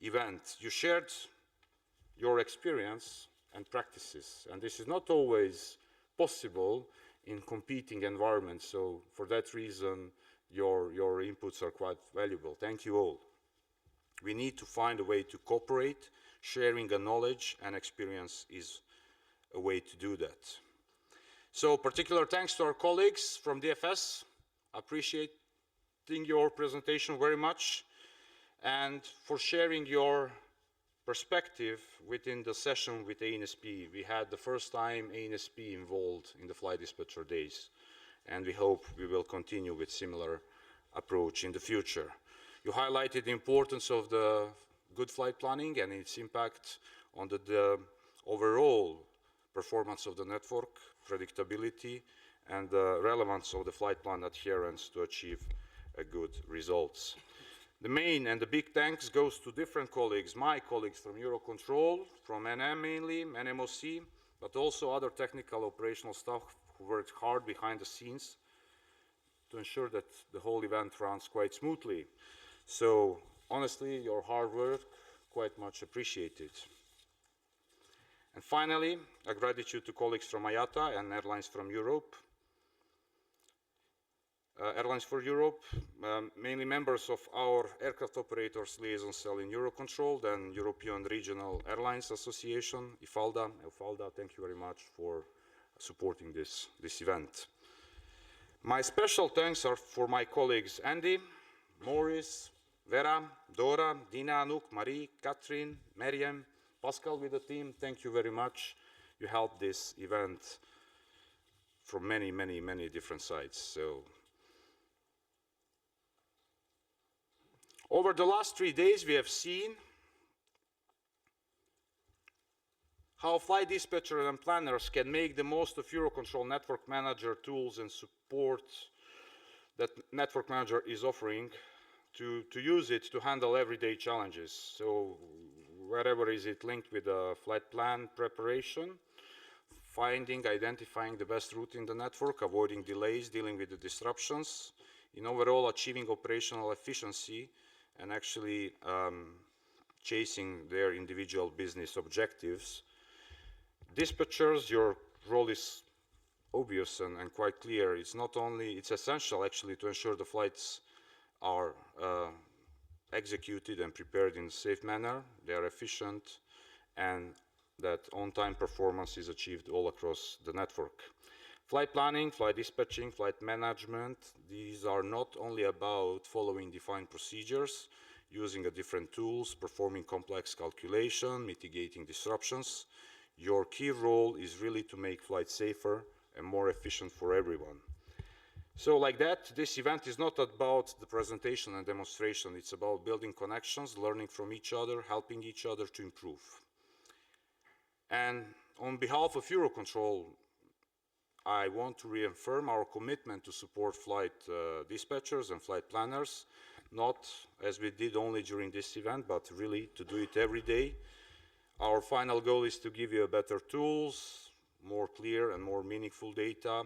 event. You shared your experience and practices, and this is not always possible in competing environments. So for that reason, your inputs are quite valuable. Thank you all. We need to find a way to cooperate. Sharing the knowledge and experience is a way to do that. So particular thanks to our colleagues from DFS, appreciating your presentation very much, and for sharing your perspective within the session with ANSP. We had the first time ANSP involved in the flight dispatcher days, and we hope we will continue with similar approach in the future. You highlighted the importance of the good flight planning and its impact on the overall performance of the network, predictability, and the relevance of the flight plan adherence to achieve good results. The main and the big thanks goes to different colleagues, my colleagues from EUROCONTROL, from NM mainly, NMOC, but also other technical operational staff who worked hard behind the scenes to ensure that the whole event runs quite smoothly. So honestly, your hard work, quite much appreciated. And finally, a gratitude to colleagues from IATA and Airlines from Europe. Airlines for Europe, mainly members of our Aircraft Operators Liaison Cell in EUROCONTROL, then European Regional Airlines Association, EFALDA. Thank you very much for supporting this event. My special thanks are for my colleagues Andy, Maurice, Vera, Dora, Dina, Anouk, Marie, Catherine, Mariam, Pascal with the team. Thank you very much. You helped this event from many, many, many different sides. So, over the last 3 days, we have seen how flight dispatchers and planners can make the most of EUROCONTROL Network Manager tools and support that Network Manager is offering to use it to handle everyday challenges. So wherever is it linked with the flight plan preparation, finding, identifying the best route in the network, avoiding delays, dealing with the disruptions, in overall achieving operational efficiency and actually chasing their individual business objectives. Dispatchers, your role is obvious and quite clear. It's not only, it's essential actually to ensure the flights are executed and prepared in a safe manner, they are efficient, and that on-time performance is achieved all across the network. Flight planning, flight dispatching, flight management, these are not only about following defined procedures, using different tools, performing complex calculation, mitigating disruptions. Your key role is really to make flights safer and more efficient for everyone. So like that, this event is not about the presentation and demonstration, it's about building connections, learning from each other, helping each other to improve. And on behalf of EUROCONTROL, I want to reaffirm our commitment to support flight dispatchers and flight planners, not as we did only during this event, but really to do it every day. Our final goal is to give you better tools, more clear and more meaningful data,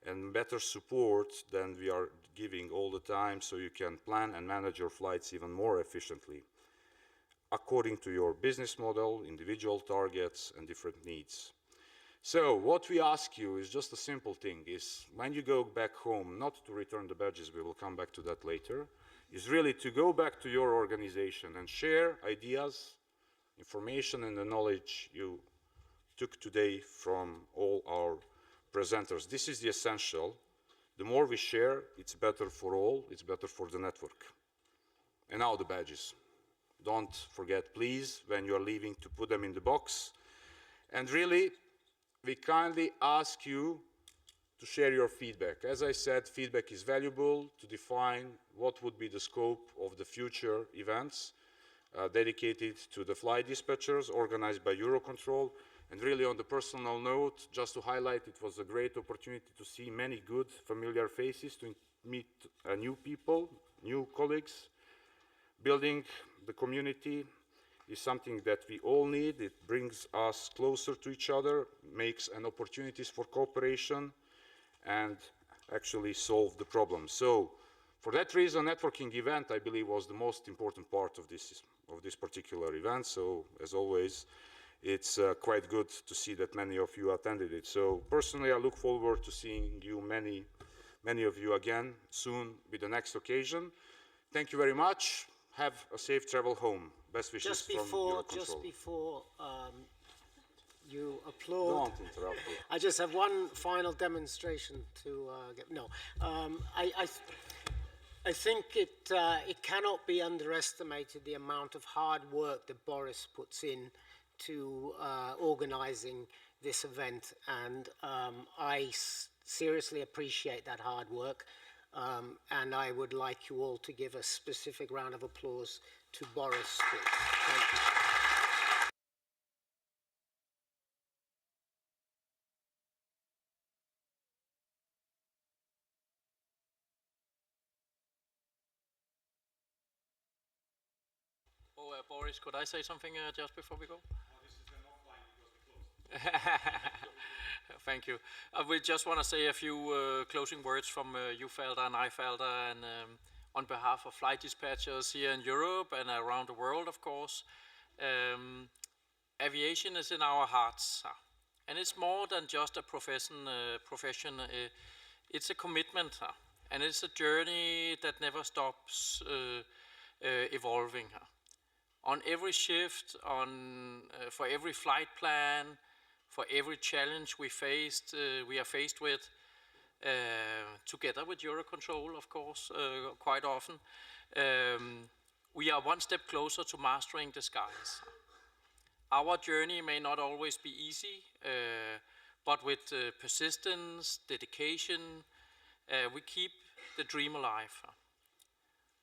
and better support than we are giving all the time so you can plan and manage your flights even more efficiently, according to your business model, individual targets, and different needs. So what we ask you is just a simple thing, is when you go back home, not to return the badges, we will come back to that later, is really to go back to your organization and share ideas, information, and the knowledge you took today from all our presenters. This is the essential. The more we share, it's better for all, it's better for the network. And now the badges. Don't forget, please, when you are leaving, to put them in the box. And really, we kindly ask you to share your feedback. As I said, feedback is valuable to define what would be the scope of the future events dedicated to the flight dispatchers organized by EUROCONTROL. And really, on the personal note, just to highlight, it was a great opportunity to see many good, familiar faces, to meet new people, new colleagues. Building the community is something that we all need. It brings us closer to each other, makes an opportunities for cooperation, and actually solve the problem. So, for that reason, networking event, I believe, was the most important part of this particular event. So, as always, it's quite good to see that many of you attended it. So, personally, I look forward to seeing you, many of you again soon with the next occasion. Thank you very much. Have a safe travel home. Best wishes from EUROCONTROL. Just before you applaud, Don't interrupt me. I just have one final demonstration to get. No, I think it cannot be underestimated the amount of hard work that Boris puts in to organizing this event, and I seriously appreciate that hard work. And I would like you all to give a specific round of applause to Boris, please. Thank you. Oh, Boris, could I say something just before we go? Thank you. We just want to say a few closing words from you, Felder, and I, Felder, and on behalf of flight dispatchers here in Europe and around the world, of course. Aviation is in our hearts, and it's more than just a profession. It's a commitment, and it's a journey that never stops evolving. On every shift, for every flight plan, for every challenge we are faced with, together with EUROCONTROL, of course, quite often, we are one step closer to mastering the skies. Our journey may not always be easy, but with persistence, dedication, we keep the dream alive.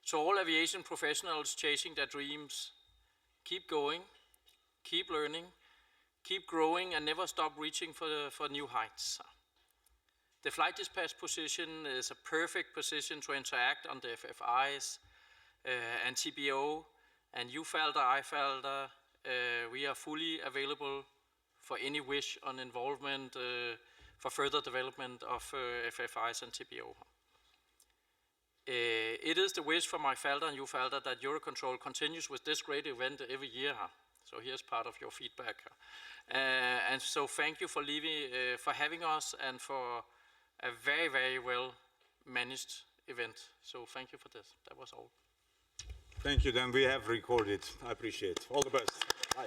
So all aviation professionals chasing their dreams, keep going, keep learning, keep growing, and never stop reaching for new heights. The flight dispatch position is a perfect position to interact on the FFIs and TBO, and you, Felder, I, Felder, we are fully available for any wish on involvement for further development of FFIs and TBO. It is the wish from my Felder and you, Felder, that EUROCONTROL continues with this great event every year. So here's part of your feedback. And so thank you for having us and for a very, very well managed event. So thank you for this. That was all. Thank you. Then we have recorded. I appreciate it. All the best. Bye.